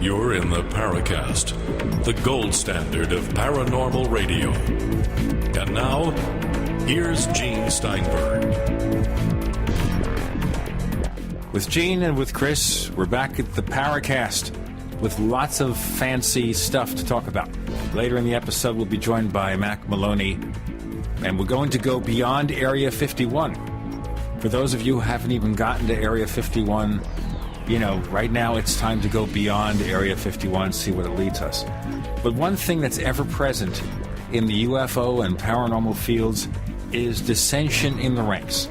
You're in the Paracast, the gold standard of paranormal radio. And now, here's Gene Steinberg. With Gene and with Chris, we're back at the Paracast with lots of fancy stuff to talk about. Later in the episode, we'll be joined by Mack Maloney, and we're going to go beyond Area 51. For those of you who haven't even gotten to Area 51, you know, right now it's time to go beyond Area 51, see what it leads us. But one thing that's ever present in the UFO and paranormal fields is dissension in the ranks.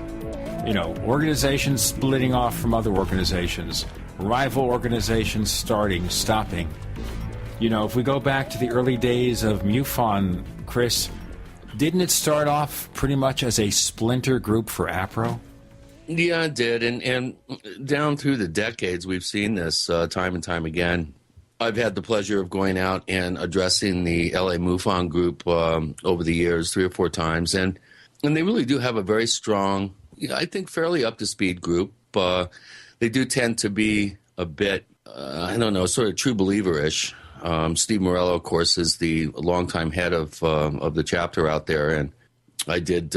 You know, organizations splitting off from other organizations, rival organizations starting, stopping. You know, if we go back to the early days of MUFON, Chris, didn't it start off pretty much as a splinter group for APRO? Yeah, it did. And down through the decades, we've seen this time and time again. I've had the pleasure of going out and addressing the LA MUFON group over the years 3 or 4 times. And they really do have a very strong, I think, fairly up-to-speed group. They do tend to be a bit, I don't know, sort of true believer-ish. Steve Morello, of course, is the longtime head of the chapter out there. And I did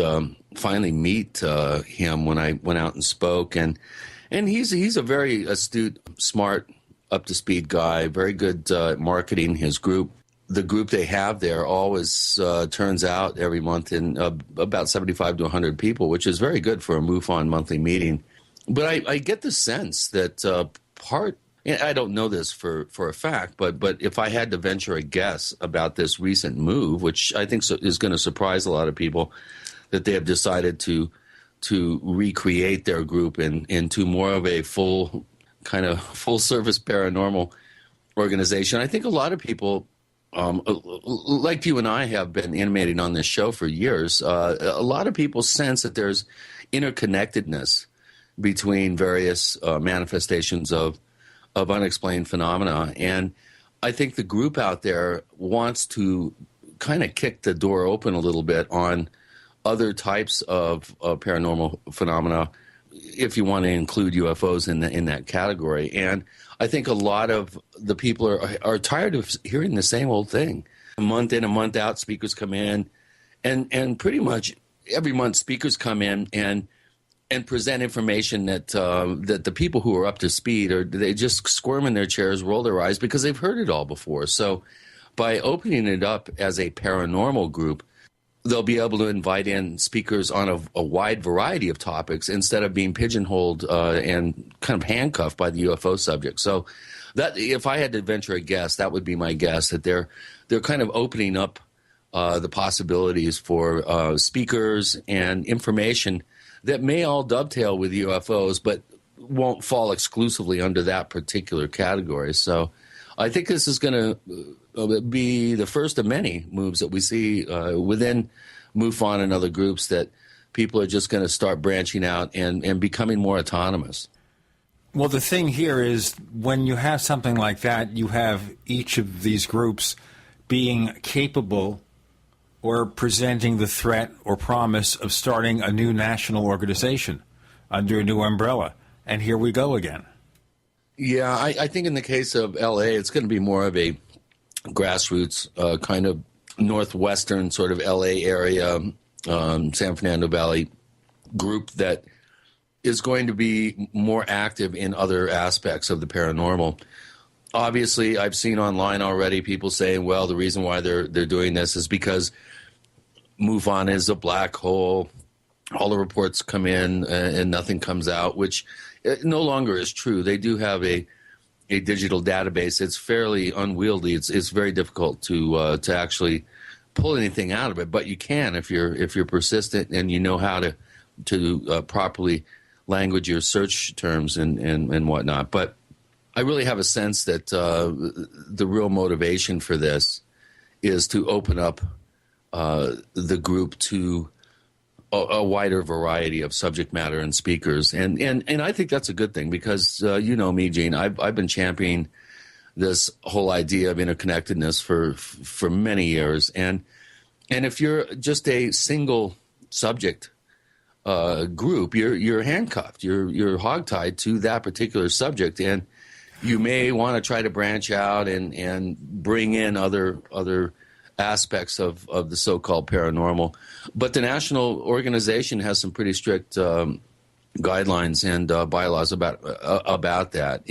finally meet him when I went out and spoke. And he's a very astute, smart, up-to-speed guy, very good at marketing his group. The group they have there always turns out every month in about 75 to 100 people, which is very good for a MUFON monthly meeting. But I get the sense that I don't know this for a fact, but if I had to venture a guess about this recent move, which I think is going to surprise a lot of people, that they have decided to recreate their group into more of a full service paranormal organization. I think a lot of people, like you and I have been animating on this show for years, a lot of people sense that there's interconnectedness between various manifestations of unexplained phenomena. And I think the group out there wants to kind of kick the door open a little bit on other types of paranormal phenomena, if you want to include UFOs in that category. And I think a lot of the people are tired of hearing the same old thing. A month in, a month out, speakers come in, and pretty much every month speakers come in and present information that the people who are up to speed, they just squirm in their chairs, roll their eyes, because they've heard it all before. So by opening it up as a paranormal group, they'll be able to invite in speakers on a wide variety of topics instead of being pigeonholed and kind of handcuffed by the UFO subject. So that, if I had to venture a guess, that would be my guess, that they're kind of opening up the possibilities for speakers and information that may all dovetail with UFOs, but won't fall exclusively under that particular category. So I think this is going to be the first of many moves that we see within MUFON and other groups, that people are just going to start branching out and becoming more autonomous. Well, the thing here is, when you have something like that, you have each of these groups being capable or presenting the threat or promise of starting a new national organization under a new umbrella. And here we go again. Yeah, I think in the case of L.A., it's going to be more of a grassroots kind of northwestern sort of L.A. area, San Fernando Valley group that is going to be more active in other aspects of the paranormal. Obviously, I've seen online already people saying, well, the reason why they're doing this is because MUFON is a black hole. All the reports come in and nothing comes out, which no longer is true. They do have a digital database. It's fairly unwieldy. It's very difficult to actually pull anything out of it, but you can if you're persistent and you know how to properly language your search terms and whatnot. But I really have a sense that the real motivation for this is to open up the group to a wider variety of subject matter and speakers, and I think that's a good thing, because you know me, Gene, I've been championing this whole idea of interconnectedness for many years, and if you're just a single subject group, you're handcuffed, you're hogtied to that particular subject, and you may want to try to branch out and bring in other aspects of the so-called paranormal. But the national organization has some pretty strict guidelines and bylaws about that.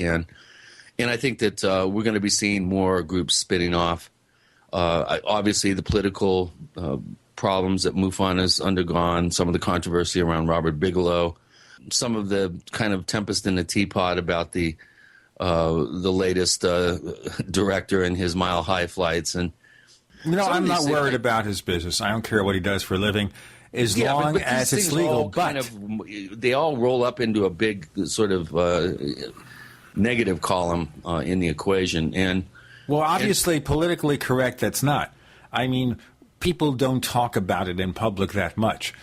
And I think that we're going to be seeing more groups spinning off. Obviously, the political problems that MUFON has undergone, some of the controversy around Robert Bigelow, some of the kind of tempest in the teapot about the latest director and his mile-high flights. And I'm not worried about his business. I don't care what he does for a living, as long as it's legal. But they all roll up into a big sort of negative column in the equation. And well, obviously, politically correct, that's not. I mean, people don't talk about it in public that much.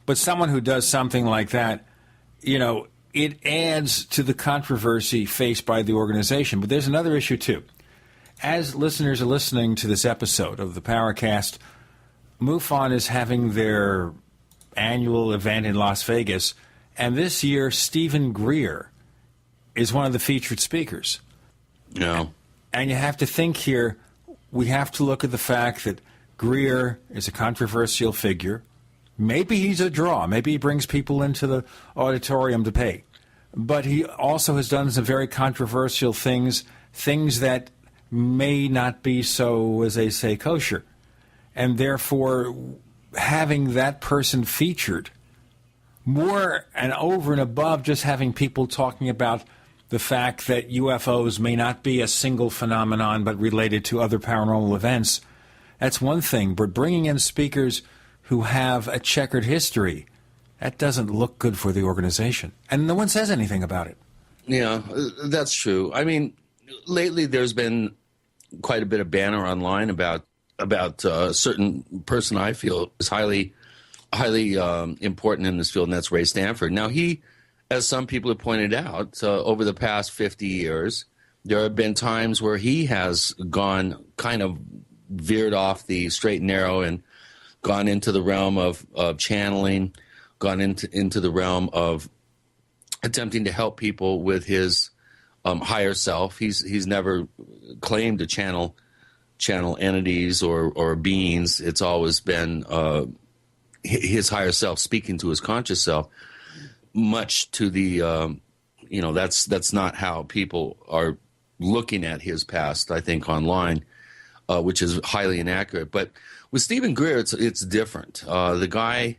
But someone who does something like that, it adds to the controversy faced by the organization. But there's another issue, too. As listeners are listening to this episode of the Paracast, MUFON is having their annual event in Las Vegas, and this year Stephen Greer is one of the featured speakers. No. And you have to think here, we have to look at the fact that Greer is a controversial figure. Maybe he's a draw. Maybe he brings people into the auditorium to pay. But he also has done some very controversial things that may not be so, as they say, kosher. And therefore, having that person featured more and over and above just having people talking about the fact that UFOs may not be a single phenomenon but related to other paranormal events, that's one thing. But bringing in speakers who have a checkered history, that doesn't look good for the organization. And no one says anything about it. Yeah, that's true. I mean, lately there's been quite a bit of banner online about a certain person I feel is highly important in this field, and that's Ray Stanford. Now, he, as some people have pointed out, over the past 50 years, there have been times where he has gone kind of veered off the straight and narrow and gone into the realm of channeling, gone into the realm of attempting to help people with his higher self. He's never claimed to channel entities or beings. It's always been his higher self speaking to his conscious self. Much to the that's not how people are looking at his past, I think, online, which is highly inaccurate. But with Stephen Greer, it's different. The guy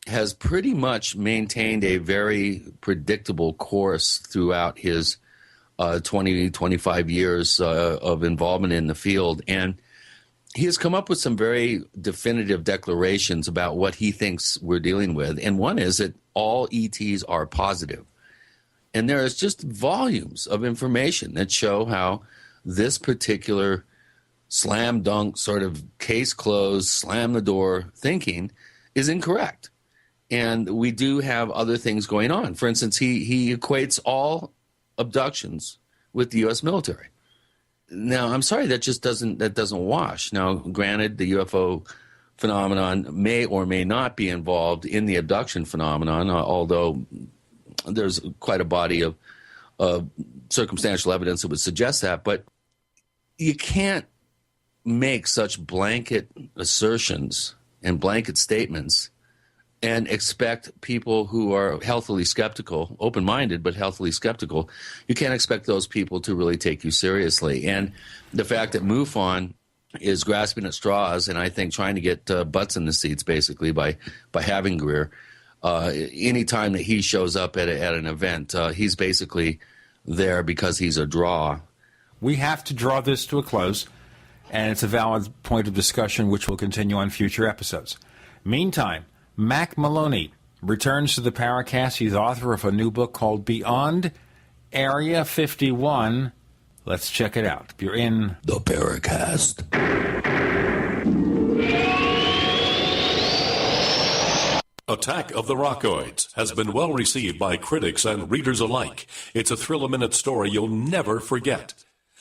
has pretty much maintained a very predictable course throughout his 25 years of involvement in the field. And he has come up with some very definitive declarations about what he thinks we're dealing with. And one is that all ETs are positive. And there is just volumes of information that show how this particular slam dunk sort of case closed, slam the door thinking is incorrect. And we do have other things going on. For instance, he equates all abductions with the U.S. military. Now, I'm sorry, that doesn't wash. Now, granted, the UFO phenomenon may or may not be involved in the abduction phenomenon, although there's quite a body of circumstantial evidence that would suggest that. But you can't make such blanket assertions and blanket statements and expect people who are healthily skeptical, open-minded but healthily skeptical, you can't expect those people to really take you seriously. And the fact that MUFON is grasping at straws and I think trying to get butts in the seats basically by having Greer, any time that he shows up at an event, he's basically there because he's a draw. We have to draw this to a close, and it's a valid point of discussion which will continue on future episodes. Meantime, Mack Maloney returns to the Paracast. He's author of a new book called Beyond Area 51. Let's check it out. You're in the Paracast. Attack of the Rockoids has been well received by critics and readers alike. It's a thrill-a-minute story you'll never forget.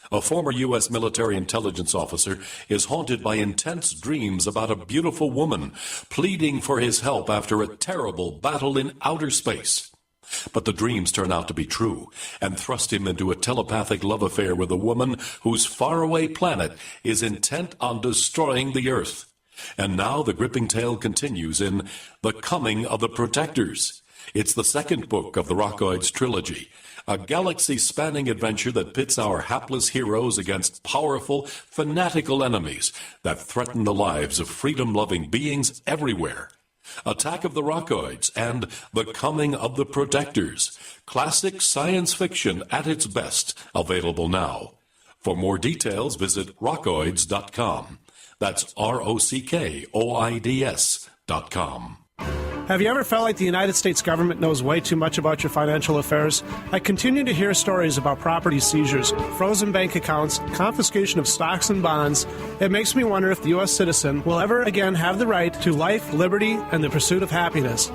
A former U.S. military intelligence officer is haunted by intense dreams about a beautiful woman pleading for his help after a terrible battle in outer space. But the dreams turn out to be true and thrust him into a telepathic love affair with a woman whose faraway planet is intent on destroying the Earth. And now the gripping tale continues in The Coming of the Protectors. It's the second book of the Rockoids trilogy, a galaxy-spanning adventure that pits our hapless heroes against powerful, fanatical enemies that threaten the lives of freedom-loving beings everywhere. Attack of the Rockoids and The Coming of the Protectors. Classic science fiction at its best. Available now. For more details, visit rockoids.com. That's ROCKOIDS.com. Have you ever felt like the United States government knows way too much about your financial affairs? I continue to hear stories about property seizures, frozen bank accounts, confiscation of stocks and bonds. It makes me wonder if the U.S. citizen will ever again have the right to life, liberty, and the pursuit of happiness.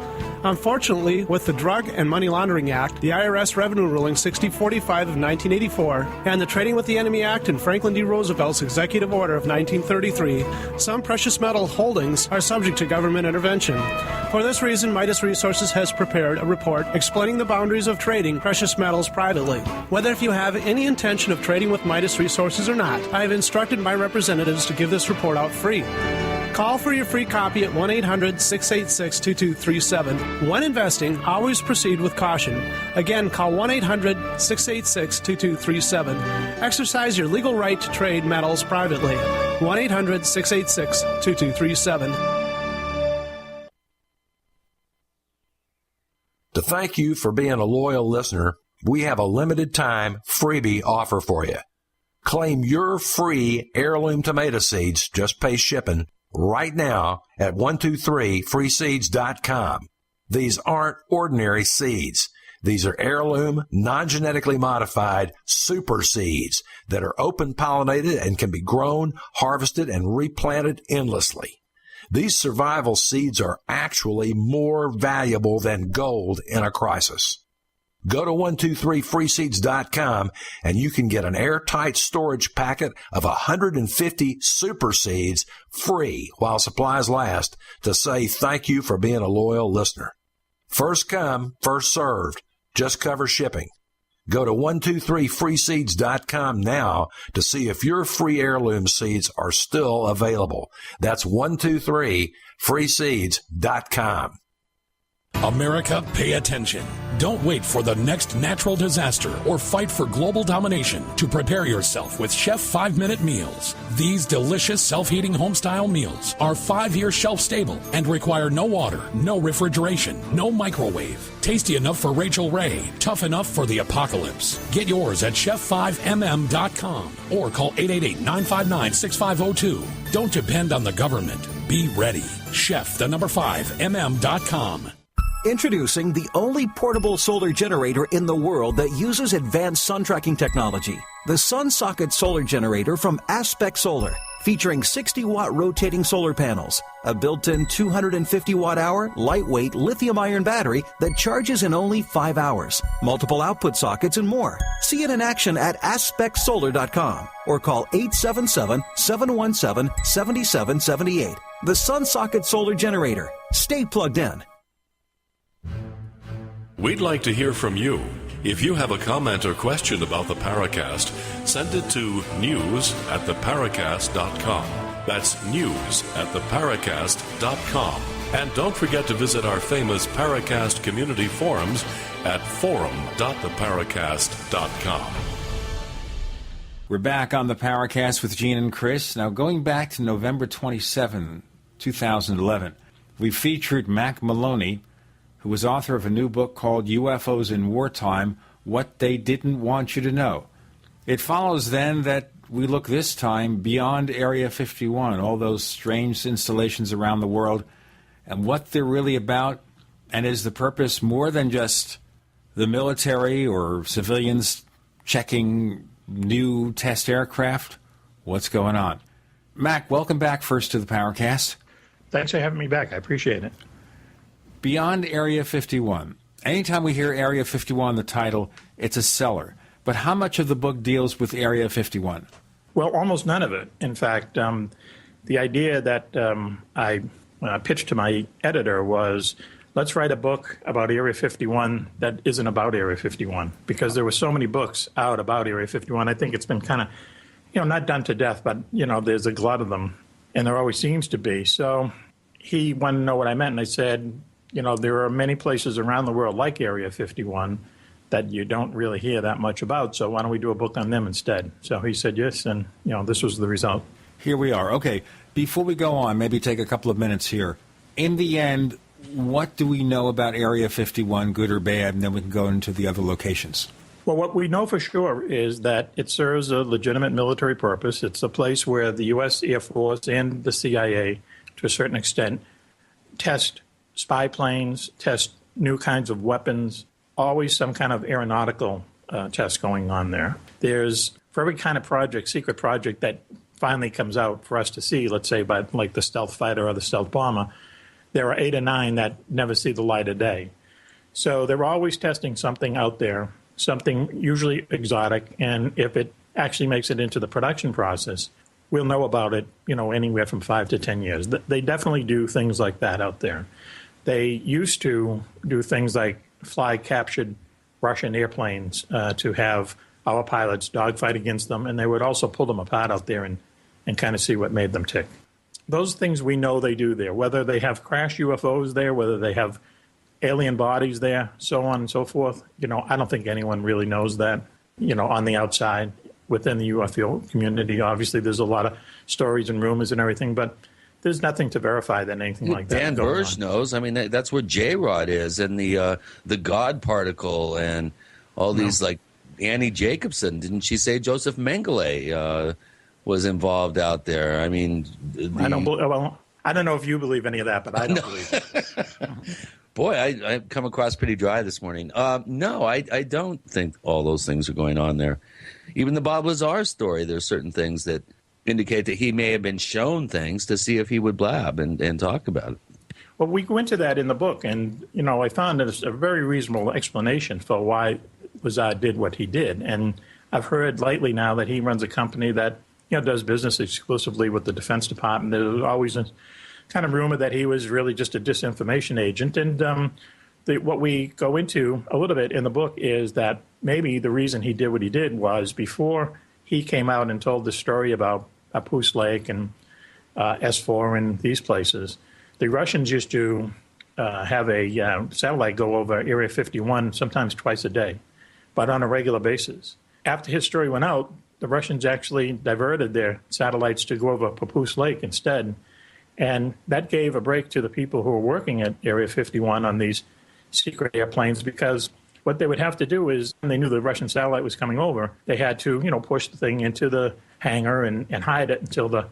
Unfortunately, with the Drug and Money Laundering Act, the IRS Revenue Ruling 6045 of 1984, and the Trading with the Enemy Act and Franklin D. Roosevelt's Executive Order of 1933, some precious metal holdings are subject to government intervention. For this reason, Midas Resources has prepared a report explaining the boundaries of trading precious metals privately. Whether if you have any intention of trading with Midas Resources or not, I have instructed my representatives to give this report out free. Call for your free copy at 1-800-686-2237. When investing, always proceed with caution. Again, call 1-800-686-2237. Exercise your legal right to trade metals privately. 1-800-686-2237. To thank you for being a loyal listener, we have a limited time freebie offer for you. Claim your free heirloom tomato seeds, just pay shipping, right now at 123freeseeds.com. These aren't ordinary seeds. These are heirloom, non-genetically modified super seeds that are open pollinated and can be grown, harvested, and replanted endlessly. These survival seeds are actually more valuable than gold in a crisis. Go to 123freeseeds.com and you can get an airtight storage packet of 150 super seeds free while supplies last to say thank you for being a loyal listener. First come, first served. Just cover shipping. Go to 123freeseeds.com now to see if your free heirloom seeds are still available. That's 123freeseeds.com. America, pay attention. Don't wait for the next natural disaster or fight for global domination to prepare yourself with Chef 5-Minute Meals. These delicious self-heating home-style meals are 5-year shelf-stable and require no water, no refrigeration, no microwave. Tasty enough for Rachel Ray, tough enough for the apocalypse. Get yours at chef5mm.com or call 888-959-6502. Don't depend on the government. Be ready. Chef5mm.com. Introducing the only portable solar generator in the world that uses advanced sun tracking technology. The Sun Socket Solar Generator from Aspect Solar, featuring 60-watt rotating solar panels, a built-in 250-watt-hour lightweight lithium-ion battery that charges in only 5 hours, multiple output sockets, and more. See it in action at aspectsolar.com or call 877-717-7778. The Sun Socket Solar Generator. Stay plugged in. We'd like to hear from you. If you have a comment or question about the Paracast, send it to news@theparacast.com. That's news@theparacast.com. And don't forget to visit our famous Paracast community forums at forum.theparacast.com. We're back on the Paracast with Gene and Chris. Now, going back to November 27, 2011, we featured Mack Maloney, who was author of a new book called UFOs in Wartime, What They Didn't Want You to Know. It follows then that we look this time beyond Area 51, all those strange installations around the world, and what they're really about, and is the purpose more than just the military or civilians checking new test aircraft? What's going on? Mac, welcome back first to the Paracast. Thanks for having me back. I appreciate it. Beyond Area 51. Anytime we hear Area 51, the title, it's a seller. But how much of the book deals with Area 51? Well, almost none of it. In fact, the idea that I pitched to my editor was let's write a book about Area 51 that isn't about Area 51, because there were so many books out about Area 51. I think it's been kind of, not done to death, but, there's a glut of them, and there always seems to be. So he wanted to know what I meant, and I said, there are many places around the world like Area 51 that you don't really hear that much about, so why don't we do a book on them instead? So he said yes, and, this was the result. Here we are. Okay, before we go on, maybe take a couple of minutes here. In the end, what do we know about Area 51, good or bad, and then we can go into the other locations? Well, what we know for sure is that it serves a legitimate military purpose. It's a place where the U.S. Air Force and the CIA, to a certain extent, test spy planes, test new kinds of weapons, always some kind of aeronautical test going on there. There's, for every kind of project, secret project that finally comes out for us to see, let's say by like the stealth fighter or the stealth bomber, there are 8 or 9 that never see the light of day. So they're always testing something out there, something usually exotic, and if it actually makes it into the production process, we'll know about it, anywhere from 5 to 10 years. They definitely do things like that out there. They used to do things like fly captured Russian airplanes to have our pilots dogfight against them, and they would also pull them apart out there and kind of see what made them tick. Those things we know they do there, whether they have crashed UFOs there, whether they have alien bodies there, so on and so forth. I don't think anyone really knows that, on the outside within the UFO community. Obviously, there's a lot of stories and rumors and everything, but there's nothing to verify that anything like that. Dan Burge knows. I mean, that's where J-Rod is, and the God particle, and all these like Annie Jacobson. Didn't she say Joseph Mengele was involved out there? I mean, I don't know if you believe any of that, but I don't believe it. Boy, I've come across pretty dry this morning. No, I don't think all those things are going on there. Even the Bob Lazar story, there's certain things that indicate that he may have been shown things to see if he would blab and talk about it. Well, we go into that in the book, and, I found a very reasonable explanation for why Lazar did what he did. And I've heard lately now that he runs a company that, does business exclusively with the Defense Department. There's always a kind of rumor that he was really just a disinformation agent. And what we go into a little bit in the book is that maybe the reason he did what he did was before he came out and told the story about Papoose Lake and S4 and these places, the Russians used to have a satellite go over Area 51 sometimes twice a day, but on a regular basis. After his story went out, the Russians actually diverted their satellites to go over Papoose Lake instead, and that gave a break to the people who were working at Area 51 on these secret airplanes, because what they would have to do is, when they knew the Russian satellite was coming over, they had to, push the thing into the hangar and hide it until the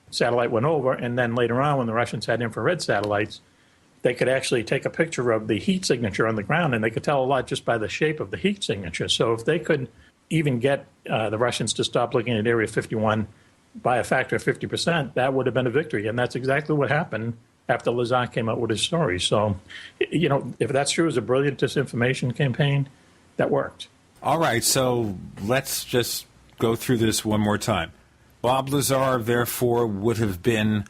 satellite went over. And then later on, when the Russians had infrared satellites, they could actually take a picture of the heat signature on the ground, and they could tell a lot just by the shape of the heat signature. So if they could even get the Russians to stop looking at Area 51 by a factor of 50%, that would have been a victory. And that's exactly what happened after Lazar came out with his story. So, if that's true, it was a brilliant disinformation campaign that worked. All right, so let's just go through this one more time. Bob Lazar, therefore, would have been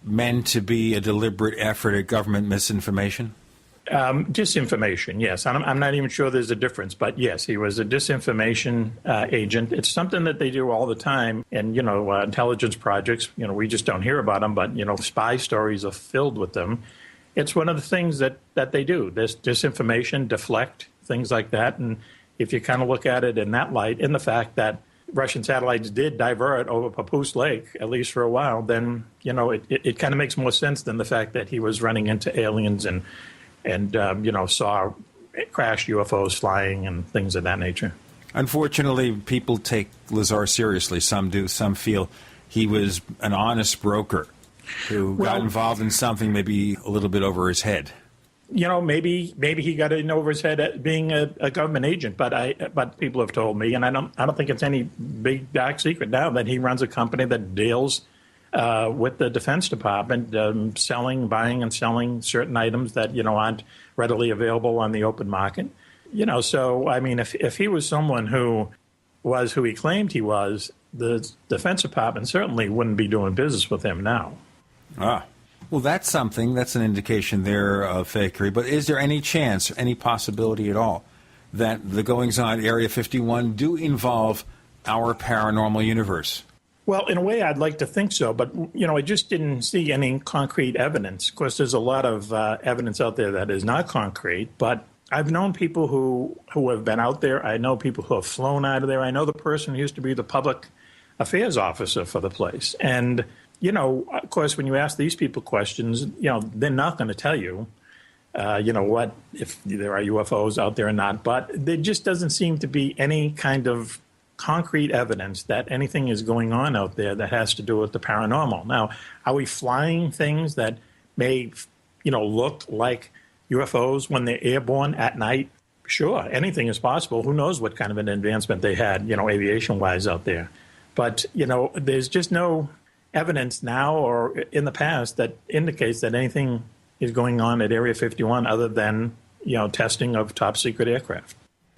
meant to be a deliberate effort at government misinformation? Disinformation, yes. I'm not even sure there's a difference, but yes, he was a disinformation agent. It's something that they do all the time in, intelligence projects. We just don't hear about them, but, spy stories are filled with them. It's one of the things that they do. This disinformation, deflect, things like that. And if you kind of look at it in that light, in the fact that Russian satellites did divert over Papoose Lake, at least for a while, then, it kind of makes more sense than the fact that he was running into aliens and saw crashed UFOs flying and things of that nature. Unfortunately, people take Lazar seriously. Some do. Some feel he was an honest broker who got involved in something maybe a little bit over his head. Maybe he got in over his head at being a government agent, but people have told me, and I don't think it's any big dark secret now, that he runs a company that deals with the Defense Department, buying and selling certain items that, aren't readily available on the open market. So, I mean, if he was someone who was who he claimed he was, the Defense Department certainly wouldn't be doing business with him now. Well, that's something. That's an indication there of fakery. But is there any chance, any possibility at all, that the goings-on at Area 51 do involve our paranormal universe? Well, in a way, I'd like to think so, but, I just didn't see any concrete evidence. Of course, there's a lot of evidence out there that is not concrete, but I've known people who have been out there. I know people who have flown out of there. I know the person who used to be the public affairs officer for the place. And, of course, when you ask these people questions, they're not going to tell you, what, if there are UFOs out there or not. But there just doesn't seem to be any kind of concrete evidence that anything is going on out there that has to do with the paranormal. Now, are we flying things that may, look like UFOs when they're airborne at night? Sure, anything is possible. Who knows what kind of an advancement they had, aviation-wise out there. But, there's just no evidence now or in the past that indicates that anything is going on at Area 51 other than, testing of top-secret aircraft.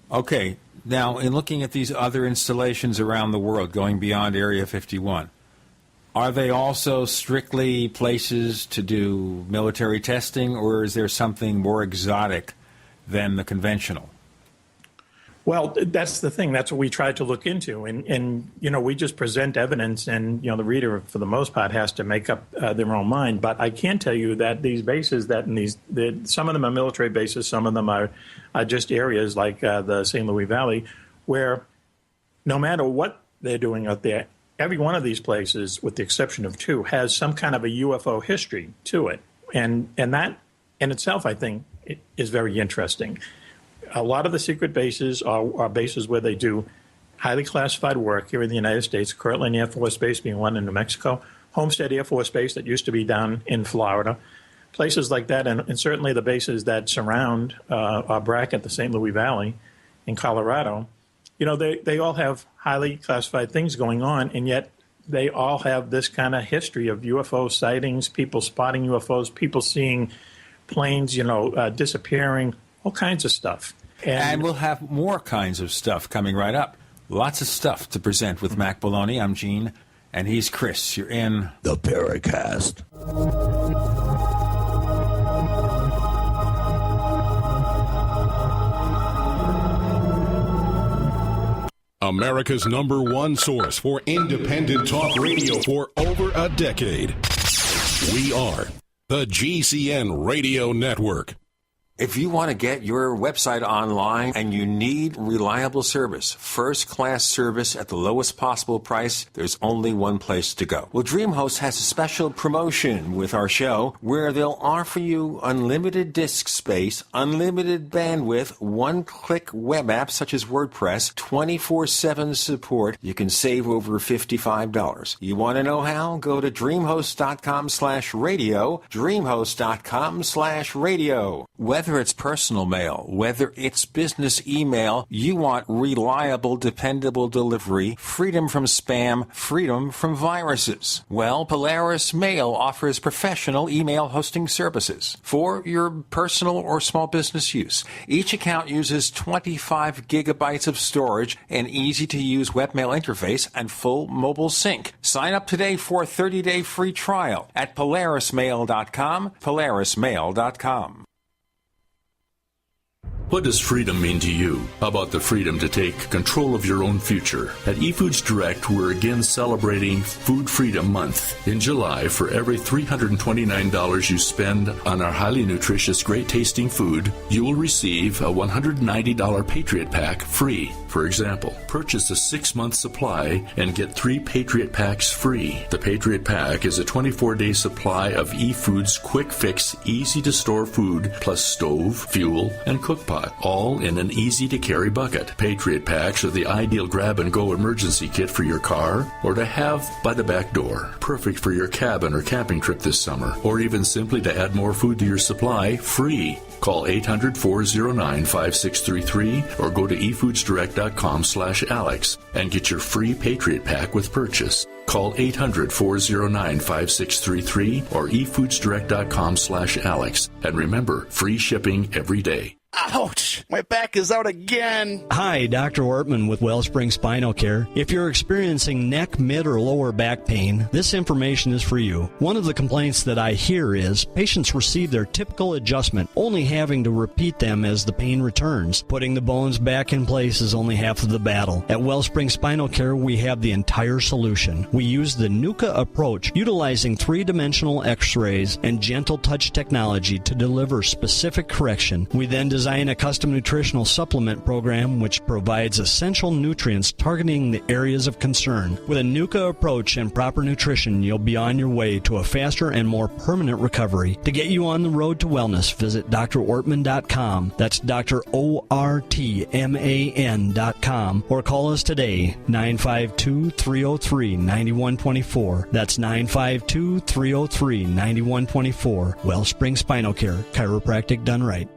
Okay. Now, in looking at these other installations around the world going beyond Area 51, are they also strictly places to do military testing, or is there something more exotic than the conventional? Well, that's the thing. That's what we tried to look into. And we just present evidence, and, the reader, for the most part, has to make up their own mind. But I can tell you that these bases, some of them are military bases, some of them are just areas like the St. Louis Valley, where no matter what they're doing out there, every one of these places, with the exception of two, has some kind of a UFO history to it. And that in itself, I think, is very interesting. A lot of the secret bases are bases where they do highly classified work here in the United States, Kirtland Air Force Base being one in New Mexico, Homestead Air Force Base that used to be down in Florida, places like that, and certainly the bases that surround or bracket the St. Louis Valley in Colorado. They all have highly classified things going on, and yet they all have this kind of history of UFO sightings, people spotting UFOs, people seeing planes, disappearing, all kinds of stuff. And we'll have more kinds of stuff coming right up. Lots of stuff to present with Mack Maloney. I'm Gene, and he's Chris. You're in the Paracast. America's #1 source for independent talk radio for over a decade. We are the GCN Radio Network. If you want to get your website online and you need reliable service, first-class service at the lowest possible price, there's only one place to go. Well, DreamHost has a special promotion with our show where they'll offer you unlimited disk space, unlimited bandwidth, one-click web apps such as WordPress, 24/7 support. You can save over $55. You want to know how? Go to dreamhost.com/radio, dreamhost.com/radio. Whether it's personal mail, whether it's business email, you want reliable, dependable delivery, freedom from spam, freedom from viruses. Well, Polaris Mail offers professional email hosting services for your personal or small business use. Each account uses 25 gigabytes of storage, an easy-to-use webmail interface, and full mobile sync. Sign up today for a 30-day free trial at polarismail.com, polarismail.com. What does freedom mean to you? How about the freedom to take control of your own future? At eFoods Direct, we're again celebrating Food Freedom Month. In July, for every $329 you spend on our highly nutritious, great-tasting food, you will receive a $190 Patriot Pack free. For example, purchase a 6-month supply and get 3 Patriot Packs free. The Patriot Pack is a 24-day supply of eFoods quick fix, easy-to-store food, plus stove, fuel, and cookpot, all in an easy-to-carry bucket. Patriot Packs are the ideal grab-and-go emergency kit for your car or to have by the back door. Perfect for your cabin or camping trip this summer, or even simply to add more food to your supply, free. Call 800-409-5633 or go to efoodsdirect.com/Alex and get your free Patriot Pack with purchase. Call 800-409-5633 or efoodsdirect.com/Alex. And remember, free shipping every day. Ouch! My back is out again. Hi, Dr. Ortman with Wellspring Spinal Care. If you're experiencing neck, mid, or lower back pain, this information is for you. One of the complaints that I hear is patients receive their typical adjustment, only having to repeat them as the pain returns. Putting the bones back in place is only half of the battle. At Wellspring Spinal Care, we have the entire solution. We use the NUCA approach, utilizing three-dimensional x-rays and gentle touch technology to deliver specific correction. We then design a custom nutritional supplement program which provides essential nutrients targeting the areas of concern. With a NUCA approach and proper nutrition, you'll be on your way to a faster and more permanent recovery. To get you on the road to wellness, visit drortman.com. That's drortman.com. Or call us today, 952-303-9124. That's 952-303-9124. Wellspring Spinal Care, chiropractic done right.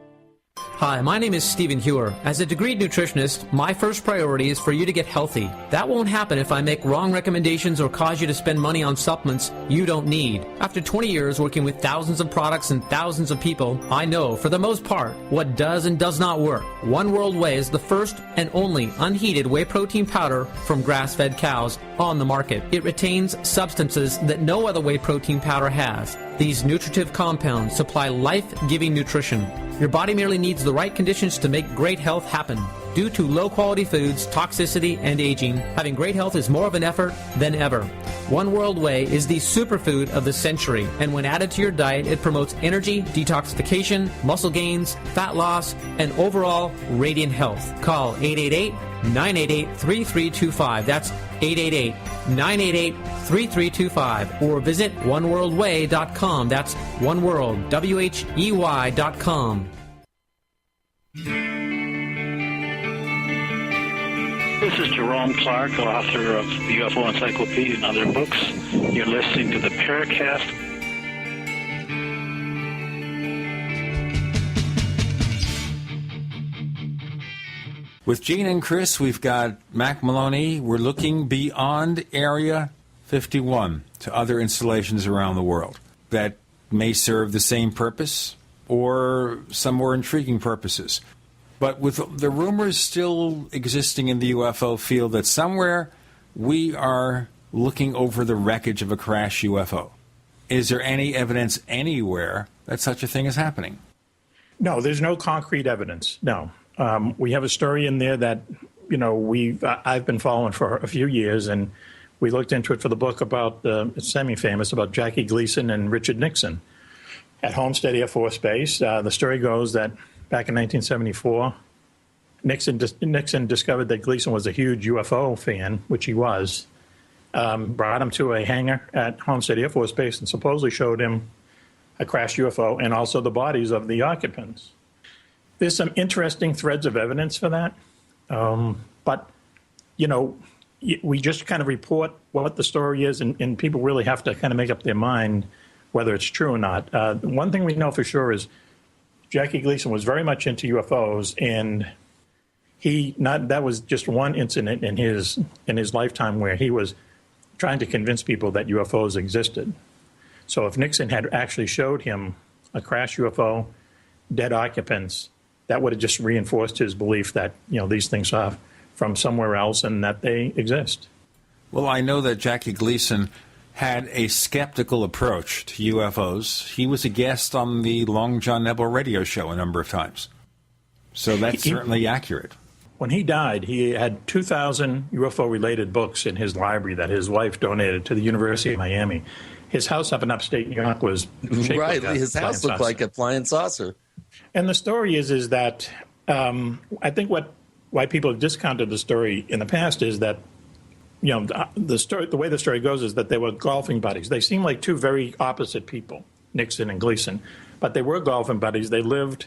Hi, my name is Stephen Hewer. As a degreed nutritionist, my first priority is for you to get healthy. That won't happen if I make wrong recommendations or cause you to spend money on supplements you don't need. After 20 years working with thousands of products and thousands of people, I know, for the most part, what does and does not work. One World Whey is the first and only unheated whey protein powder from grass-fed cows on the market. It retains substances that no other whey protein powder has. These nutritive compounds supply life-giving nutrition. Your body merely needs the right conditions to make great health happen. Due to low-quality foods, toxicity, and aging, having great health is more of an effort than ever. One World Whey is the superfood of the century, and when added to your diet, it promotes energy, detoxification, muscle gains, fat loss, and overall radiant health. Call 888-988-3325. That's 888-988-3325. Or visit oneworldwhey.com. That's oneworld, WHEY.com. This is Jerome Clark, author of the UFO Encyclopedia and other books. You're listening to the Paracast. With Gene and Chris, we've got Mack Maloney. We're looking beyond Area 51 to other installations around the world that may serve the same purpose or some more intriguing purposes. But with the rumors still existing in the UFO field that somewhere we are looking over the wreckage of a crashed UFO, is there any evidence anywhere that such a thing is happening? No, there's no concrete evidence, no. We have a story in there that, I've been following for a few years, and we looked into it for the book about, it's semi-famous, about Jackie Gleason and Richard Nixon at Homestead Air Force Base. The story goes that back in 1974, Nixon discovered that Gleason was a huge UFO fan, which he was, brought him to a hangar at Homestead Air Force Base and supposedly showed him a crashed UFO and also the bodies of the occupants. There's some interesting threads of evidence for that. But, we just kind of report what the story is, and people really have to kind of make up their mind whether it's true or not. One thing we know for sure is Jackie Gleason was very much into UFOs, and that was just one incident in his lifetime where he was trying to convince people that UFOs existed. So if Nixon had actually showed him a crashed UFO, dead occupants, that would have just reinforced his belief that, these things are from somewhere else and that they exist. Well, I know that Jackie Gleason had a skeptical approach to UFOs. He was a guest on the Long John Nebel radio show a number of times. So that's certainly accurate. When he died, he had 2,000 UFO-related books in his library that his wife donated to the University of Miami. His house up in upstate New York was shaped right. like His house looked like a flying saucer. And the story is that I think why people have discounted the story in the past is that the way the story goes is that they were golfing buddies. They seem like two very opposite people, Nixon and Gleason, but they were golfing buddies. They lived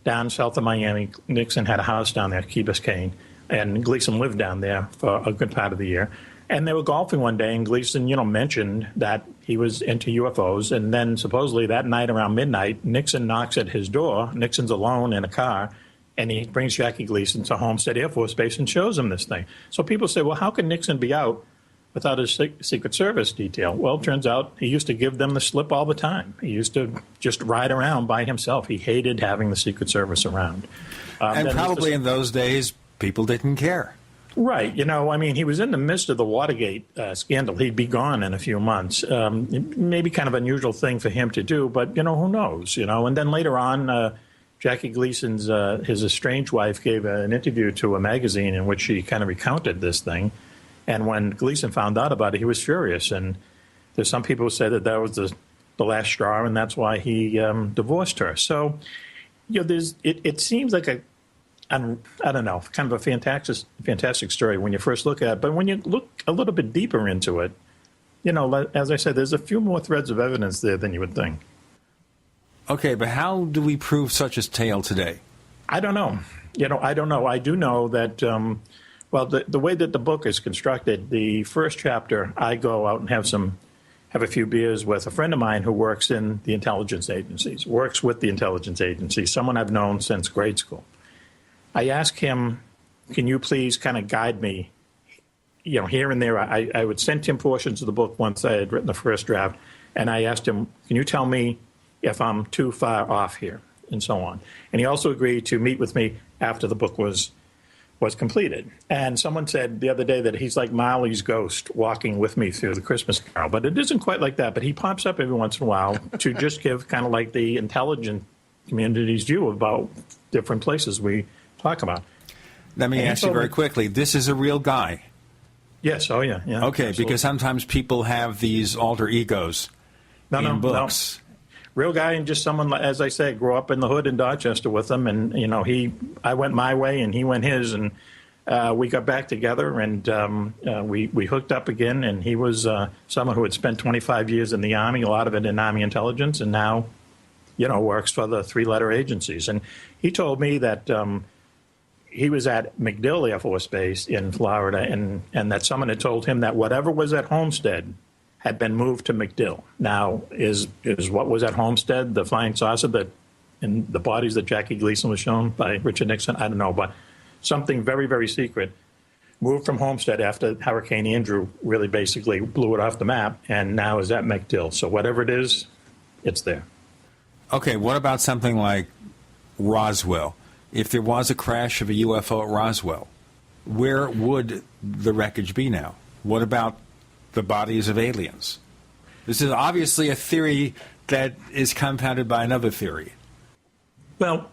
down south of Miami. Nixon had a house down there, Key Biscayne, and Gleason lived down there for a good part of the year. And they were golfing one day, and Gleason, mentioned that he was into UFOs. And then supposedly that night around midnight, Nixon knocks at his door. Nixon's alone in a car, and he brings Jackie Gleason to Homestead Air Force Base and shows him this thing. So people say, well, how can Nixon be out without his Secret Service detail. Well, it turns out he used to give them the slip all the time. He used to just ride around by himself. He hated having the Secret Service around. And probably in those days, people didn't care. Right. I mean, he was in the midst of the Watergate scandal. He'd be gone in a few months. Maybe kind of unusual thing for him to do, but, who knows, And then later on, Jackie Gleason's, his estranged wife gave an interview to a magazine in which she kind of recounted this thing. And when Gleason found out about it, he was furious. And there's some people who say that was the last straw, and that's why he divorced her. So, it seems like I don't know, kind of a fantastic story when you first look at it. But when you look a little bit deeper into it, as I said, there's a few more threads of evidence there than you would think. Okay, but how do we prove such a tale today? I don't know. I don't know. I do know that, the way that the book is constructed, the first chapter, I go out and have a few beers with a friend of mine who works in the intelligence agencies, works with the intelligence agencies, someone I've known since grade school. I asked him, can you please kind of guide me, here and there. I would send him portions of the book once I had written the first draft, and I asked him, can you tell me if I'm too far off here, and so on. And he also agreed to meet with me after the book was completed. And someone said the other day that he's like Marley's ghost walking with me through the Christmas Carol. But it isn't quite like that. But he pops up every once in a while to just give kind of like the intelligent community's view about different places we talk about. Let me ask you very quickly. This is a real guy. Yes. Oh, yeah. Okay, absolutely. Because sometimes people have these alter egos in books. No. Real guy, and just someone, as I say, grew up in the hood in Dorchester with him, and I went my way and he went his, and we got back together, and we hooked up again. And he was someone who had spent 25 years in the Army, a lot of it in Army intelligence, and now, works for the three-letter agencies. And he told me that he was at MacDill Air Force Base in Florida, and that someone had told him that whatever was at Homestead had been moved to MacDill. Now, is what was at Homestead the flying saucer in the bodies that Jackie Gleason was shown by Richard Nixon? I don't know, but something very, very secret moved from Homestead after Hurricane Andrew really basically blew it off the map, and now is at MacDill. So whatever it is, it's there. Okay, what about something like Roswell? If there was a crash of a UFO at Roswell, where would the wreckage be now? What about the bodies of aliens? This is obviously a theory that is compounded by another theory. Well,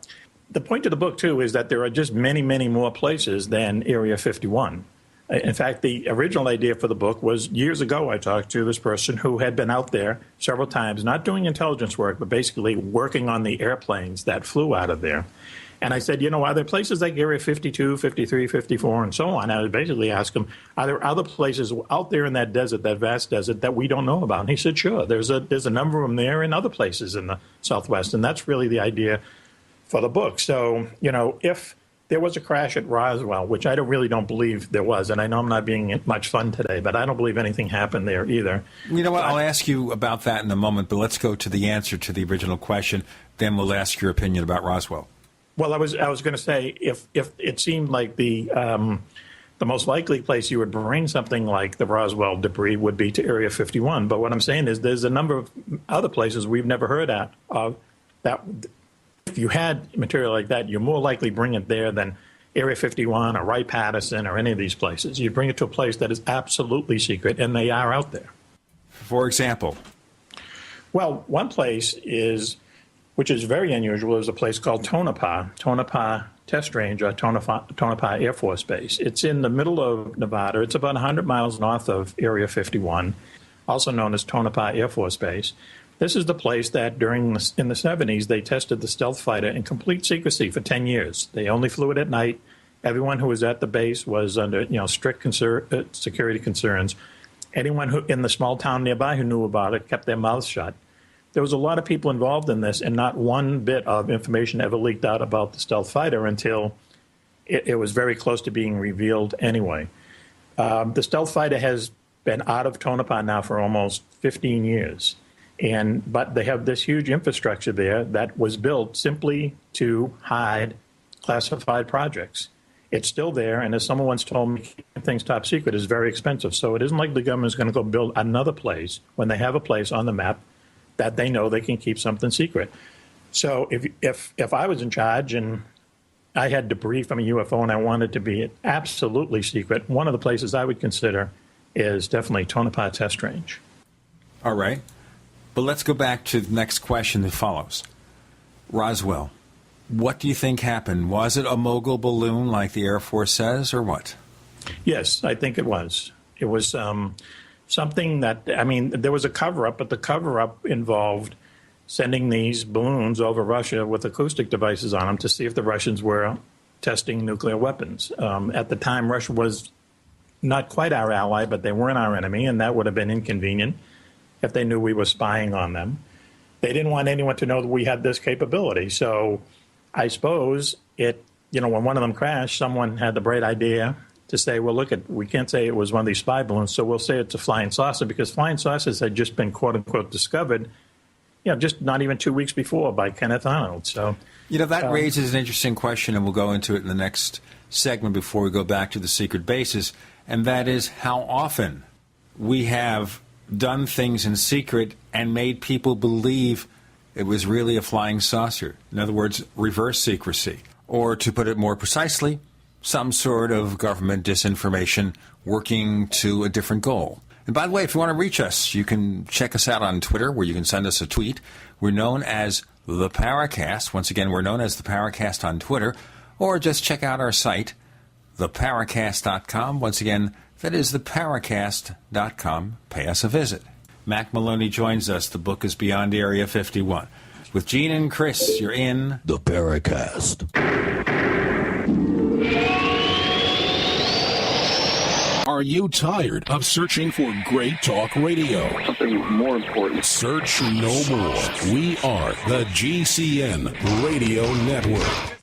the point of the book, too, is that there are just many, many more places than Area 51. In fact, the original idea for the book was years ago. I talked to this person who had been out there several times, not doing intelligence work, but basically working on the airplanes that flew out of there. And I said, are there places like Area 52, 53, 54, and so on? I would basically ask him, are there other places out there in that desert, that vast desert, that we don't know about? And he said, sure. There's a number of them there in other places in the Southwest. And that's really the idea for the book. So, if there was a crash at Roswell, which I really don't believe there was, and I know I'm not being much fun today, but I don't believe anything happened there either. You know what? I'll ask you about that in a moment, but let's go to the answer to the original question. Then we'll ask your opinion about Roswell. Well, I was going to say, if it seemed like the most likely place you would bring something like the Roswell debris would be to Area 51. But what I'm saying is there's a number of other places we've never heard of that if you had material like that, you're more likely bring it there than Area 51 or Wright-Patterson or any of these places. You bring it to a place that is absolutely secret, and they are out there. For example? Well, one place which is very unusual, is a place called Tonopah Test Range, or Tonopah Air Force Base. It's in the middle of Nevada. It's about 100 miles north of Area 51, also known as Tonopah Air Force Base. This is the place that in the 70s, they tested the stealth fighter in complete secrecy for 10 years. They only flew it at night. Everyone who was at the base was under strict security concerns. Anyone who in the small town nearby who knew about it kept their mouths shut. There was a lot of people involved in this, and not one bit of information ever leaked out about the stealth fighter until it was very close to being revealed anyway. The stealth fighter has been out of Tonopah now for almost 15 years. But they have this huge infrastructure there that was built simply to hide classified projects. It's still there, and as someone once told me, keeping things top secret is very expensive. So it isn't like the government is going to go build another place when they have a place on the map that they know they can keep something secret. So if I was in charge and I had debris from a UFO and I wanted to be absolutely secret, one of the places I would consider is definitely Tonopah Test Range. All right. But let's go back to the next question that follows. Roswell, what do you think happened? Was it a mogul balloon like the Air Force says, or what? Yes, I think it was. It was something that, I mean, there was a cover-up, but the cover-up involved sending these balloons over Russia with acoustic devices on them to see if the Russians were testing nuclear weapons. At the time, Russia was not quite our ally, but they weren't our enemy, and that would have been inconvenient if they knew we were spying on them. They didn't want anyone to know that we had this capability. So I suppose when one of them crashed, someone had the bright idea to say, well, we can't say it was one of these spy balloons, so we'll say it's a flying saucer, because flying saucers had just been, quote unquote, discovered, just not even 2 weeks before by Kenneth Arnold. So, that raises an interesting question, and we'll go into it in the next segment before we go back to the secret bases, and that is how often we have done things in secret and made people believe it was really a flying saucer. In other words, reverse secrecy. Or to put it more precisely, some sort of government disinformation working to a different goal. And by the way, if you want to reach us, you can check us out on Twitter, where you can send us a tweet. We're known as the Paracast. Once again, we're known as the Paracast on Twitter. Or just check out our site, theparacast.com. Once again, that is theparacast.com. Pay us a visit. Mack Maloney joins us. The book is Beyond Area 51. With Gene and Chris, you're in the Paracast. Are you tired of searching for great talk radio? Something more important. Search no more. We are the GCN Radio Network.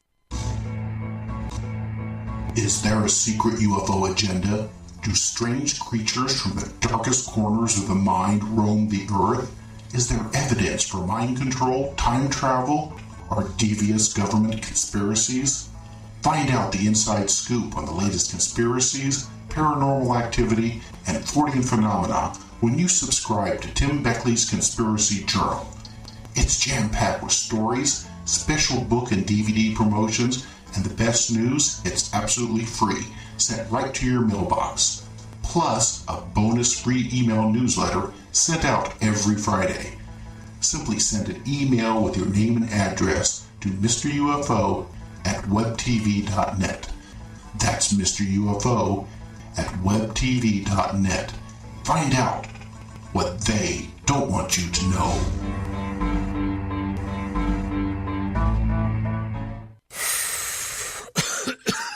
Is there a secret UFO agenda? Do strange creatures from the darkest corners of the mind roam the earth? Is there evidence for mind control, time travel, or devious government conspiracies? Find out the inside scoop on the latest conspiracies, paranormal activity, and Fortean phenomena when you subscribe to Tim Beckley's Conspiracy Journal. It's jam-packed with stories, special book and DVD promotions, and the best news, it's absolutely free, sent right to your mailbox. Plus, a bonus free email newsletter sent out every Friday. Simply send an email with your name and address to Mr. UFO at webtv.net. That's Mr. UFO at webtv.net. Find out what they don't want you to know.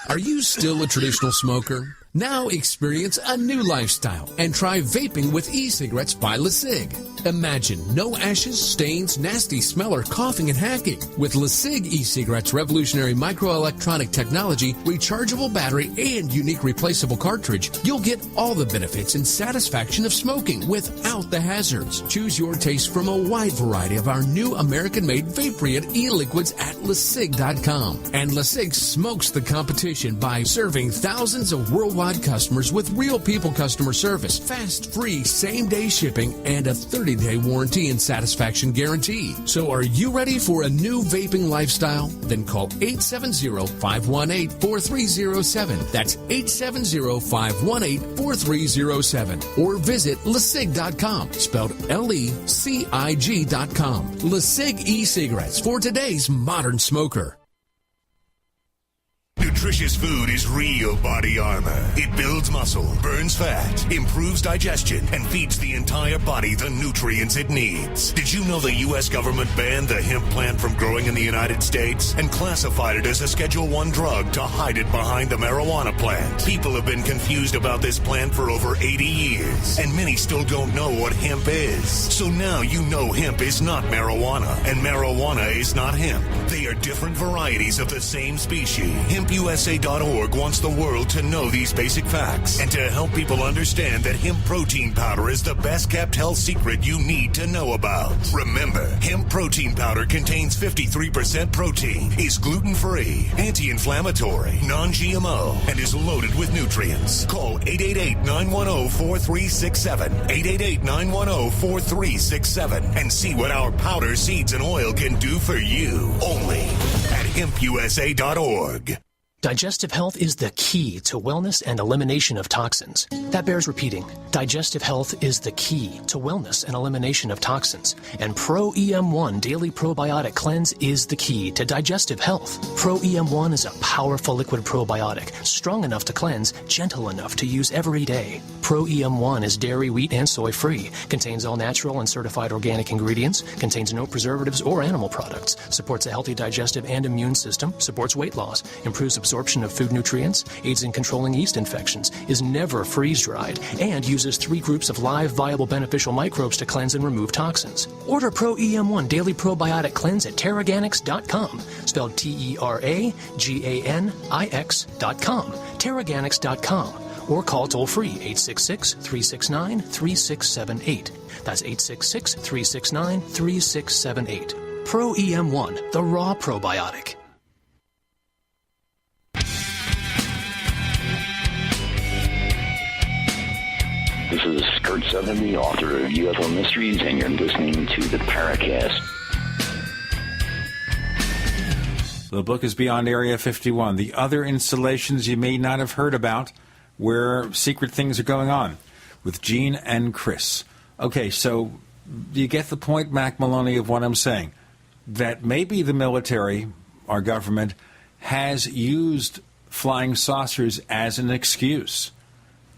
Are you still a traditional smoker? Now experience a new lifestyle and try vaping with e-cigarettes by LeSig. Imagine no ashes, stains, nasty smell, or coughing and hacking. With LeSig e-cigarettes' revolutionary microelectronic technology, rechargeable battery, and unique replaceable cartridge, you'll get all the benefits and satisfaction of smoking without the hazards. Choose your taste from a wide variety of our new American-made Vaporeate e-liquids at LeSig.com. And LeSig smokes the competition by serving thousands of worldwide customers with real people customer service, fast, free, same-day shipping, and a 30-day warranty and satisfaction guarantee. So are you ready for a new vaping lifestyle? Then call 870-518-4307. That's 870-518-4307. Or visit LeSig.com, spelled LECIG.com. LeSig e-cigarettes for today's modern smoker. Nutritious food is real body armor. It builds muscle, burns fat, improves digestion, and feeds the entire body the nutrients it needs. Did you know the U.S. government banned the hemp plant from growing in the United States and classified it as a Schedule I drug to hide it behind the marijuana plant? People have been confused about this plant for over 80 years, and many still don't know what hemp is. So now you know hemp is not marijuana, and marijuana is not hemp. They are different varieties of the same species. Hemp HempUSA.org wants the world to know these basic facts and to help people understand that hemp protein powder is the best kept health secret you need to know about. Remember, hemp protein powder contains 53% protein, is gluten-free, anti-inflammatory, non-GMO, and is loaded with nutrients. Call 888-910-4367, 888-910-4367, and see what our powder, seeds, and oil can do for you. Only at HempUSA.org. Digestive health is the key to wellness and elimination of toxins. That bears repeating. Digestive health is the key to wellness and elimination of toxins. And Pro EM1 Daily Probiotic Cleanse is the key to digestive health. Pro EM1 is a powerful liquid probiotic, strong enough to cleanse, gentle enough to use every day. Pro EM1 is dairy, wheat, and soy free, contains all natural and certified organic ingredients, contains no preservatives or animal products, supports a healthy digestive and immune system, supports weight loss, improves absorption of food nutrients, aids in controlling yeast infections, is never freeze-dried, and uses 3 groups of live, viable, beneficial microbes to cleanse and remove toxins. Order Pro EM1 Daily Probiotic Cleanse at Terraganics.com, spelled Terraganix.com, Terraganics.com, or call toll-free 866-369-3678. That's 866-369-3678. Pro EM1, the raw probiotic. This is Kurt Southern, the author of UFO Mysteries, and you're listening to the Paracast. The book is Beyond Area 51. The other installations you may not have heard about where secret things are going on with Gene and Chris. Okay, so you get the point, Mack Maloney, of what I'm saying, that maybe the military, our government, has used flying saucers as an excuse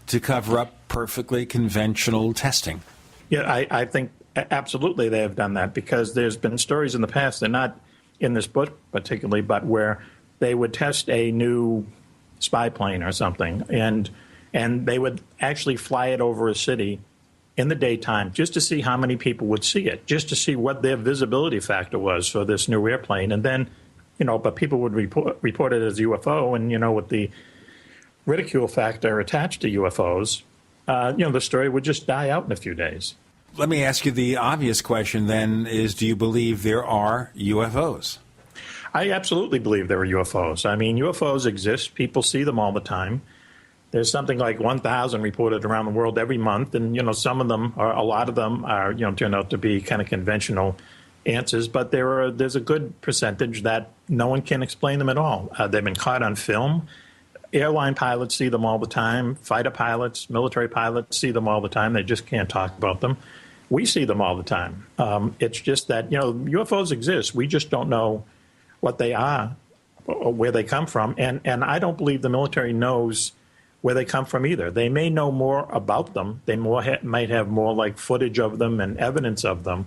to cover up perfectly conventional testing. Yeah, I think absolutely they have done that, because there's been stories in the past, they're not in this book particularly, but where they would test a new spy plane or something, and they would actually fly it over a city in the daytime just to see how many people would see it, just to see what their visibility factor was for this new airplane. And then, but people would report it as UFO, and, with the ridicule factor attached to UFOs, the story would just die out in a few days. Let me ask you the obvious question then is, do you believe there are UFOs? I absolutely believe there are UFOs. I mean, UFOs exist. People see them all the time. There's something like 1,000 reported around the world every month. And, some of them, or a lot of them are, turn out to be kind of conventional answers. But there's a good percentage that no one can explain them at all. They've been caught on film. Airline pilots see them all the time. Fighter pilots, military pilots see them all the time. They just can't talk about them. We see them all the time. It's just that, UFOs exist. We just don't know what they are or where they come from. And I don't believe the military knows where they come from either. They may know more about them. They might have more like footage of them and evidence of them.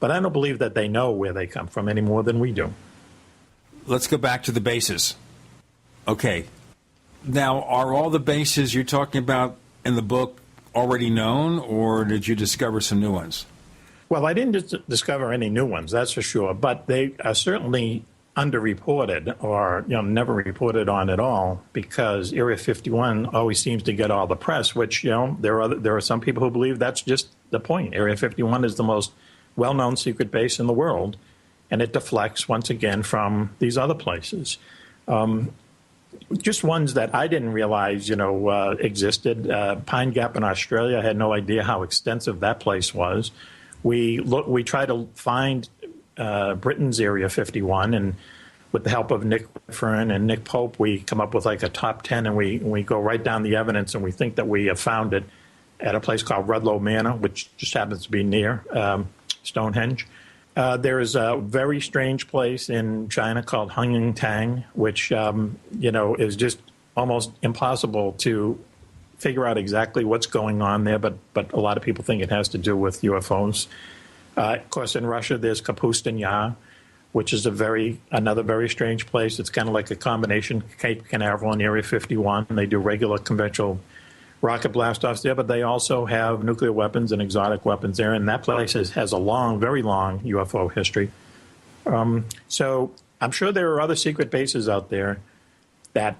But I don't believe that they know where they come from any more than we do. Let's go back to the bases. Okay. Now, are all the bases you're talking about in the book already known, or did you discover some new ones? Well, I didn't just discover any new ones, that's for sure, but they are certainly underreported or never reported on at all, because Area 51 always seems to get all the press, which there are some people who believe that's just the point. Area 51 is the most well-known secret base in the world, and it deflects once again from these other places. Just ones that I didn't realize, existed. Pine Gap in Australia, I had no idea how extensive that place was. We try to find Britain's Area 51, and with the help of Nick Fern and Nick Pope, we come up with like a top 10, and we go right down the evidence, and we think that we have found it at a place called Rudlow Manor, which just happens to be near Stonehenge. There is a very strange place in China called Hunging Tang, which, is just almost impossible to figure out exactly what's going on there, but a lot of people think it has to do with UFOs. Of course, in Russia, there's Kapustin Yar, which is another very strange place. It's kind of like a combination Cape Canaveral and Area 51. They do regular conventional rocket blast-offs there, but they also have nuclear weapons and exotic weapons there, and that place has a very long UFO history. So I'm sure there are other secret bases out there that,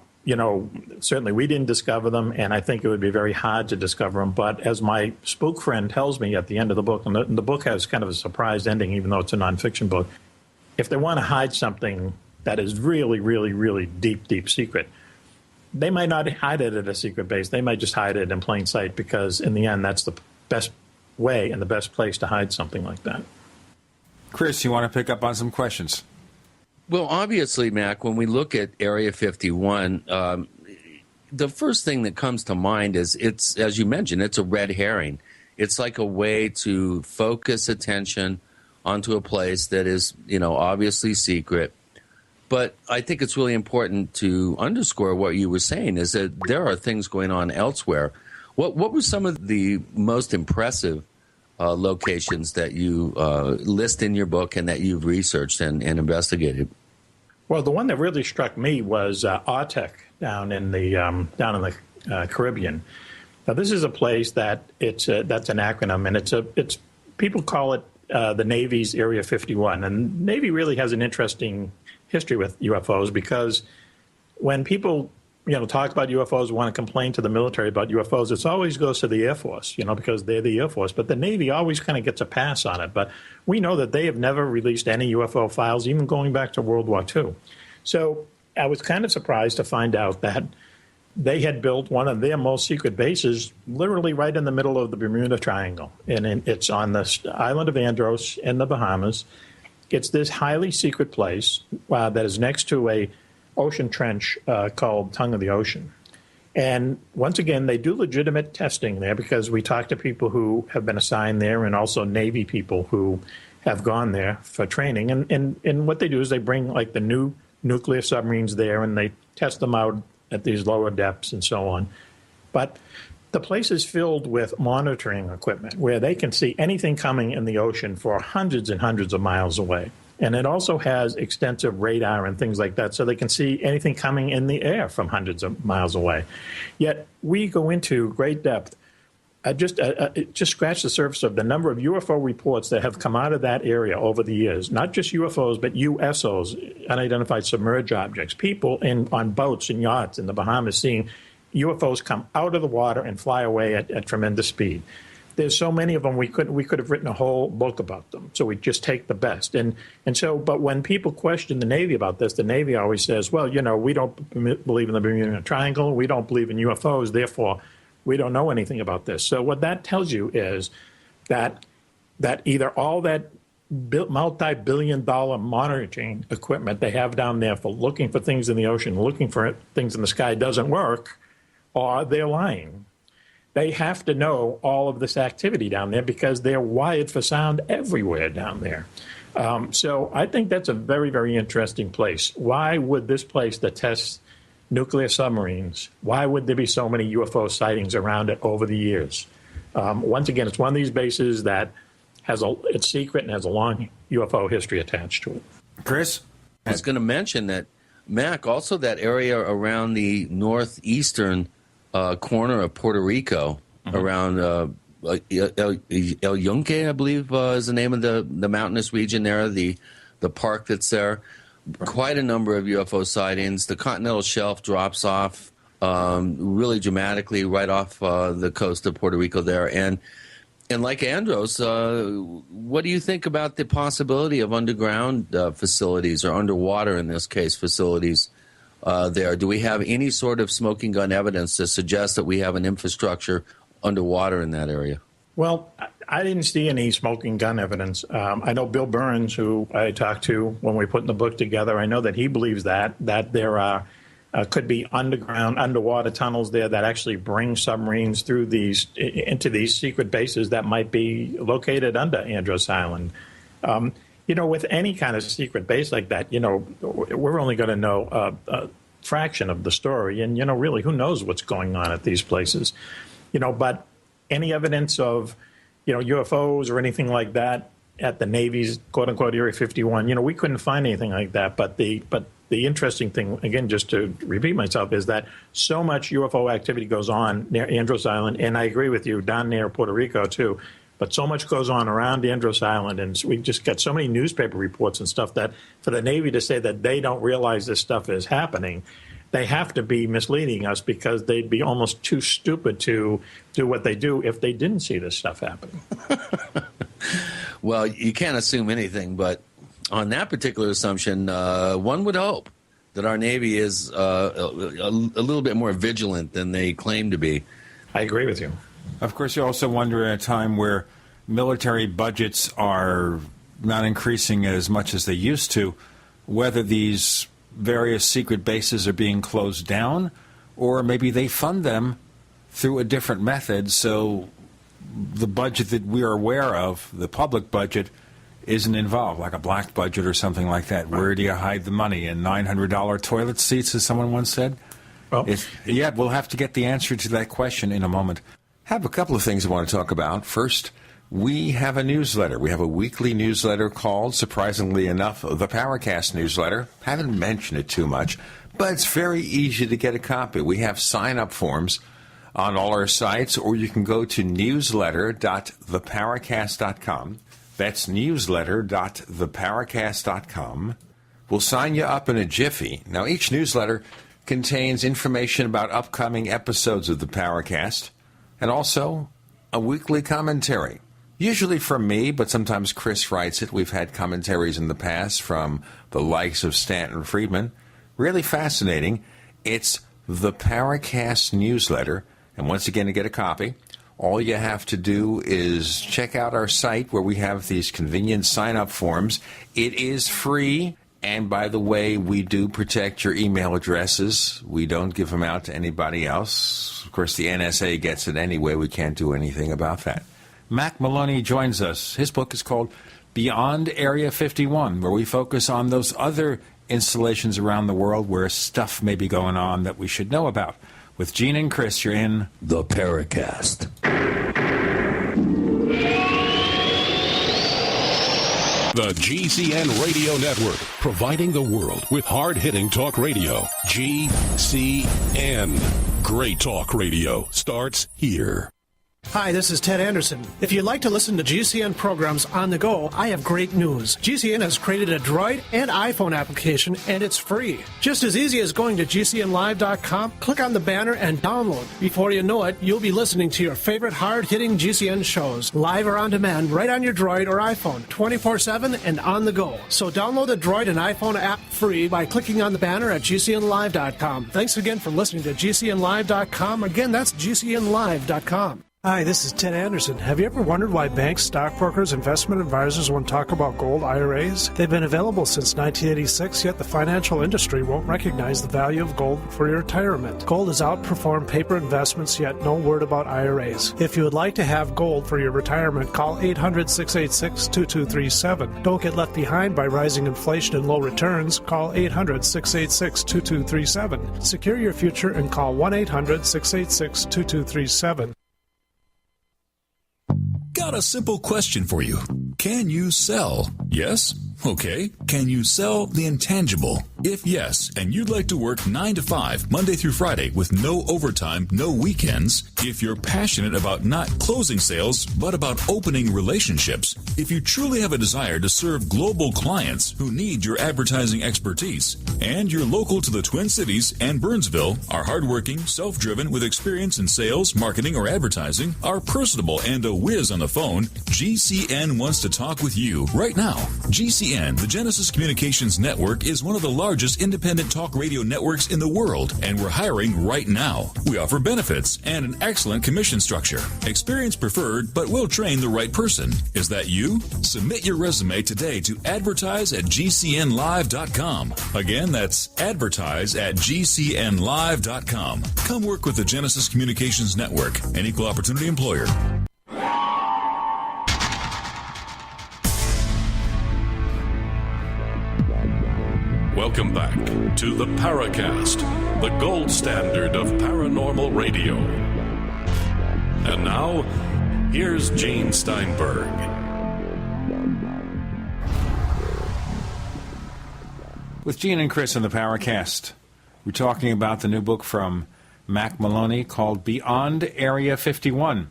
certainly we didn't discover them, and I think it would be very hard to discover them. But as my spook friend tells me at the end of the book, and the book has kind of a surprise ending, even though it's a nonfiction book, if they want to hide something that is really, really, really deep, deep secret, they might not hide it at a secret base. They might just hide it in plain sight, because in the end, that's the best way and the best place to hide something like that. Chris, you want to pick up on some questions? Well, obviously, Mac, when we look at Area 51, the first thing that comes to mind is it's, as you mentioned, it's a red herring. It's like a way to focus attention onto a place that is, obviously secret. But I think it's really important to underscore what you were saying, is that there are things going on elsewhere. What were some of the most impressive locations that you list in your book and that you've researched and investigated? Well, the one that really struck me was Aztec down in the Caribbean. Now, this is a place that that's an acronym, and it's people call it the Navy's Area 51, and Navy really has an interesting history with UFOs, because when people talk about UFOs, want to complain to the military about UFOs, it always goes to the Air Force, because they're the Air Force. But the Navy always kind of gets a pass on it. But we know that they have never released any UFO files, even going back to World War II. So I was kind of surprised to find out that they had built one of their most secret bases literally right in the middle of the Bermuda Triangle. And it's on the island of Andros in the Bahamas. It's this highly secret place that is next to a ocean trench called Tongue of the Ocean. And once again, they do legitimate testing there, because we talk to people who have been assigned there, and also Navy people who have gone there for training. And what they do is they bring like the new nuclear submarines there, and they test them out at these lower depths and so on. But the place is filled with monitoring equipment where they can see anything coming in the ocean for hundreds and hundreds of miles away. And it also has extensive radar and things like that, so they can see anything coming in the air from hundreds of miles away. Yet we go into great depth. Just scratch the surface of the number of UFO reports that have come out of that area over the years. Not just UFOs, but USOs, unidentified submerged objects. People on boats and yachts in the Bahamas seeing UFOs come out of the water and fly away at tremendous speed. There's so many of them, we could have written a whole book about them. So we just take the best. But when people question the Navy about this, the Navy always says, well, we don't believe in the Bermuda Triangle. We don't believe in UFOs. Therefore, we don't know anything about this. So what that tells you is that either all that multi-billion-dollar monitoring equipment they have down there for looking for things in the ocean, looking for things in the sky doesn't work, or they're lying. They have to know all of this activity down there, because they're wired for sound everywhere down there. So I think that's a very, very interesting place. Why would this place that tests nuclear submarines, why would there be so many UFO sightings around it over the years? Once again, it's one of these bases that it's secret and has a long UFO history attached to it. Chris? I was going to mention that, Mac, also that area around the northeastern corner of Puerto Rico, around El Yunque, I believe is the name of the mountainous region there, the park that's there. Quite a number of UFO sightings. The continental shelf drops off really dramatically right off the coast of Puerto Rico there. And like Andros, what do you think about the possibility of underground facilities, or underwater, in this case, facilities there? Do we have any sort of smoking gun evidence to suggest that we have an infrastructure underwater in that area? Well, I didn't see any smoking gun evidence. I know Bill Burns, who I talked to when we put the book together, I know that he believes that there could be underwater tunnels there that actually bring submarines through into these secret bases that might be located under Andros Island. With any kind of secret base like that, we're only going to know a fraction of the story. And, really, who knows what's going on at these places? But any evidence of, UFOs or anything like that at the Navy's quote-unquote Area 51, we couldn't find anything like that. But the interesting thing, again, just to repeat myself, is that so much UFO activity goes on near Andros Island, and I agree with you, down near Puerto Rico, too. But so much goes on around Andros Island, and we just got so many newspaper reports and stuff that for the Navy to say that they don't realize this stuff is happening, they have to be misleading us because they'd be almost too stupid to do what they do if they didn't see this stuff happening. Well, you can't assume anything, but on that particular assumption, one would hope that our Navy is a little bit more vigilant than they claim to be. I agree with you. Of course, you also wonder at a time where military budgets are not increasing as much as they used to, whether these various secret bases are being closed down, or maybe they fund them through a different method, so the budget that we are aware of, the public budget, isn't involved, like a black budget or something like that. Where do you hide the money? In $900 toilet seats, as someone once said? Well, yeah, we'll have to get the answer to that question in a moment. I have a couple of things I want to talk about. First, we have a newsletter. We have a weekly newsletter called, surprisingly enough, the Paracast newsletter. Haven't mentioned it too much, but it's very easy to get a copy. We have sign-up forms on all our sites, or you can go to newsletter.theparacast.com. That's newsletter.theparacast.com. We'll sign you up in a jiffy. Now, each newsletter contains information about upcoming episodes of the Paracast, and also a weekly commentary. Usually from me, but sometimes Chris writes it. We've had commentaries in the past from the likes of Stanton Friedman. Really fascinating. It's the Paracast newsletter. And once again, to get a copy, all you have to do is check out our site where we have these convenient sign-up forms. It is free. And by the way, we do protect your email addresses. We don't give them out to anybody else. Of course, the NSA gets it anyway. We can't do anything about that. Mack Maloney joins us. His book is called Beyond Area 51, where we focus on those other installations around the world where stuff may be going on that we should know about. With Gene and Chris, you're in the Paracast. The GCN Radio Network, providing the world with hard-hitting talk radio. GCN. Great talk radio starts here. Hi, this is Ted Anderson. If you'd like to listen to GCN programs on the go, I have great news. GCN has created a Droid and iPhone application, and it's free. Just as easy as going to GCNlive.com, click on the banner, and download. Before you know it, you'll be listening to your favorite hard-hitting GCN shows, live or on demand, right on your Droid or iPhone, 24/7 and on the go. So download the Droid and iPhone app free by clicking on the banner at GCNlive.com. Thanks again for listening to GCNlive.com. Again, that's GCNlive.com. Hi, this is Ted Anderson. Have you ever wondered why banks, stockbrokers, investment advisors won't talk about gold IRAs? They've been available since 1986, yet the financial industry won't recognize the value of gold for your retirement. Gold has outperformed paper investments, yet no word about IRAs. If you would like to have gold for your retirement, call 800-686-2237. Don't get left behind by rising inflation and low returns. Call 800-686-2237. Secure your future and call 1-800-686-2237. Got a simple question for you. Can you sell? Yes? Okay. Can you sell the intangible? If yes, and you'd like to work 9 to 5, Monday through Friday, with no overtime, no weekends, if you're passionate about not closing sales, but about opening relationships, if you truly have a desire to serve global clients who need your advertising expertise, and you're local to the Twin Cities and Burnsville, are hardworking, self-driven, with experience in sales, marketing, or advertising, are personable and a whiz on the phone, GCN wants to talk with you right now. GCN, the Genesis Communications Network, is one of the largest independent talk radio networks in the world, and we're hiring right now. We offer benefits and an excellent commission structure. Experience preferred, but we'll train the right person. Is that you? Submit your resume today to advertise@gcnlive.com. Again, that's advertise@gcnlive.com. Come work with the Genesis Communications Network, an equal opportunity employer. Welcome back to the Paracast, the gold standard of paranormal radio. And now, here's Gene Steinberg. With Gene and Chris on the Paracast, we're talking about the new book from Mack Maloney called Beyond Area 51.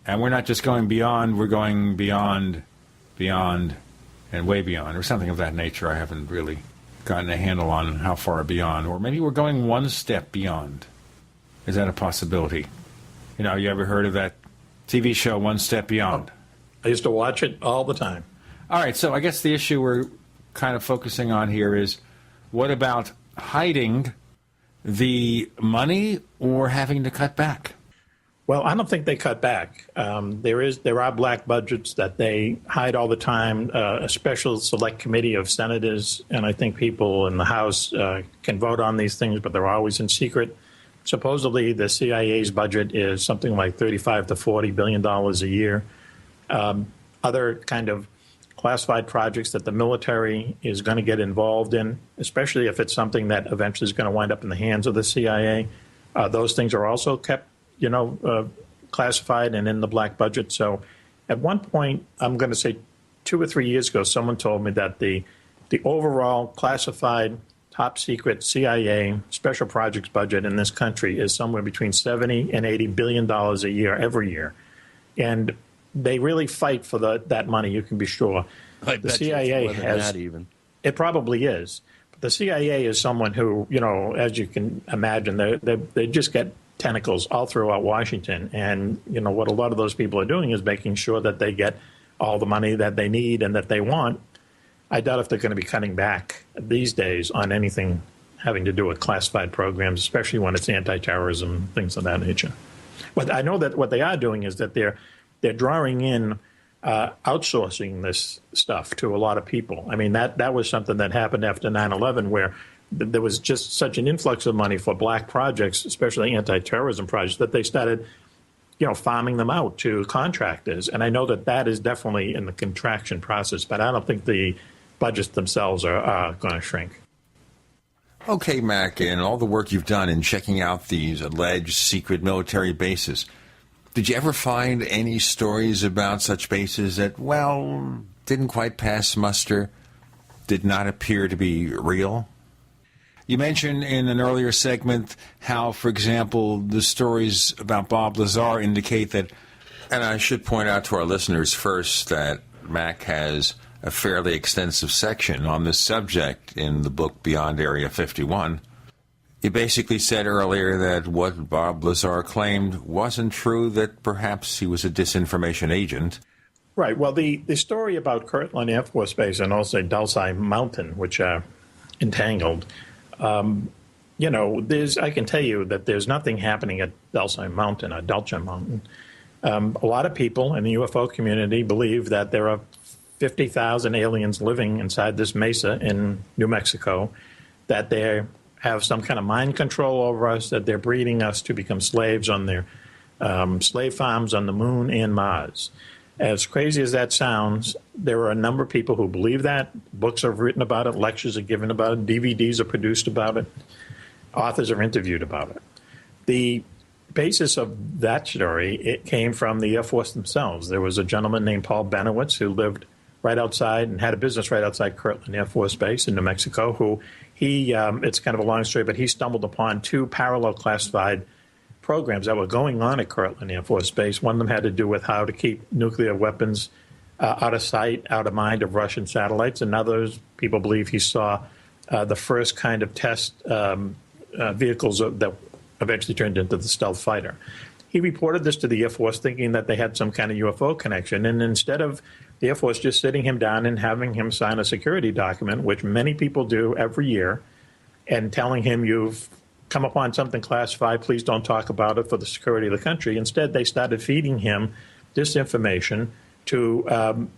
And we're not just going beyond, we're going beyond, and way beyond, or something of that nature. I haven't really gotten a handle on how far beyond, or maybe we're going one step beyond. Is that a possibility? You know, you ever heard of that TV show, One Step Beyond? I used to watch it all the time. All right, so I guess the issue we're kind of focusing on here is, what about hiding the money or having to cut back? Well, I don't think they cut back. There are black budgets that they hide all the time. A special select committee of senators, and I think people in the House can vote on these things, but they're always in secret. Supposedly, the CIA's budget is something like $35 to $40 billion a year. Other kind of classified projects that the military is going to get involved in, especially if it's something that eventually is going to wind up in the hands of the CIA. Those things are also kept, classified and in the black budget. So at one point, I'm going to say 2 or 3 years ago, someone told me that the overall classified top secret CIA special projects budget in this country is somewhere between $70 and $80 billion a year every year. And they really fight for that money, you can be sure. I bet CIA it's more than that even. It probably is. But the CIA is someone who, as you can imagine, they just get tentacles all throughout Washington. And, what a lot of those people are doing is making sure that they get all the money that they need and that they want. I doubt if they're going to be cutting back these days on anything having to do with classified programs, especially when it's anti-terrorism, things of that nature. But I know that what they are doing is that they're drawing in outsourcing this stuff to a lot of people. I mean, that was something that happened after 9/11, where there was just such an influx of money for black projects, especially anti-terrorism projects, that they started, farming them out to contractors. And I know that is definitely in the contraction process, but I don't think the budgets themselves are going to shrink. Okay, Mack, and all the work you've done in checking out these alleged secret military bases, did you ever find any stories about such bases that, didn't quite pass muster, did not appear to be real? You mentioned in an earlier segment how, for example, the stories about Bob Lazar indicate that, and I should point out to our listeners first that Mack has a fairly extensive section on this subject in the book Beyond Area 51. You basically said earlier that what Bob Lazar claimed wasn't true, that perhaps he was a disinformation agent. Right. Well, the story about Kirtland Air Force Base and also Dulce Mountain, which are entangled, I can tell you that there's nothing happening at Dulce Mountain. A lot of people in the UFO community believe that there are 50,000 aliens living inside this mesa in New Mexico, that they have some kind of mind control over us, that they're breeding us to become slaves on their slave farms on the moon and Mars. As crazy as that sounds, there are a number of people who believe that. Books are written about it, lectures are given about it, DVDs are produced about it, authors are interviewed about it. The basis of that story, it came from the Air Force themselves. There was a gentleman named Paul Benowitz who lived right outside and had a business right outside Kirtland Air Force Base in New Mexico, who it's kind of a long story, but he stumbled upon 2 parallel classified programs that were going on at Kirtland Air Force Base. One of them had to do with how to keep nuclear weapons out of sight, out of mind of Russian satellites, and others, people believe he saw the first kind of test vehicles that eventually turned into the stealth fighter. He reported this to the Air Force thinking that they had some kind of UFO connection, and instead of the Air Force just sitting him down and having him sign a security document, which many people do every year, and telling him, you've come upon something classified, please don't talk about it for the security of the country. Instead, they started feeding him disinformation to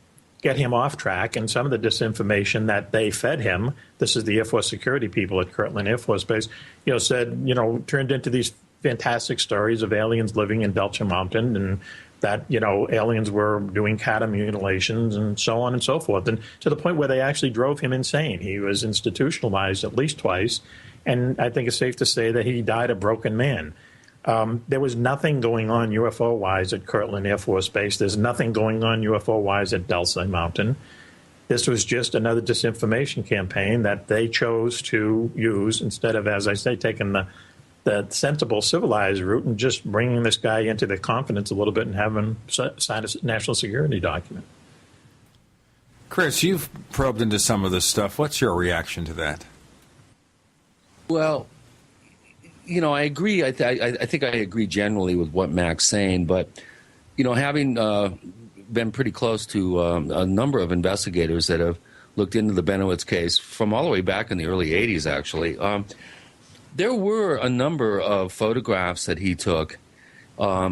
get him off track. And some of the disinformation that they fed him, this is the Air Force security people at Kirtland Air Force Base, turned into these fantastic stories of aliens living in Dulce Mountain, and that, aliens were doing cattle mutilations and so on and so forth. And to the point where they actually drove him insane. He was institutionalized at least twice. And I think it's safe to say that he died a broken man. There was nothing going on UFO-wise at Kirtland Air Force Base. There's nothing going on UFO-wise at Dulce Mountain. This was just another disinformation campaign that they chose to use instead of, as I say, taking the sensible, civilized route and just bringing this guy into their confidence a little bit and having him sign a national security document. Chris, you've probed into some of this stuff. What's your reaction to that? Well, I agree. I think I agree generally with what Mack's saying, but, having been pretty close to a number of investigators that have looked into the Benowitz case from all the way back in the early 80s, actually, there were a number of photographs that he took.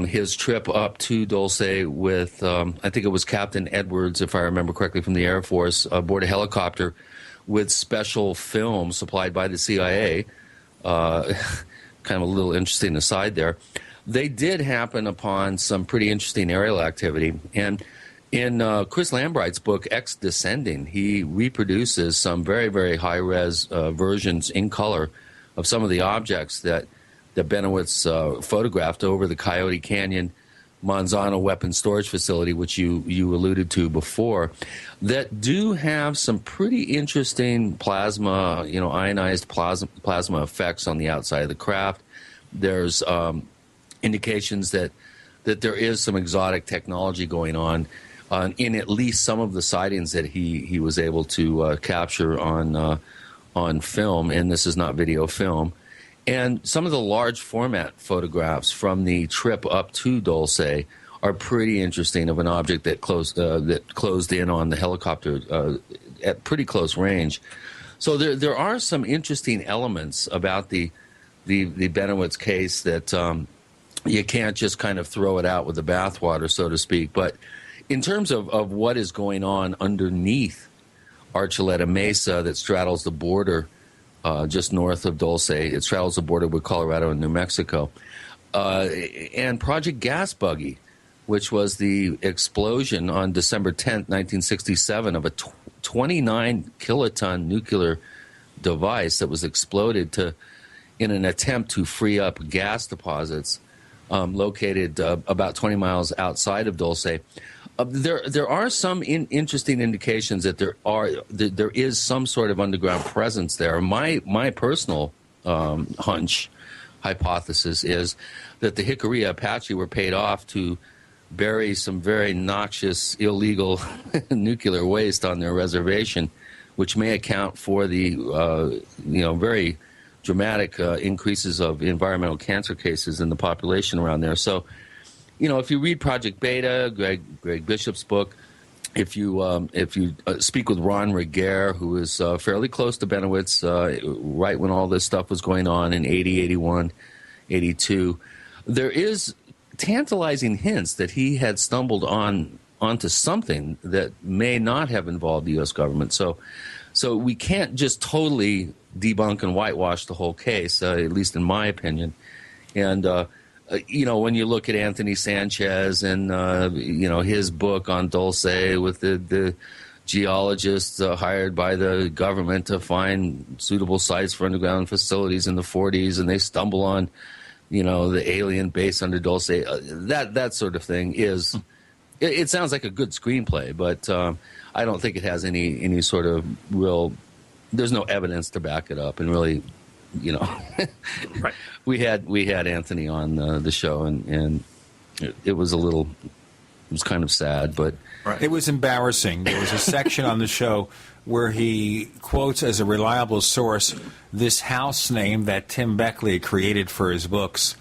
His trip up to Dulce with, I think it was Captain Edwards, if I remember correctly, from the Air Force, aboard a helicopter with special film supplied by the CIA. Kind of a little interesting aside there. They did happen upon some pretty interesting aerial activity. And in Chris Lambright's book, X Descending, he reproduces some very, very high-res versions in color of some of the objects that Benowitz photographed over the Coyote Canyon Manzano weapons storage facility, which you alluded to before, that do have some pretty interesting plasma, ionized plasma effects on the outside of the craft. There's indications that there is some exotic technology going on in at least some of the sightings that he was able to capture on film, and this is not video film. And some of the large format photographs from the trip up to Dulce are pretty interesting, of an object that closed in on the helicopter at pretty close range. So there are some interesting elements about the Benowitz case that you can't just kind of throw it out with the bathwater, so to speak. But in terms of what is going on underneath Archuleta Mesa that straddles the border just north of Dulce, it straddles the border with Colorado and New Mexico, and Project Gas Buggy, which was the explosion on December 10th, 1967, of a 29-kiloton nuclear device that was exploded in an attempt to free up gas deposits located about 20 miles outside of Dulce. There are some interesting indications that there is some sort of underground presence there. My personal hypothesis is that the Jicarilla Apache were paid off to bury some very noxious, illegal nuclear waste on their reservation, which may account for the very dramatic increases of environmental cancer cases in the population around there. So, if you read Project Beta, Greg Bishop's book, if you speak with Ron Regehr, who is fairly close to Benowitz, right when all this stuff was going on in 80, 81, 82, there is tantalizing hints that he had stumbled onto something that may not have involved the U.S. government. So we can't just totally debunk and whitewash the whole case, at least in my opinion. And when you look at Anthony Sanchez and his book on Dulce with the geologists hired by the government to find suitable sites for underground facilities in the 40s, and they stumble on the alien base under Dulce, that sort of thing is. It sounds like a good screenplay, but I don't think it has any sort of real. There's no evidence to back it up, and really, right. We had Anthony on the show, and it was kind of sad, but right. It was embarrassing. There was a section on the show where he quotes as a reliable source this house name that Tim Beckley created for his books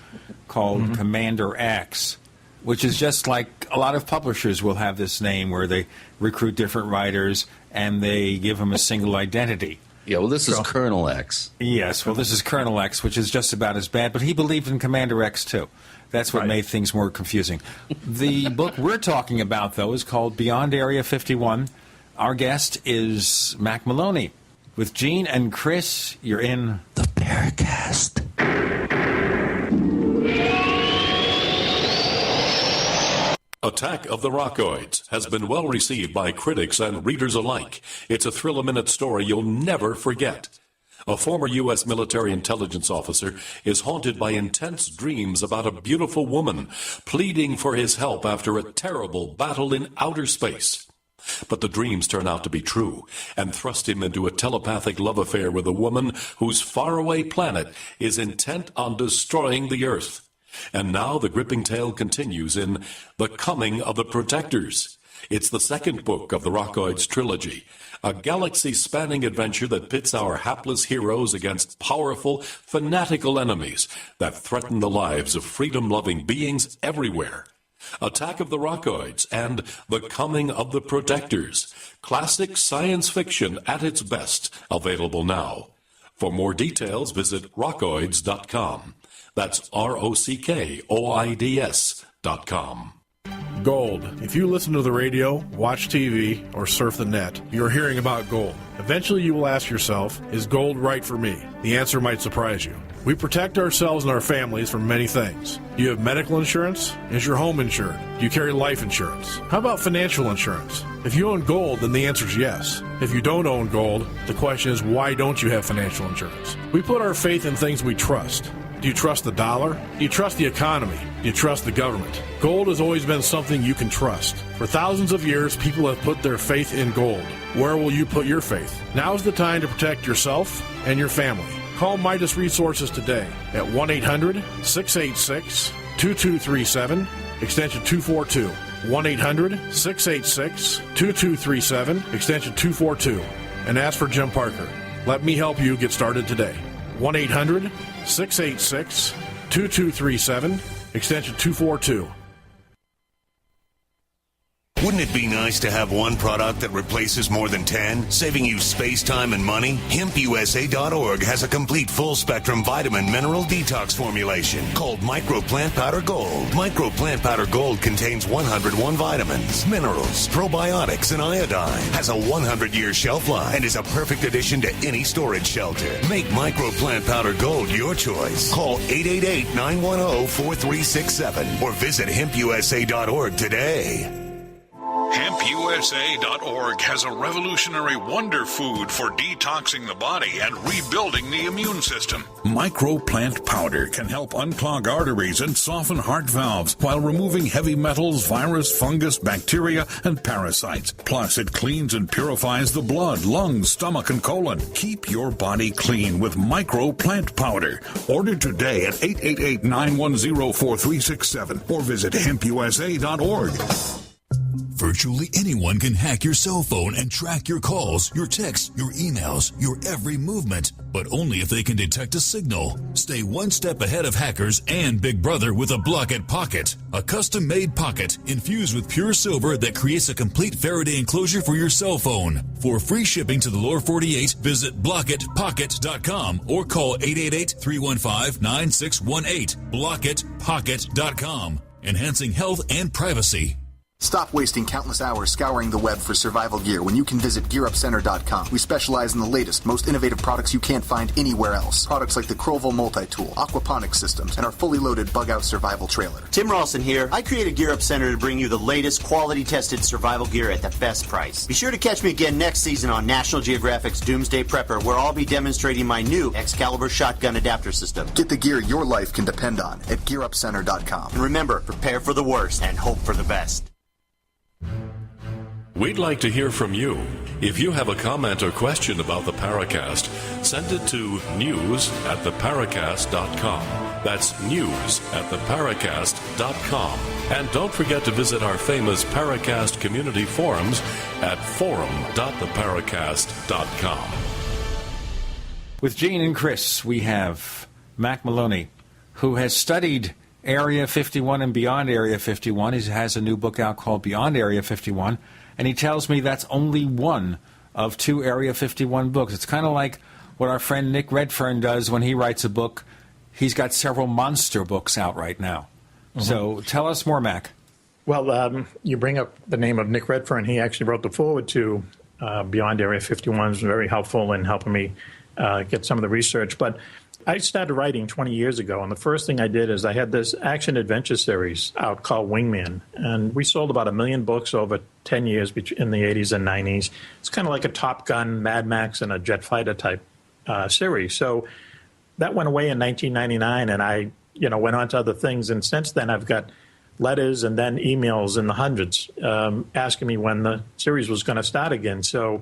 called Commander X, which is just like a lot of publishers will have this name where they recruit different writers and they give them a single identity. Yeah, well, this is Colonel X. Yes, well, this is Colonel X, which is just about as bad, but he believed in Commander X, too. That's what made things more confusing. The book we're talking about, though, is called Beyond Area 51. Our guest is Mack Maloney. With Gene and Chris, you're in the Paracast. Attack of the Rockoids has been well received by critics and readers alike. It's a thrill-a-minute story you'll never forget. A former U.S. military intelligence officer is haunted by intense dreams about a beautiful woman pleading for his help after a terrible battle in outer space. But the dreams turn out to be true and thrust him into a telepathic love affair with a woman whose faraway planet is intent on destroying the Earth. And now the gripping tale continues in The Coming of the Protectors. It's the second book of the Rockoids trilogy, a galaxy-spanning adventure that pits our hapless heroes against powerful, fanatical enemies that threaten the lives of freedom-loving beings everywhere. Attack of the Rockoids and The Coming of the Protectors. Classic science fiction at its best, available now. For more details, visit rockoids.com. That's ROCKOIDS.com. Gold. If you listen to the radio, watch TV, or surf the net, you're hearing about gold. Eventually you will ask yourself, is gold right for me? The answer might surprise you. We protect ourselves and our families from many things. Do you have medical insurance? Is your home insured? Do you carry life insurance? How about financial insurance? If you own gold, then the answer is yes. If you don't own gold, the question is, why don't you have financial insurance? We put our faith in things we trust. Do you trust the dollar? Do you trust the economy? Do you trust the government? Gold has always been something you can trust. For thousands of years, people have put their faith in gold. Where will you put your faith? Now's the time to protect yourself and your family. Call Midas Resources today at 1-800-686-2237, extension 242. 1-800-686-2237, extension 242. And ask for Jim Parker. Let me help you get started today. 1-800-686-2237, extension 242. Wouldn't it be nice to have one product that replaces more than 10, saving you space, time, and money? HempUSA.org has a complete full-spectrum vitamin mineral detox formulation called Micro Plant Powder Gold. Micro Plant Powder Gold contains 101 vitamins, minerals, probiotics, and iodine. Has a 100-year shelf life and is a perfect addition to any storage shelter. Make Micro Plant Powder Gold your choice. Call 888-910-4367 or visit HempUSA.org today. HempUSA.org has a revolutionary wonder food for detoxing the body and rebuilding the immune system. Microplant powder can help unclog arteries and soften heart valves while removing heavy metals, virus, fungus, bacteria, and parasites. Plus, it cleans and purifies the blood, lungs, stomach, and colon. Keep your body clean with Microplant powder. Order today at 888-910-4367 or visit HempUSA.org. Virtually anyone can hack your cell phone and track your calls, your texts, your emails, your every movement, but only if they can detect a signal. Stay one step ahead of hackers and Big Brother with a Blockit Pocket, a custom-made pocket infused with pure silver that creates a complete Faraday enclosure for your cell phone. For free shipping to the lower 48, visit blockitpocket.com or call 888-315-9618. blockitpocket.com, enhancing health and privacy. Stop wasting countless hours scouring the web for survival gear when you can visit GearUpCenter.com. We specialize in the latest, most innovative products you can't find anywhere else. Products like the Crowville Multi-Tool, aquaponics systems, and our fully loaded bug-out survival trailer. Tim Ralston here. I created Gear Up Center to bring you the latest quality-tested survival gear at the best price. Be sure to catch me again next season on National Geographic's Doomsday Prepper, where I'll be demonstrating my new Excalibur shotgun adapter system. Get the gear your life can depend on at GearUpCenter.com. And remember, prepare for the worst and hope for the best. We'd like to hear from you. If you have a comment or question about the Paracast, send it to news@theparacast.com. That's news@theparacast.com. And don't forget to visit our famous Paracast community forums at forum.theparacast.com. With Gene and Chris, we have Mack Maloney, who has studied Area 51 and beyond Area 51. He has a new book out called Beyond Area 51, and he tells me that's only one of two Area 51 books. It's kind of like what our friend Nick Redfern does when he writes a book. He's got several monster books out right now. Mm-hmm. So tell us more, Mac. Well, you bring up the name of Nick Redfern. He actually wrote the foreword to Beyond Area 51. It was very helpful in helping me get some of the research. But I started writing 20 years ago, and the first thing I did is I had this action-adventure series out called Wingman, and we sold about 1 million books over 10 years in the 80s and 90s. It's kind of like a Top Gun, Mad Max, and a jet fighter type series. So that went away in 1999, and I went on to other things, and since then I've got letters and then emails in the hundreds asking me when the series was going to start again. So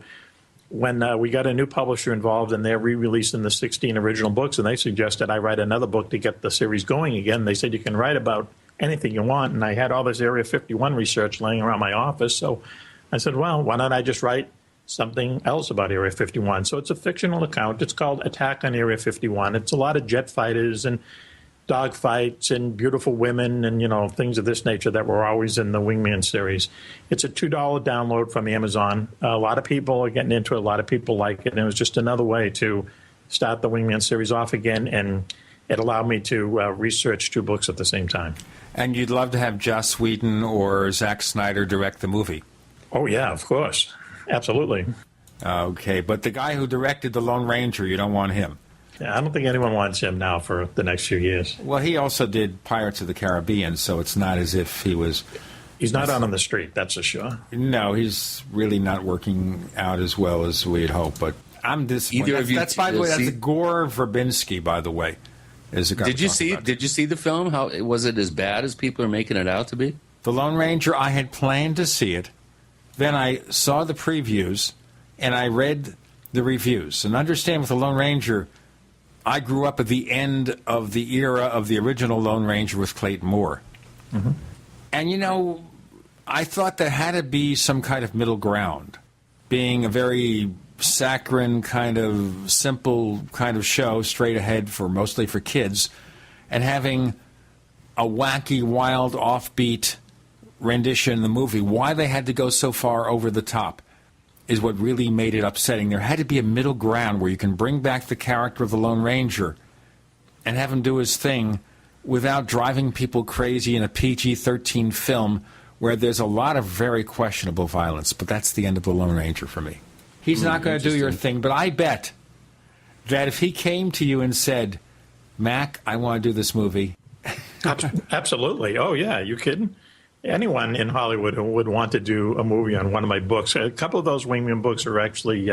when we got a new publisher involved and they're re-releasing the 16 original books, and they suggested I write another book to get the series going again. They said you can write about anything you want. And I had all this Area 51 research laying around my office. So I said, well, why don't I just write something else about Area 51? So it's a fictional account. It's called Attack on Area 51. It's a lot of jet fighters and dogfights and beautiful women and, things of this nature that were always in the Wingman series. It's a $2 download from Amazon. A lot of people are getting into it. A lot of people like it. And it was just another way to start the Wingman series off again. And it allowed me to research 2 books at the same time. And you'd love to have Joss Whedon or Zack Snyder direct the movie? Oh, yeah, of course. Absolutely. Okay, but the guy who directed The Lone Ranger, you don't want him? Yeah, I don't think anyone wants him now for the next few years. Well, he also did Pirates of the Caribbean, so it's not as if he was... He's not out on the street, that's for sure. No, he's really not working out as well as we'd hope, but I'm disappointed. That's by the way, that's Gore Verbinski, by the way. Is the guy Did you see the film? How was it as bad as people are making it out to be? The Lone Ranger, I had planned to see it. Then I saw the previews, and I read the reviews. And understand with The Lone Ranger, I grew up at the end of the era of the original Lone Ranger with Clayton Moore. Mm-hmm. And, I thought there had to be some kind of middle ground, being a very saccharine kind of simple kind of show, straight ahead mostly for kids, and having a wacky, wild, offbeat rendition in the movie. Why they had to go so far over the top is what really made it upsetting. There had to be a middle ground where you can bring back the character of the Lone Ranger and have him do his thing without driving people crazy in a PG-13 film where there's a lot of very questionable violence. But that's the end of the Lone Ranger for me. He's not going to do your thing, but I bet that if he came to you and said, Mac, I want to do this movie. Absolutely. Oh, yeah. You kidding? Anyone in Hollywood who would want to do a movie on one of my books. A couple of those Wingman books are actually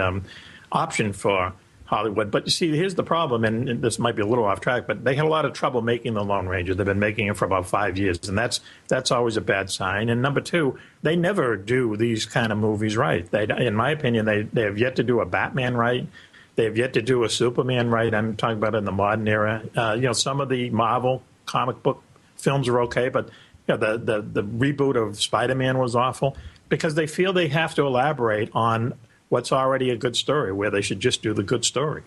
optioned for Hollywood. But you see, here's the problem, and this might be a little off track, but they had a lot of trouble making The Lone Ranger. They've been making it for about 5 years, and that's always a bad sign. And number two, they never do these kind of movies right. In my opinion, they have yet to do a Batman right. They have yet to do a Superman right. I'm talking about in the modern era. Some of the Marvel comic book films are okay, but the reboot of Spider-Man was awful because they feel they have to elaborate on what's already a good story, where they should just do the good story.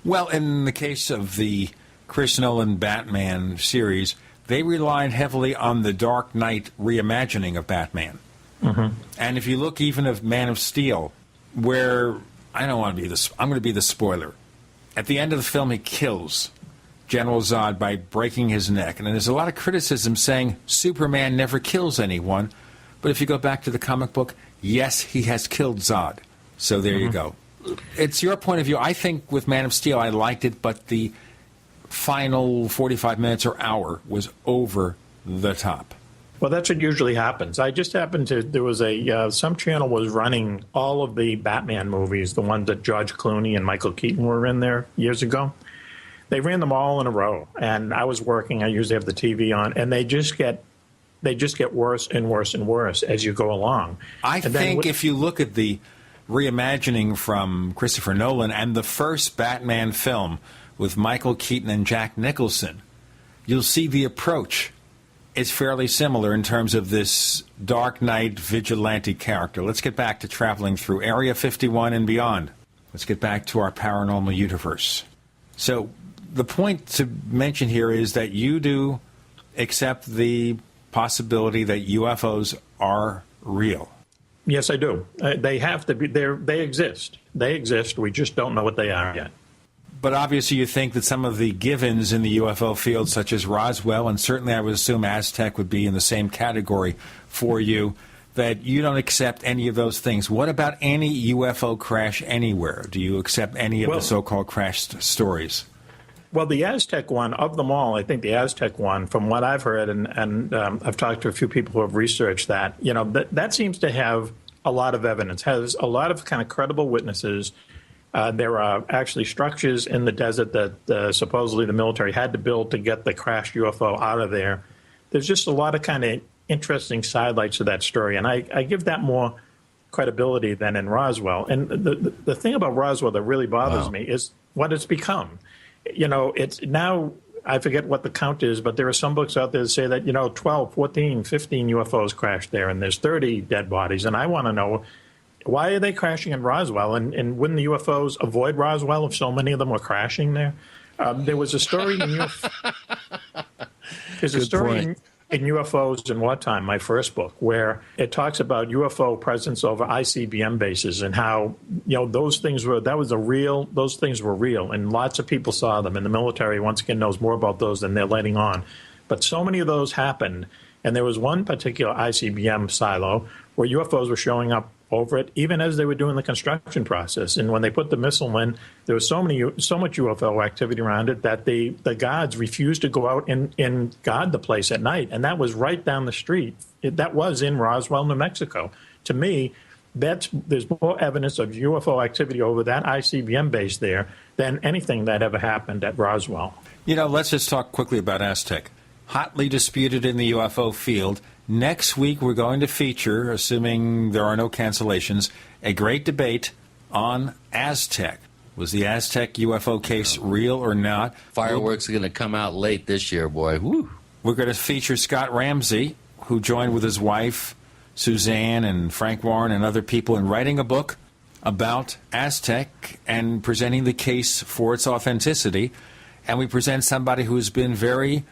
Well, in the case of the Chris Nolan Batman series, they relied heavily on the Dark Knight reimagining of Batman. Mm-hmm. And if you look even at Man of Steel, where I don't want to be I'm going to be the spoiler. At the end of the film, he kills General Zod by breaking his neck. And there's a lot of criticism saying Superman never kills anyone. But if you go back to the comic book, yes, he has killed Zod. So there you go. It's your point of view. I think with Man of Steel, I liked it, but the final 45 minutes or hour was over the top. Well, that's what usually happens. I just happened to, there was some channel was running all of the Batman movies, the ones that George Clooney and Michael Keaton were in there years ago. They ran them all in a row, and I was working. I usually have the TV on, and they just get worse and worse and worse as you go along. I think if you look at the reimagining from Christopher Nolan and the first Batman film with Michael Keaton and Jack Nicholson, you'll see the approach is fairly similar in terms of this Dark Knight vigilante character. Let's get back to traveling through Area 51 and beyond. Let's get back to our paranormal universe. So the point to mention here is that you do accept the possibility that UFOs are real. Yes, I do. They have to be. They exist. They exist. We just don't know what they are yet. But obviously you think that some of the givens in the UFO field, such as Roswell, and certainly I would assume Aztec would be in the same category for you, that you don't accept any of those things. What about any UFO crash anywhere? Do you accept any of the so-called crash stories? Well, the Aztec one, of them all, I think the Aztec one, from what I've heard, and I've talked to a few people who have researched that, that seems to have a lot of evidence, has a lot of kind of credible witnesses. There are actually structures in the desert that supposedly the military had to build to get the crashed UFO out of there. There's just a lot of kind of interesting sidelights to that story, and I give that more credibility than in Roswell. And the thing about Roswell that really bothers me is what it's become. It's now I forget what the count is, but there are some books out there that say that, 12, 14, 15 UFOs crashed there, and there's 30 dead bodies. And I want to know, why are they crashing in Roswell? And wouldn't the UFOs avoid Roswell if so many of them were crashing there? There was a story in in UFOs in Wartime, my first book, where it talks about UFO presence over ICBM bases and how, those things were real, and lots of people saw them, and the military, once again, knows more about those than they're letting on. But so many of those happened, and there was one particular ICBM silo where UFOs were showing up over it, even as they were doing the construction process. And when they put the missile in, there was so much UFO activity around it that the guards refused to go out and guard the place at night. And that was right down the street. That was in Roswell, New Mexico. To me, there's more evidence of UFO activity over that ICBM base there than anything that ever happened at Roswell. Let's just talk quickly about Aztec. Hotly disputed in the UFO field. Next week, we're going to feature, assuming there are no cancellations, a great debate on Aztec. Was the Aztec UFO case real or not? Fireworks are going to come out late this year, boy. Woo. We're going to feature Scott Ramsey, who joined with his wife, Suzanne, and Frank Warren, and other people in writing a book about Aztec and presenting the case for its authenticity. And we present somebody who's been very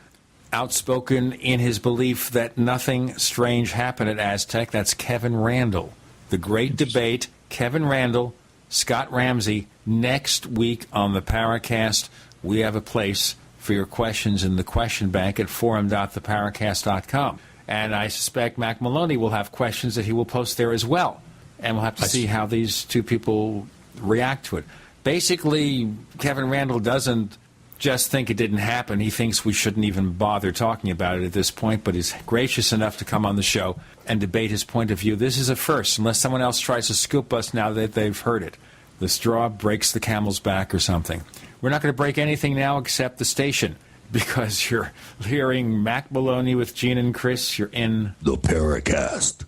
outspoken in his belief that nothing strange happened at Aztec. That's Kevin Randle. The great debate, Kevin Randle, Scott Ramsey, next week on the Paracast. We have a place for your questions in the question bank at forum.theparacast.com. And I suspect Mack Maloney will have questions that he will post there as well. And we'll have to see how these two people react to it. Basically, Kevin Randle doesn't just think it didn't happen. He thinks we shouldn't even bother talking about it at this point, but he's gracious enough to come on the show and debate his point of view. This is a first, unless someone else tries to scoop us now that they've heard it. The straw breaks the camel's back or something. We're not going to break anything now except the station, because you're hearing Mack Maloney with Gene and Chris. You're in the Paracast.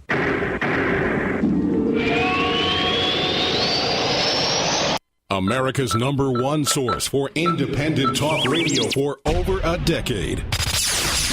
America's #1 source for independent talk radio for over a decade.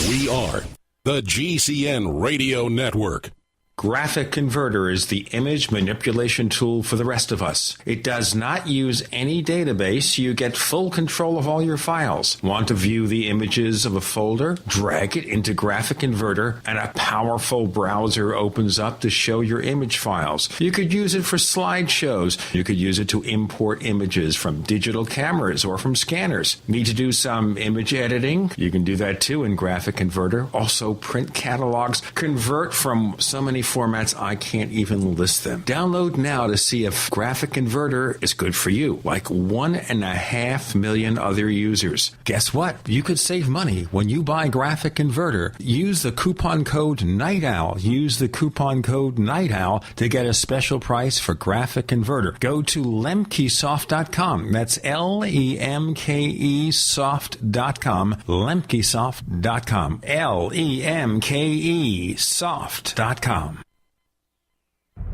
We are the GCN Radio Network. Graphic Converter is the image manipulation tool for the rest of us. It does not use any database. You get full control of all your files. Want to view the images of a folder? Drag it into Graphic Converter, and a powerful browser opens up to show your image files. You could use it for slideshows. You could use it to import images from digital cameras or from scanners. Need to do some image editing? You can do that too in Graphic Converter. Also print catalogs. Convert from so many formats I can't even list them. Download now to see if Graphic Converter is good for you, like 1.5 million other users. Guess what? You could save money when you buy Graphic Converter. Use the coupon code Night Owl. Use the coupon code Night Owl to get a special price for Graphic Converter. Go to lemkesoft.com. That's LEMKE soft.com. lemkesoft.com. LEMKE soft.com.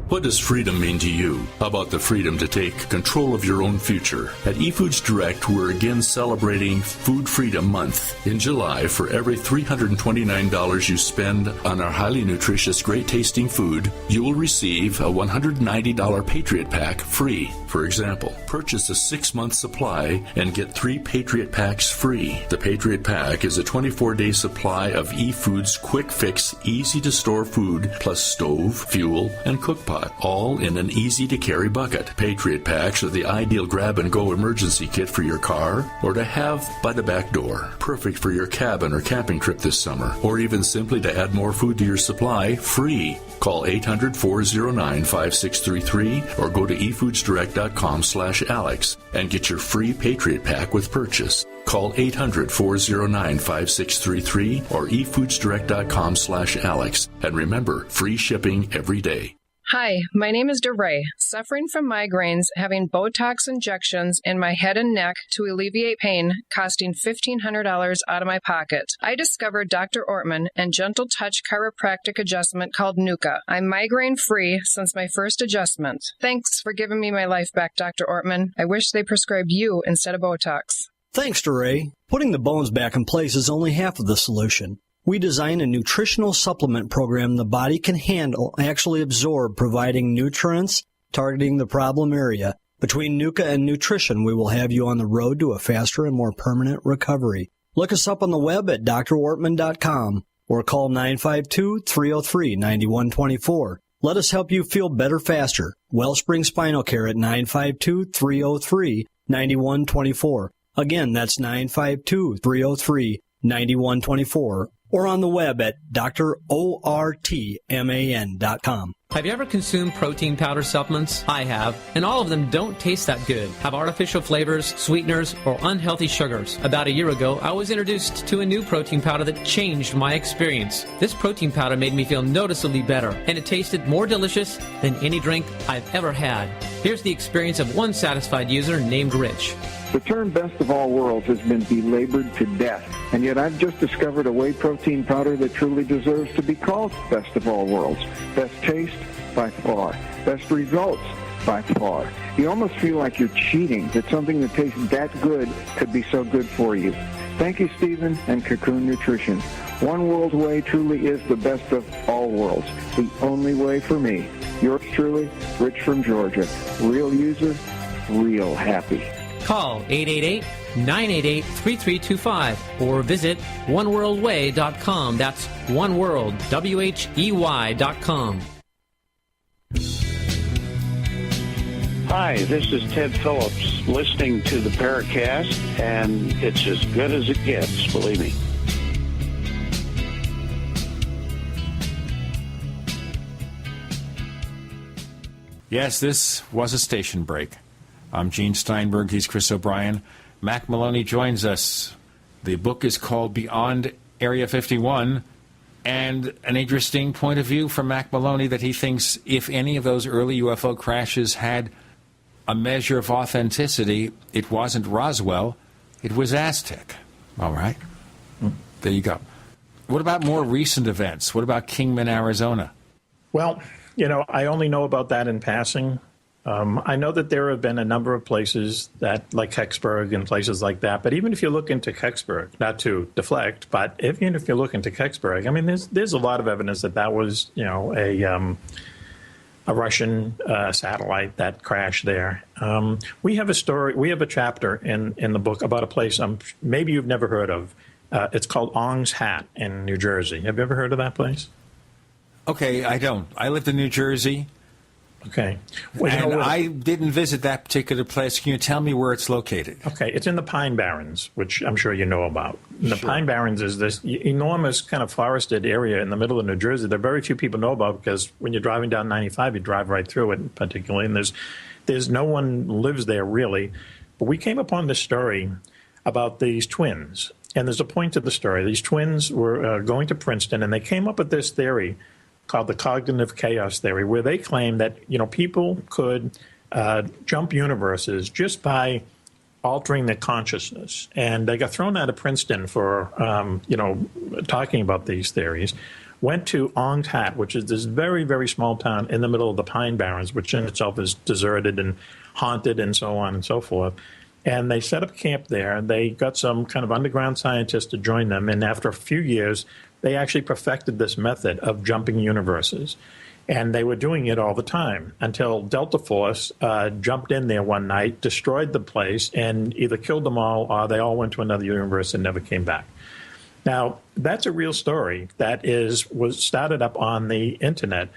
What does freedom mean to you? How about the freedom to take control of your own future? At eFoods Direct, we're again celebrating Food Freedom Month. In July, for every $329 you spend on our highly nutritious, great-tasting food, you will receive a $190 Patriot Pack free. For example, purchase a 6-month supply and get 3 Patriot Packs free. The Patriot Pack is a 24-day supply of eFoods quick-fix, easy-to-store food, plus stove, fuel, and cookpot, all in an easy-to-carry bucket. Patriot Packs are the ideal grab-and-go emergency kit for your car or to have by the back door. Perfect for your cabin or camping trip this summer, or even simply to add more food to your supply, free. Call 800-409-5633 or go to efoodsdirect.com/Alex and get your free Patriot Pack with purchase. Call 800-409-5633 or efoodsdirect.com/Alex. And remember, free shipping every day. Hi, my name is DeRay, suffering from migraines, having Botox injections in my head and neck to alleviate pain, costing $1,500 out of my pocket. I discovered Dr. Ortman and Gentle Touch chiropractic adjustment called Nuka. I'm migraine-free since my first adjustment. Thanks for giving me my life back, Dr. Ortman. I wish they prescribed you instead of Botox. Thanks to Ray, putting the bones back in place is only half of the solution. We designed a nutritional supplement program the body can handle, actually absorb, providing nutrients, targeting the problem area. Between Nuka and nutrition, we will have you on the road to a faster and more permanent recovery. Look us up on the web at drortman.com or call 952-303-9124. Let us help you feel better faster. Wellspring Spinal Care at 952-303-9124. Again, that's 952-303-9124. Or on the web at drortman.com. Have you ever consumed protein powder supplements? I have, and all of them don't taste that good, have artificial flavors, sweeteners, or unhealthy sugars. About a year ago, I was introduced to a new protein powder that changed my experience. This protein powder made me feel noticeably better, and it tasted more delicious than any drink I've ever had. Here's the experience of one satisfied user named Rich. The term best of all worlds has been belabored to death, and yet I've just discovered a whey protein powder that truly deserves to be called best of all worlds. Best taste, by far. Best results, by far. You almost feel like you're cheating, that something that tastes that good could be so good for you. Thank you, Stephen and Cocoon Nutrition. One World Whey truly is the best of all worlds. The only way for me. Yours truly, Rich from Georgia. Real user, real happy. Call 888-988-3325 or visit oneworldwhey.com. That's oneworld, WHEY.com. Hi, this is Ted Phillips listening to the Paracast, and it's as good as it gets, believe me. Yes, this was a station break. I'm Gene Steinberg. He's Chris O'Brien. Mack Maloney joins us. The book is called Beyond Area 51, and an interesting point of view from Mack Maloney that he thinks if any of those early UFO crashes had a measure of authenticity, it wasn't Roswell, it was Aztec. All right. There you go. What about more recent events? What about Kingman, Arizona? Well, I only know about that in passing. I know that there have been a number of places that, like Kecksburg and places like that. But even if you look into Kecksburg, not to deflect, but even if you look into Kecksburg, I mean, there's a lot of evidence that was, a Russian satellite that crashed there. We have a story. We have a chapter in the book about a place maybe you've never heard of. It's called Ong's Hat in New Jersey. Have you ever heard of that place? Okay, I don't. I lived in New Jersey. Okay. Well, I didn't visit that particular place. Can you tell me where it's located? Okay, it's in the Pine Barrens, which I'm sure you know about. The Pine Barrens is this enormous kind of forested area in the middle of New Jersey that very few people know about because when you're driving down 95, you drive right through it particularly, and there's no one lives there really. But we came upon this story about these twins, and there's a point to the story. These twins were going to Princeton, and they came up with this theory called the cognitive chaos theory, where they claim that people could jump universes just by altering their consciousness. And they got thrown out of Princeton for talking about these theories. Went to Ong's Hat, which is this very, very small town in the middle of the Pine Barrens, which in itself is deserted and haunted and so on and so forth. And they set up camp there. They got some kind of underground scientists to join them. And after a few years, they actually perfected this method of jumping universes. And they were doing it all the time until Delta Force jumped in there one night, destroyed the place, and either killed them all or they all went to another universe and never came back. Now, that's a real story that was started up on the Internet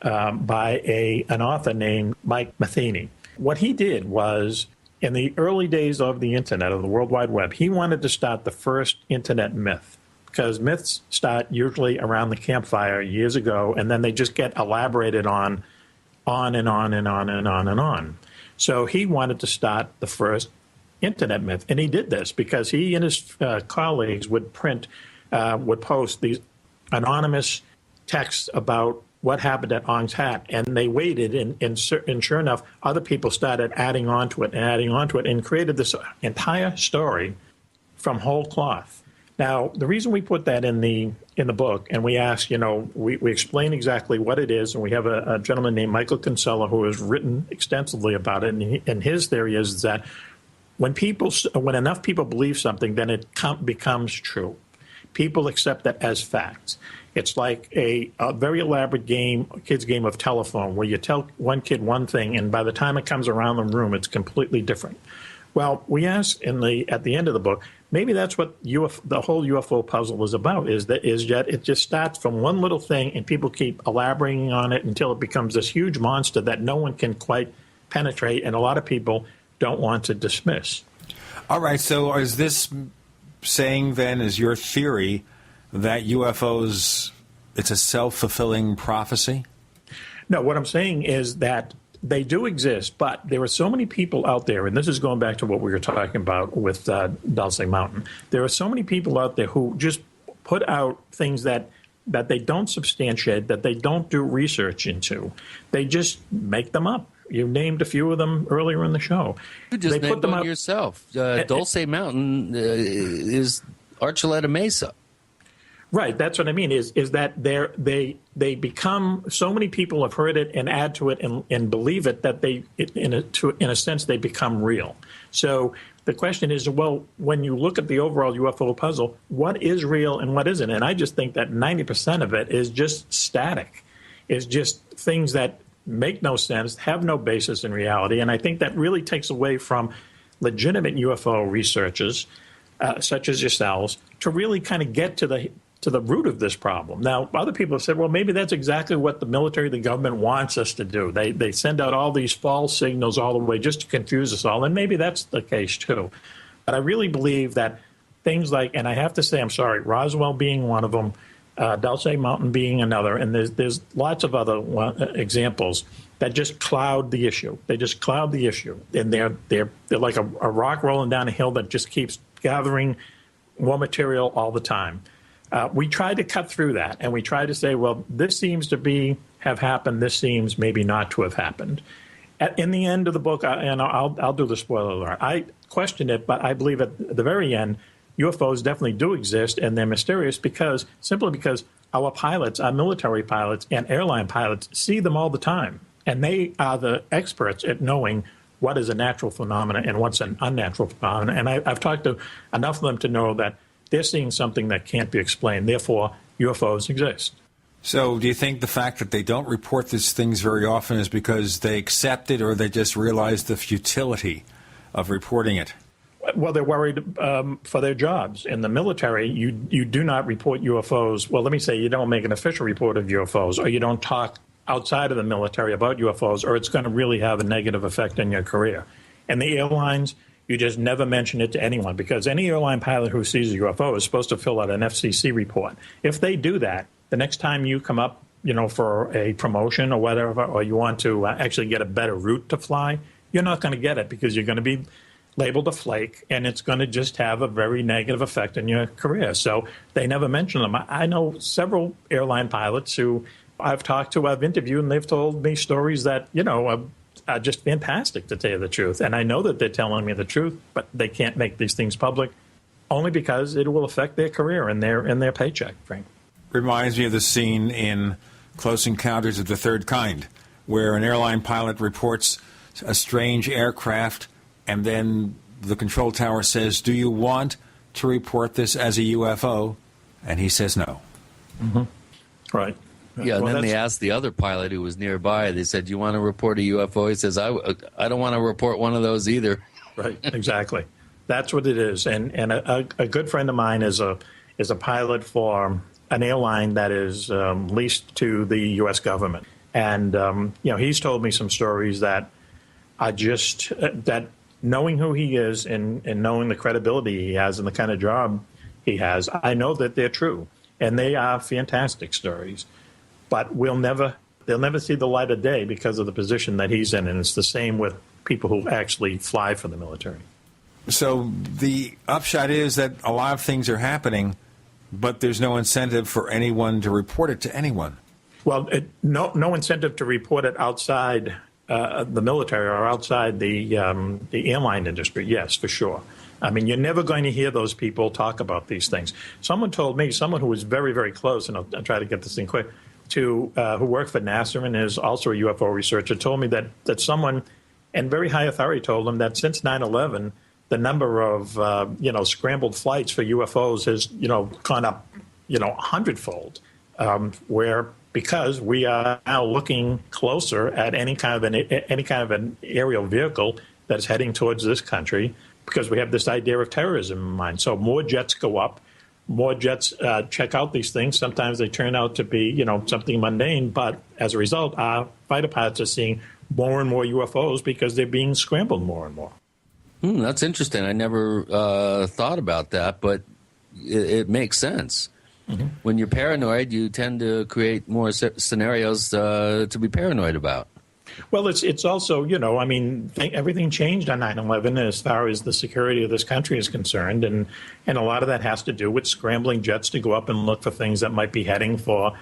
by an author named Mike Maloney. What he did was, in the early days of the Internet, of the World Wide Web, he wanted to start the first Internet myth. Because myths start usually around the campfire years ago, and then they just get elaborated on and on and on and on and on. So he wanted to start the first Internet myth, and he did this because he and his colleagues would post these anonymous texts about what happened at Ong's Hat, and they waited, and sure enough, other people started adding on to it and created this entire story from whole cloth. Now, the reason we put that in the book, and we ask, we explain exactly what it is, and we have a gentleman named Michael Kinsella who has written extensively about it, and his theory is that when enough people believe something, then it becomes true. People accept that as facts. It's like a very elaborate kid's game of telephone, where you tell one kid one thing, and by the time it comes around the room, it's completely different. Well, we ask at the end of the book, maybe that's what the whole UFO puzzle is about, is that it just starts from one little thing, and people keep elaborating on it until it becomes this huge monster that no one can quite penetrate, and a lot of people don't want to dismiss. All right, so is this saying then, is your theory that UFOs, it's a self-fulfilling prophecy? No, what I'm saying is that they do exist, but there are so many people out there, and this is going back to what we were talking about with Dulce Mountain. There are so many people out there who just put out things that they don't substantiate, that they don't do research into. They just make them up. You named a few of them earlier in the show. You just named one yourself. Dulce Mountain is Archuleta Mesa. Right, that's what I mean. Is that they become, so many people have heard it and add to it and believe it that in a sense they become real. So the question is, well, when you look at the overall UFO puzzle, what is real and what isn't? And I just think that 90% of it is just static. It's just things that make no sense, have no basis in reality, and I think that really takes away from legitimate UFO researchers, such as yourselves, to really kind of get to the root of this problem. Now, other people have said, well, maybe that's exactly what the military, the government wants us to do. They send out all these false signals all the way just to confuse us all, and maybe that's the case too. But I really believe that things like, and I have to say, I'm sorry, Roswell being one of them, Dulce Mountain being another, and there's lots of other examples that just cloud the issue. They just cloud the issue, and they're like a rock rolling down a hill that just keeps gathering more material all the time. We try to cut through that, and we try to say, well, this seems to have happened. This seems maybe not to have happened. In the end of the book, and I'll do the spoiler alert, I question it, but I believe at the very end, UFOs definitely do exist, and they're mysterious simply because our pilots, our military pilots and airline pilots see them all the time. And they are the experts at knowing what is a natural phenomenon and what's an unnatural phenomenon. And I've talked to enough of them to know that they're seeing something that can't be explained. Therefore, UFOs exist. So do you think the fact that they don't report these things very often is because they accept it, or they just realize the futility of reporting it? Well, they're worried for their jobs. In the military, you do not report UFOs. Well, let me say you don't make an official report of UFOs, or you don't talk outside of the military about UFOs, or it's going to really have a negative effect on your career. And the airlines, you just never mention it to anyone, because any airline pilot who sees a UFO is supposed to fill out an FCC report. If they do that, the next time you come up, for a promotion or whatever, or you want to actually get a better route to fly, you're not going to get it, because you're going to be labeled a flake, and it's going to just have a very negative effect on your career. So they never mention them. I know several airline pilots who I've talked to, I've interviewed, and they've told me stories that, are just fantastic, to tell you the truth. And I know that they're telling me the truth, but they can't make these things public, only because it will affect their career and their paycheck, Frank. Reminds me of the scene in Close Encounters of the Third Kind, where an airline pilot reports a strange aircraft, and then the control tower says, "Do you want to report this as a UFO?" And he says no. Mm-hmm. Right. Yeah, and then they asked the other pilot who was nearby, they said, "Do you want to report a UFO?" He says, I don't want to report one of those either. Right, exactly. That's what it is. And a good friend of mine is a pilot for an airline that is leased to the U.S. government. And, he's told me some stories that are just that knowing who he is and knowing the credibility he has and the kind of job he has, I know that they're true. And they are fantastic stories. But they'll never see the light of day because of the position that he's in. And it's the same with people who actually fly for the military. So the upshot is that a lot of things are happening, but there's no incentive for anyone to report it to anyone. Well, no incentive to report it outside the military or outside the airline industry. Yes, for sure. I mean, you're never going to hear those people talk about these things. Someone told me, someone who was very, very close, and I'll try to get this thing quick, who worked for NASA and is also a UFO researcher, told me that someone in very high authority told him that since 9/11, the number of, scrambled flights for UFOs has, gone up, 100-fold, because we are now looking closer at any kind of an aerial vehicle that's heading towards this country, because we have this idea of terrorism in mind. So more jets go up, more jets check out these things. Sometimes they turn out to be, something mundane, but as a result, our fighter pilots are seeing more and more UFOs because they're being scrambled more and more. That's interesting. I never thought about that, but it makes sense. Mm-hmm. When you're paranoid, you tend to create more scenarios to be paranoid about. Well, it's also, everything changed on 9/11 as far as the security of this country is concerned, and a lot of that has to do with scrambling jets to go up and look for things that might be heading for,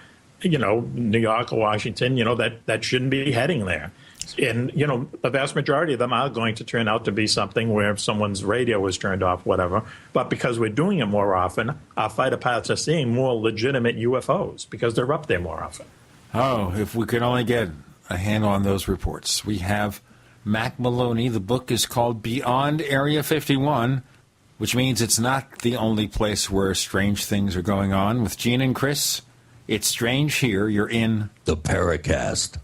New York or Washington, that shouldn't be heading there. And, the vast majority of them are going to turn out to be something where someone's radio is turned off, whatever. But because we're doing it more often, our fighter pilots are seeing more legitimate UFOs because they're up there more often. Oh, if we could only get a handle on those reports. We have Mack Maloney. The book is called Beyond Area 51, which means it's not the only place where strange things are going on. With Gene and Chris, it's strange here. You're in the Paracast.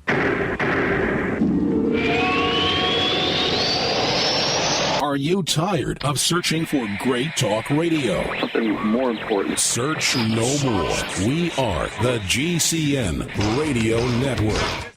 Are you tired of searching for great talk radio? Something more important. Search no more. We are the GCN Radio Network.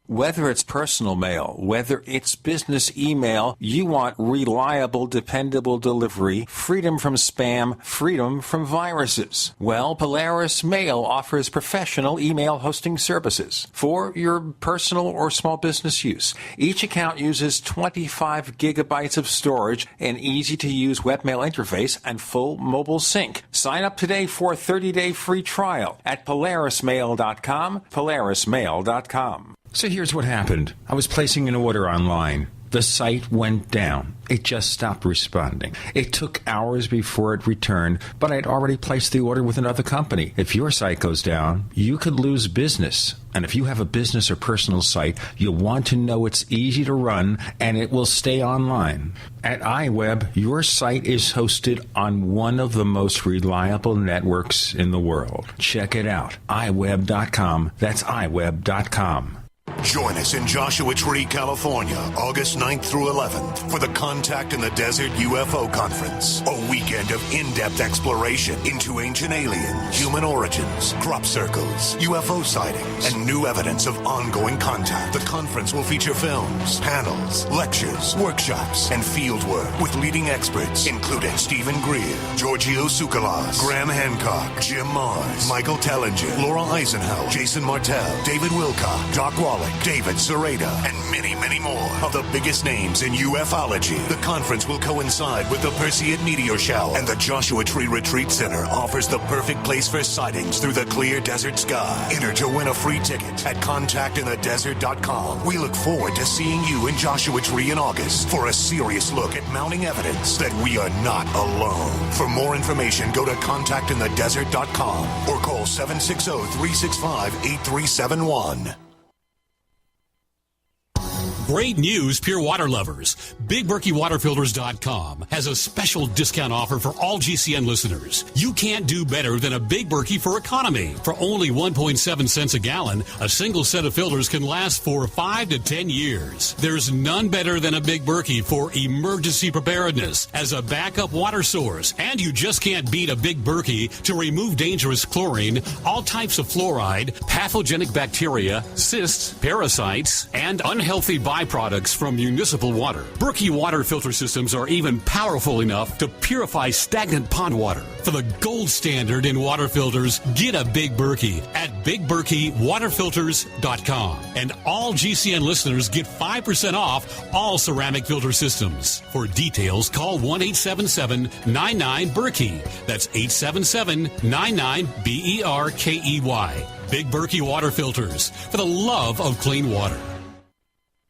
Whether it's personal mail, whether it's business email, you want reliable, dependable delivery, freedom from spam, freedom from viruses. Well, Polaris Mail offers professional email hosting services for your personal or small business use. Each account uses 25 gigabytes of storage, an easy-to-use webmail interface, and full mobile sync. Sign up today for a 30-day free trial at polarismail.com, polarismail.com. So here's what happened. I was placing an order online. The site went down. It just stopped responding. It took hours before it returned, but I'd already placed the order with another company. If your site goes down, you could lose business. And if you have a business or personal site, you'll want to know it's easy to run and it will stay online. At iWeb, your site is hosted on one of the most reliable networks in the world. Check it out. iWeb.com. That's iWeb.com. Join us in Joshua Tree, California, August 9th through 11th for the Contact in the Desert UFO Conference. A weekend of in-depth exploration into ancient aliens, human origins, crop circles, UFO sightings, and new evidence of ongoing contact. The conference will feature films, panels, lectures, workshops, and fieldwork with leading experts, including Stephen Greer, Giorgio Tsoukalos, Graham Hancock, Jim Mars, Michael Tellinger, Laura Eisenhower, Jason Martell, David Wilcock, Doc Wallach, David Zareda, and many, many more of the biggest names in ufology. The conference will coincide with the Perseid meteor shower, and the Joshua Tree Retreat Center offers the perfect place for sightings through the clear desert sky. Enter to win a free ticket at contactinthedesert.com. We look forward to seeing you in Joshua Tree in August for a serious look at mounting evidence that we are not alone. For more information, go to contactinthedesert.com or call 760-365-8371. Great news, pure water lovers. BigBerkeyWaterFilters.com has a special discount offer for all GCN listeners. You can't do better than a Big Berkey for economy. For only 1.7 cents a gallon, a single set of filters can last for 5 to 10 years. There's none better than a Big Berkey for emergency preparedness as a backup water source. And you just can't beat a Big Berkey to remove dangerous chlorine, all types of fluoride, pathogenic bacteria, cysts, parasites, and unhealthy byproducts from municipal water. Berkey water filter systems are even powerful enough to purify stagnant pond water. For the gold standard in water filters, get a Big Berkey at BigBerkeyWaterFilters.com. And all GCN listeners get 5% off all ceramic filter systems. For details, call 1-877-99-BERKEY. That's 877-99-BERKEY. Big Berkey Water Filters, for the love of clean water.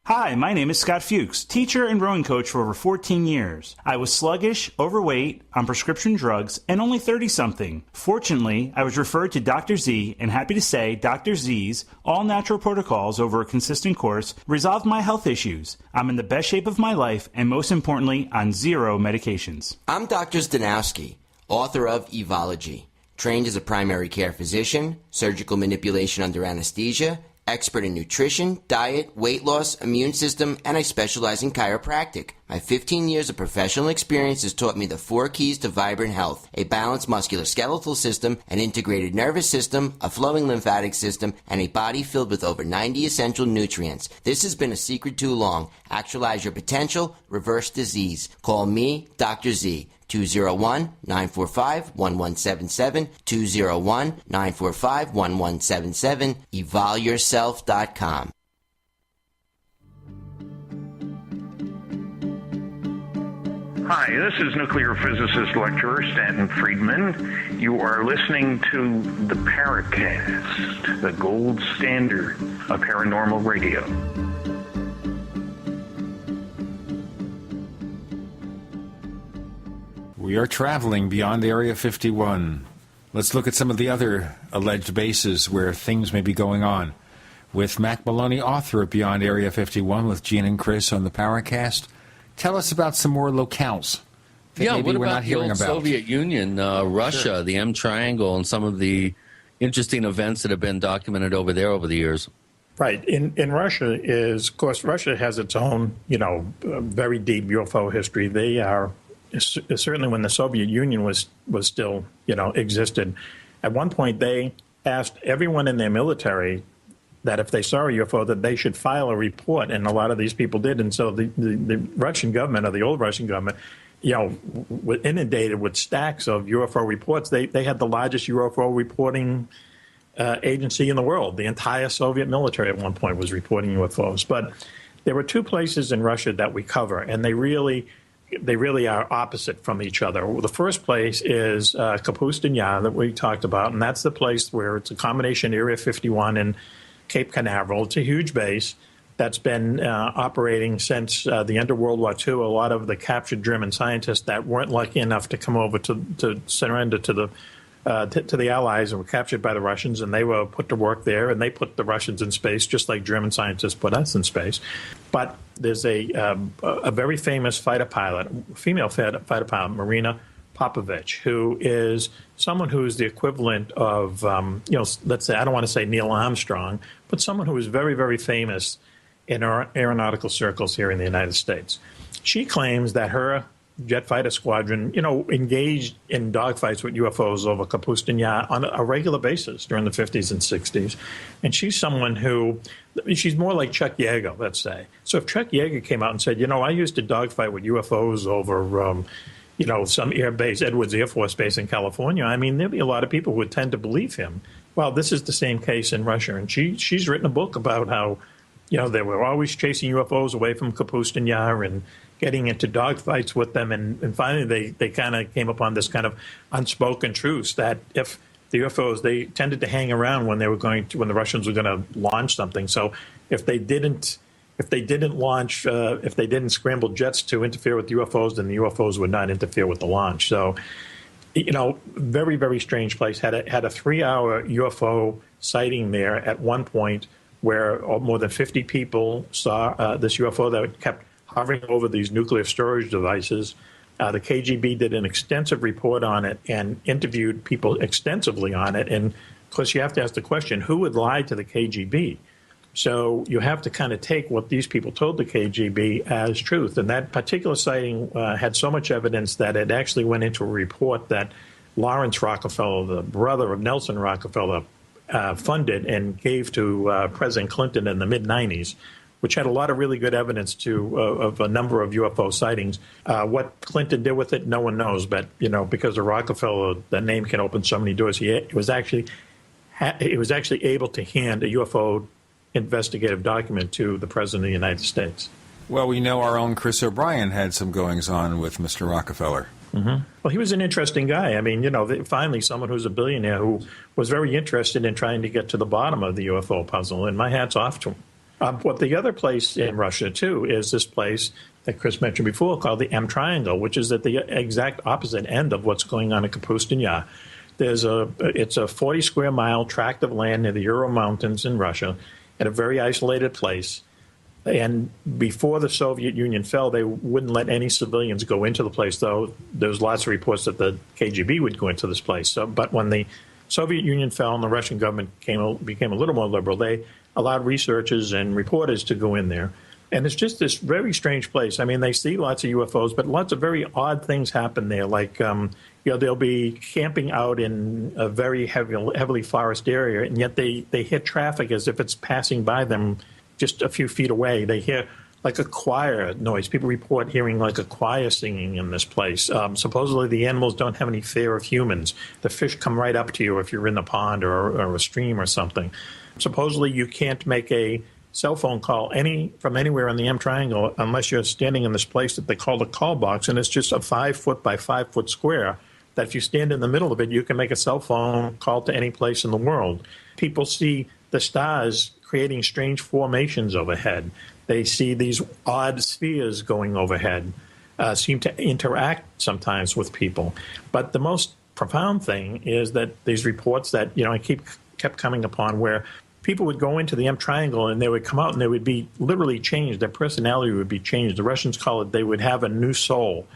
Hi, my name is Scott Fuchs, teacher and rowing coach for over 14 years. I was sluggish, overweight, on prescription drugs, and only 30-something. Fortunately, I was referred to Dr. Z, and happy to say Dr. Z's all-natural protocols over a consistent course resolved my health issues. I'm in the best shape of my life, and most importantly, on 0 medications. I'm Dr. Zdanowski, author of Evology, trained as a primary care physician, surgical manipulation under anesthesia, expert in nutrition, diet, weight loss, immune system, and I specialize in chiropractic. My 15 years of professional experience has taught me the 4 keys to vibrant health: a balanced musculoskeletal system, an integrated nervous system, a flowing lymphatic system, and a body filled with over 90 essential nutrients. This has been a secret too long. Actualize your potential, reverse disease. Call me, Dr. Z. 201-945-1177, 201-945-1177, evolyourself.com. Hi, this is nuclear physicist lecturer Stanton Friedman. You are listening to the Paracast, the gold standard of paranormal radio. We are traveling beyond Area 51. Let's look at some of the other alleged bases where things may be going on. With Mack Maloney, author of Beyond Area 51, with Gene and Chris on the Paracast. Tell us about some more locales that maybe what we're about not the hearing old about. Soviet Union, Russia, Sure. the M Triangle, and some of the interesting events that have been documented over there over the years? Right. In Russia of course, Russia has its own, very deep UFO history. They are, certainly when the Soviet Union was still, existed, at one point they asked everyone in their military that if they saw a UFO that they should file a report, and a lot of these people did. And so the Russian government, or the old Russian government, were inundated with stacks of UFO reports. They had the largest UFO reporting agency in the world. The entire Soviet military at one point was reporting UFOs. But there were 2 places in Russia that we cover, and they really are opposite from each other. The first place is Kapustin Yar that we talked about, and that's the place where it's a combination Area 51 and Cape Canaveral. It's a huge base that's been operating since the end of World War II. A lot of the captured German scientists that weren't lucky enough to come over to surrender to the Allies and were captured by the Russians, and they were put to work there, and they put the Russians in space just like German scientists put us in space. But there's a very famous fighter pilot, female fighter pilot, Marina Popovich, who is someone who is the equivalent of, let's say, I don't want to say Neil Armstrong, but someone who is very, very famous in aeronautical circles here in the United States. She claims that her jet fighter squadron, engaged in dogfights with UFOs over Kapustin Yar on a regular basis during the 50s and 60s. And she's someone she's more like Chuck Yeager, let's say. So if Chuck Yeager came out and said, I used to dogfight with UFOs over, some air base, Edwards Air Force Base in California, there'd be a lot of people who would tend to believe him. Well, this is the same case in Russia. And she's written a book about how, they were always chasing UFOs away from Kapustin Yar and getting into dogfights with them. And finally, they kind of came upon this kind of unspoken truth that if the UFOs, they tended to hang around when the Russians were going to launch something. So if they didn't scramble jets to interfere with UFOs, then the UFOs would not interfere with the launch. So, very, very strange place. Had a 3-hour UFO sighting there at one point where more than 50 people saw this UFO that kept hovering over these nuclear storage devices. The KGB did an extensive report on it and interviewed people extensively on it. And, of course, you have to ask the question, who would lie to the KGB? So you have to kind of take what these people told the KGB as truth. And that particular sighting had so much evidence that it actually went into a report that Lawrence Rockefeller, the brother of Nelson Rockefeller, funded and gave to President Clinton in the mid-'90s, which had a lot of really good evidence of a number of UFO sightings. What Clinton did with it, no one knows. But, because of Rockefeller, the name can open so many doors. He was actually able to hand a UFO investigative document to the President of the United States. Well, we know our own Chris O'Brien had some goings-on with Mr. Rockefeller. Mm-hmm. Well, he was an interesting guy. Finally someone who's a billionaire who was very interested in trying to get to the bottom of the UFO puzzle, and my hat's off to him. What the other place in Russia, too, is this place that Chris mentioned before called the M Triangle, which is at the exact opposite end of what's going on in Kapustin Yar. It's a 40-square-mile tract of land near the Ural Mountains in Russia, at a very isolated place. And before the Soviet Union fell, they wouldn't let any civilians go into the place, though there's lots of reports that the KGB would go into this place. But when the Soviet Union fell and the Russian government became a little more liberal, they allowed researchers and reporters to go in there. And it's just this very strange place. I mean, they see lots of UFOs, but lots of very odd things happen there. Like, they'll be camping out in a very heavily forest area, and yet they hear traffic as if it's passing by them just a few feet away. They hear like a choir noise. People report hearing like a choir singing in this place. Supposedly the animals don't have any fear of humans. The fish come right up to you if you're in the pond or a stream or something. Supposedly you can't make a cell phone call from anywhere in the M Triangle unless you're standing in this place that they call the call box, and it's just a 5-foot by 5-foot square that if you stand in the middle of it, you can make a cell phone call to any place in the world. People see the stars creating strange formations overhead. They see these odd spheres going overhead, seem to interact sometimes with people. But the most profound thing is that these reports that I kept coming upon, where people would go into the M Triangle and they would come out and they would be literally changed. Their personality would be changed. The Russians call it, they would have a new soul,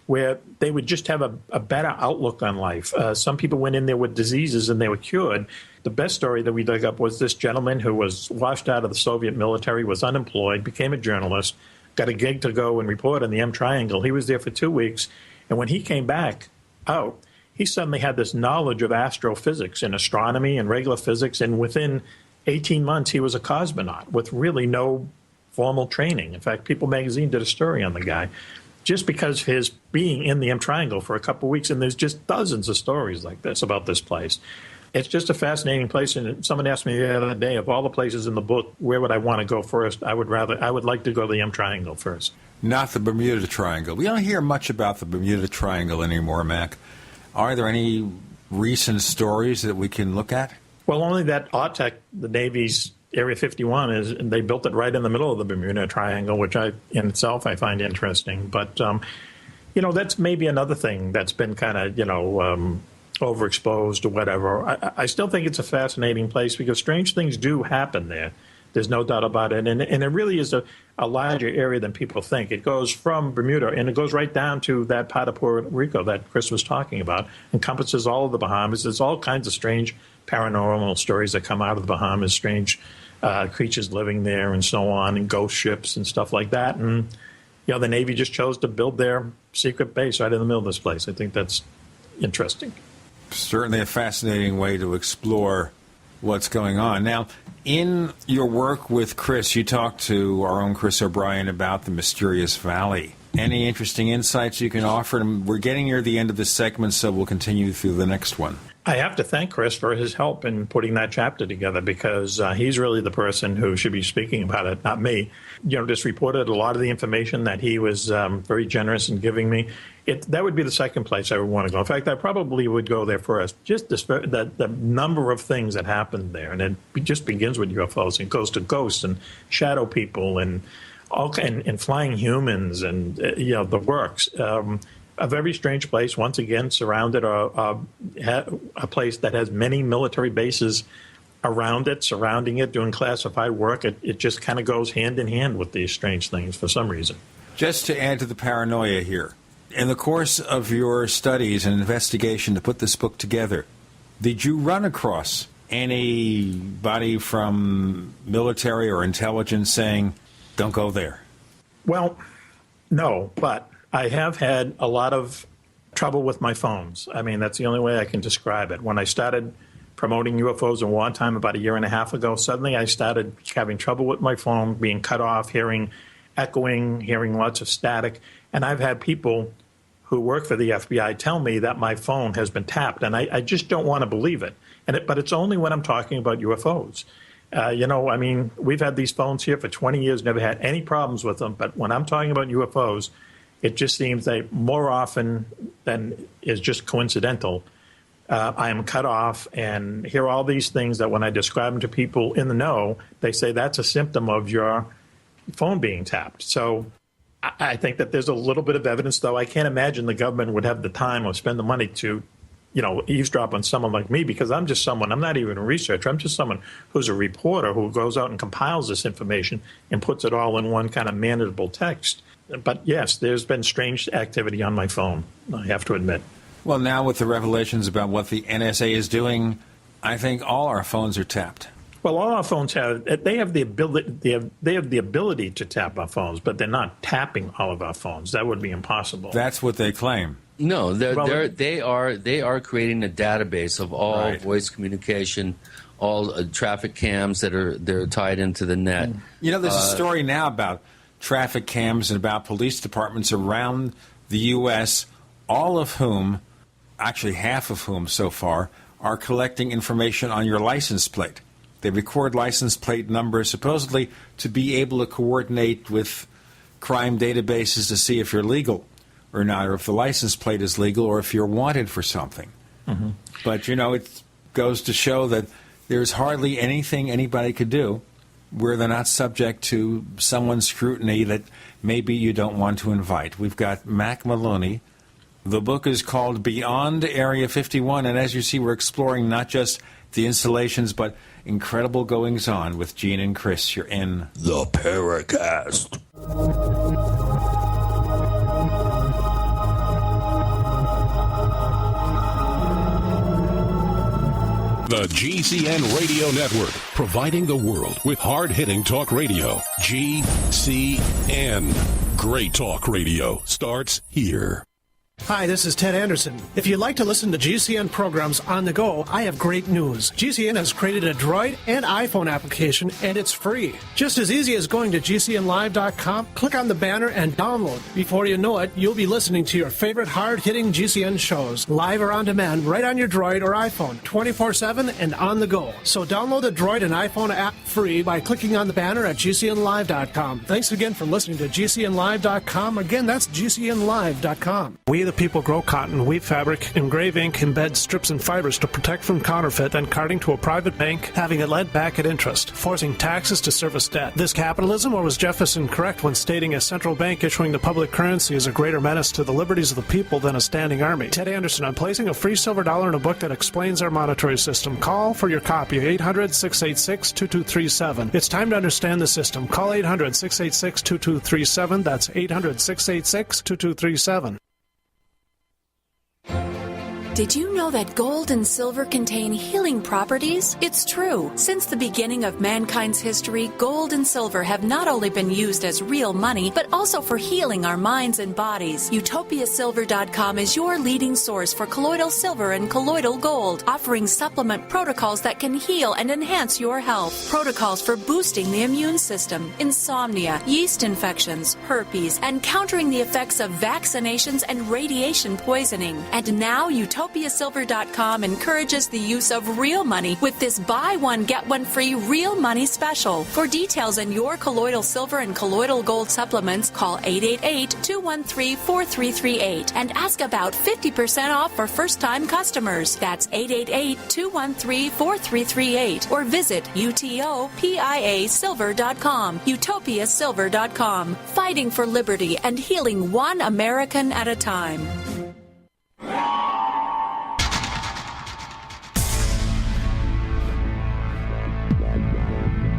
where they would just have a better outlook on life. Some people went in there with diseases and they were cured. The best story that we dug up was this gentleman who was washed out of the Soviet military, was unemployed, became a journalist, got a gig to go and report on the M Triangle. He was there for 2 weeks, and when he came back out, he suddenly had this knowledge of astrophysics and astronomy and regular physics, and within 18 months he was a cosmonaut with really no formal training. In fact, People magazine did a story on the guy just because of his being in the M Triangle for a couple of weeks, and there's just dozens of stories like this about this place. It's just a fascinating place, and someone asked me the other day, of all the places in the book, where would I want to go first? I would like to go to the M Triangle first. Not the Bermuda Triangle. We don't hear much about the Bermuda Triangle anymore, Mac. Are there any recent stories that we can look at? Well, only that AUTEC, the Navy's Area 51, they built it right in the middle of the Bermuda Triangle, which in itself I find interesting. But, that's maybe another thing that's been kind of, overexposed or whatever. I still think it's a fascinating place because strange things do happen there. There's no doubt about it. And it really is a larger area than people think. It goes from Bermuda, and it goes right down to that part of Puerto Rico that Chris was talking about, encompasses all of the Bahamas. There's all kinds of strange paranormal stories that come out of the Bahamas, strange creatures living there and so on, and ghost ships and stuff like that. And, the Navy just chose to build their secret base right in the middle of this place. I think that's interesting. Certainly a fascinating way to explore what's going on. Now, in your work with Chris, you talked to our own Chris O'Brien about the Mysterious Valley. Any interesting insights you can offer? And we're getting near the end of this segment, so we'll continue through the next one. I have to thank Chris for his help in putting that chapter together, because he's really the person who should be speaking about it, not me. Just reported a lot of the information that he was very generous in giving me. That would be the second place I would want to go. In fact, I probably would go there first. Just the number of things that happened there, and it just begins with UFOs. It goes to ghosts and shadow people and flying humans and the works. A very strange place, once again, surrounded a place that has many military bases around it, surrounding it, doing classified work. It just kind of goes hand in hand with these strange things for some reason. Just to add to the paranoia here, in the course of your studies and investigation to put this book together, did you run across anybody from military or intelligence saying, don't go there? Well, no, but I have had a lot of trouble with my phones. I mean, that's the only way I can describe it. When I started promoting UFOs in wartime about 1.5 years ago, suddenly I started having trouble with my phone, being cut off, hearing echoing, hearing lots of static. And I've had people who work for the FBI tell me that my phone has been tapped, and I just don't want to believe it. But it's only when I'm talking about UFOs. We've had these phones here for 20 years, never had any problems with them. But when I'm talking about UFOs, it just seems that more often than is just coincidental, I am cut off, and hear all these things that when I describe them to people in the know, they say that's a symptom of your phone being tapped. So I think that there's a little bit of evidence, though. I can't imagine the government would have the time or spend the money to, eavesdrop on someone like me, because I'm just someone, I'm not even a researcher. I'm just someone who's a reporter who goes out and compiles this information and puts it all in one kind of manageable text. But yes, there's been strange activity on my phone, I have to admit. Well, now with the revelations about what the NSA is doing, I think all our phones are tapped. Well, all our phones have the ability to tap our phones, but they're not tapping all of our phones. That would be impossible. That's what they claim. No, they are creating a database of all voice communication, all traffic cams they're tied into the net. There's a story now about traffic cams and about police departments around the U.S., all of whom, actually half of whom so far, are collecting information on your license plate. They record license plate numbers supposedly to be able to coordinate with crime databases to see if you're legal or not, or if the license plate is legal, or if you're wanted for something. Mm-hmm. But, it goes to show that there's hardly anything anybody could do where they're not subject to someone's scrutiny that maybe you don't want to invite. We've got Mack Maloney. The book is called Beyond Area 51, and as you see, we're exploring not just the installations, but incredible goings-on with Gene and Chris. You're in the Paracast. The GCN Radio Network, providing the world with hard-hitting talk radio. GCN. Great talk radio starts here. Hi, this is Ted Anderson. If you'd like to listen to GCN programs on the go, I have great news. GCN has created a Droid and iPhone application, and it's free. Just as easy as going to GCNlive.com, click on the banner, and download. Before you know it, you'll be listening to your favorite hard-hitting GCN shows, live or on demand, right on your Droid or iPhone, 24/7 and on the go. So download the Droid and iPhone app free by clicking on the banner at GCNlive.com. Thanks again for listening to GCNlive.com. Again, that's GCNlive.com. We the people grow cotton, weave fabric, engrave ink, embed strips and fibers to protect from counterfeit, then carting to a private bank, having it lent back at interest, forcing taxes to service debt. This capitalism, or was Jefferson correct when stating a central bank issuing the public currency is a greater menace to the liberties of the people than a standing army? Ted Anderson, I'm placing a free silver dollar in a book that explains our monetary system. Call for your copy, 800-686-2237. It's time to understand the system. Call 800-686-2237. That's 800-686-2237. Did you know that gold and silver contain healing properties? It's true. Since the beginning of mankind's history, gold and silver have not only been used as real money, but also for healing our minds and bodies. UtopiaSilver.com is your leading source for colloidal silver and colloidal gold, offering supplement protocols that can heal and enhance your health. Protocols for boosting the immune system, insomnia, yeast infections, herpes, and countering the effects of vaccinations and radiation poisoning. And now UtopiaSilver.com encourages the use of real money with this buy one, get one free real money special. For details on your colloidal silver and colloidal gold supplements, call 888-213-4338 and ask about 50% off for first-time customers. That's 888-213-4338 or visit UTOPIASilver.com. UtopiaSilver.com. Fighting for liberty and healing one American at a time.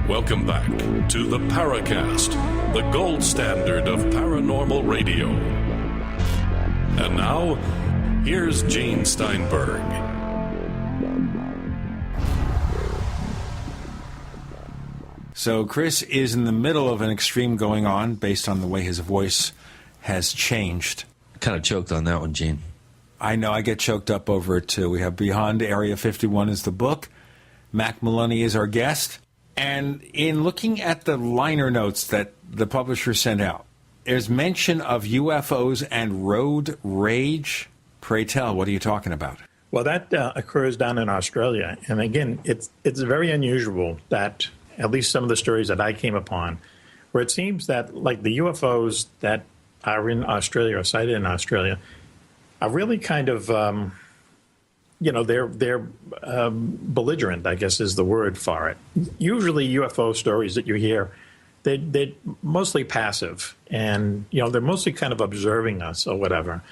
Welcome back to the Paracast, the gold standard of paranormal radio. And now, here's Gene Steinberg. So Chris is in the middle of an extreme going on based on the way his voice has changed. Kind of choked on that one, Gene. I know, I get choked up over it too. We have Beyond Area 51 is the book. Mack Maloney is our guest. And in looking at the liner notes that the publisher sent out, there's mention of UFOs and road rage. Pray tell, what are you talking about? Well, that occurs down in Australia. And again, it's very unusual that, at least some of the stories that I came upon, where it seems that like the UFOs that are in Australia or sighted in Australia are really kind of they're belligerent, I guess is the word for it. Usually UFO stories that you hear, they're mostly passive, and they're mostly kind of observing us or whatever.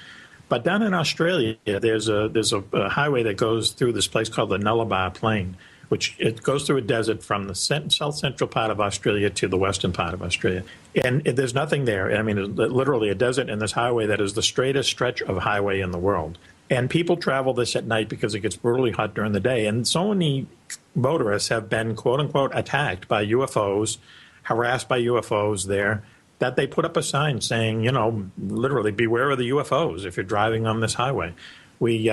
But down in Australia, there's a highway that goes through this place called the Nullarbor Plain, which it goes through a desert from the south central part of Australia to the western part of Australia. And there's nothing there. I mean, it's literally a desert and this highway that is the straightest stretch of highway in the world. And people travel this at night because it gets brutally hot during the day. And so many motorists have been, quote unquote, attacked by UFOs, harassed by UFOs there, that they put up a sign saying, literally, beware of the UFOs if you're driving on this highway. We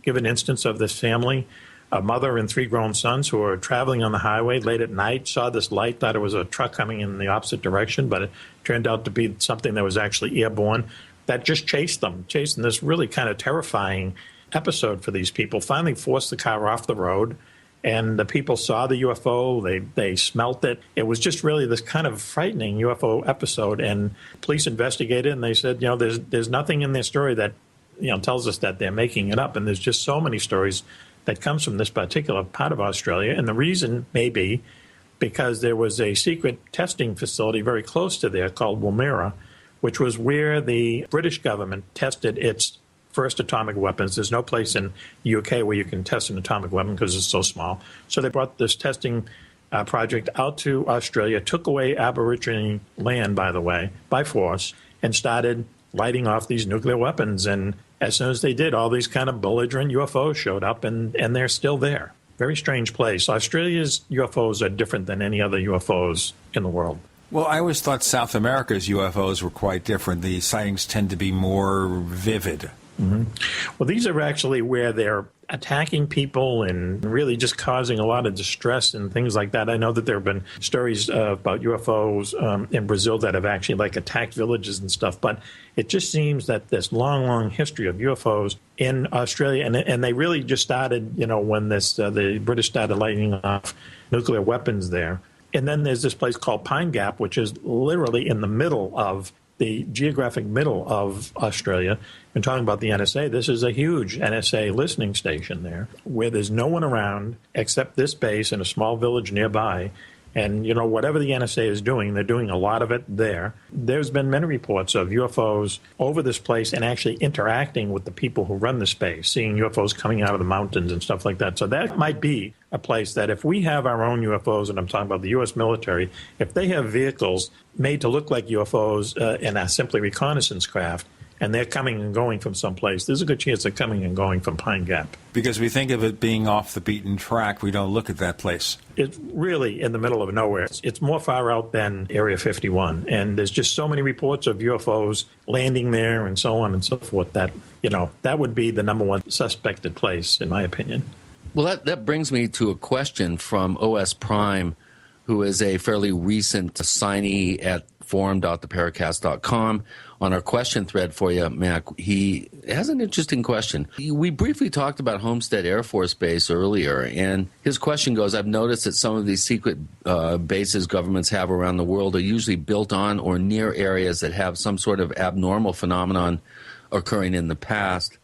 give an instance of this family, a mother and 3 grown sons who were traveling on the highway late at night, saw this light, thought it was a truck coming in the opposite direction, but it turned out to be something that was actually airborne that just chased them. This really kind of terrifying episode for these people. Finally forced the car off the road, and the people saw the UFO. They smelt it. It was just really this kind of frightening UFO episode, and police investigated, and they said, there's nothing in their story that tells us that they're making it up, and there's just so many stories that comes from this particular part of Australia. And the reason may be because there was a secret testing facility very close to there called Woomera, which was where the British government tested its first atomic weapons. There's no place in the UK where you can test an atomic weapon because it's so small. So they brought this testing project out to Australia, took away Aboriginal land, by the way, by force, and started lighting off these nuclear weapons. And as soon as they did, all these kind of belligerent UFOs showed up, and they're still there. Very strange place. Australia's UFOs are different than any other UFOs in the world. Well, I always thought South America's UFOs were quite different. The sightings tend to be more vivid. Mm-hmm. Well, these are actually where they're attacking people and really just causing a lot of distress and things like that. I know that there have been stories about UFOs in Brazil that have actually attacked villages and stuff, but it just seems that this long, long history of UFOs in Australia, and they really just started, when the British started lighting off nuclear weapons there. And then there's this place called Pine Gap, which is literally in the middle of the geographic middle of Australia. We're talking about the NSA. This is a huge NSA listening station there where there's no one around except this base in a small village nearby. And, whatever the NSA is doing, they're doing a lot of it there. There's been many reports of UFOs over this place and actually interacting with the people who run the space, seeing UFOs coming out of the mountains and stuff like that. So that might be a place that if we have our own UFOs, and I'm talking about the U.S. military, if they have vehicles made to look like UFOs and are simply reconnaissance craft, and they're coming and going from someplace, there's a good chance they're coming and going from Pine Gap. Because we think of it being off the beaten track, we don't look at that place. It's really in the middle of nowhere. It's more far out than Area 51. And there's just so many reports of UFOs landing there and so on and so forth that, that would be the number one suspected place, in my opinion. Well, that brings me to a question from OS Prime, who is a fairly recent signee at forum.theparacast.com. On our question thread for you, Mac, he has an interesting question. We briefly talked about Homestead Air Force Base earlier, and his question goes, I've noticed that some of these secret bases governments have around the world are usually built on or near areas that have some sort of abnormal phenomenon occurring in the past.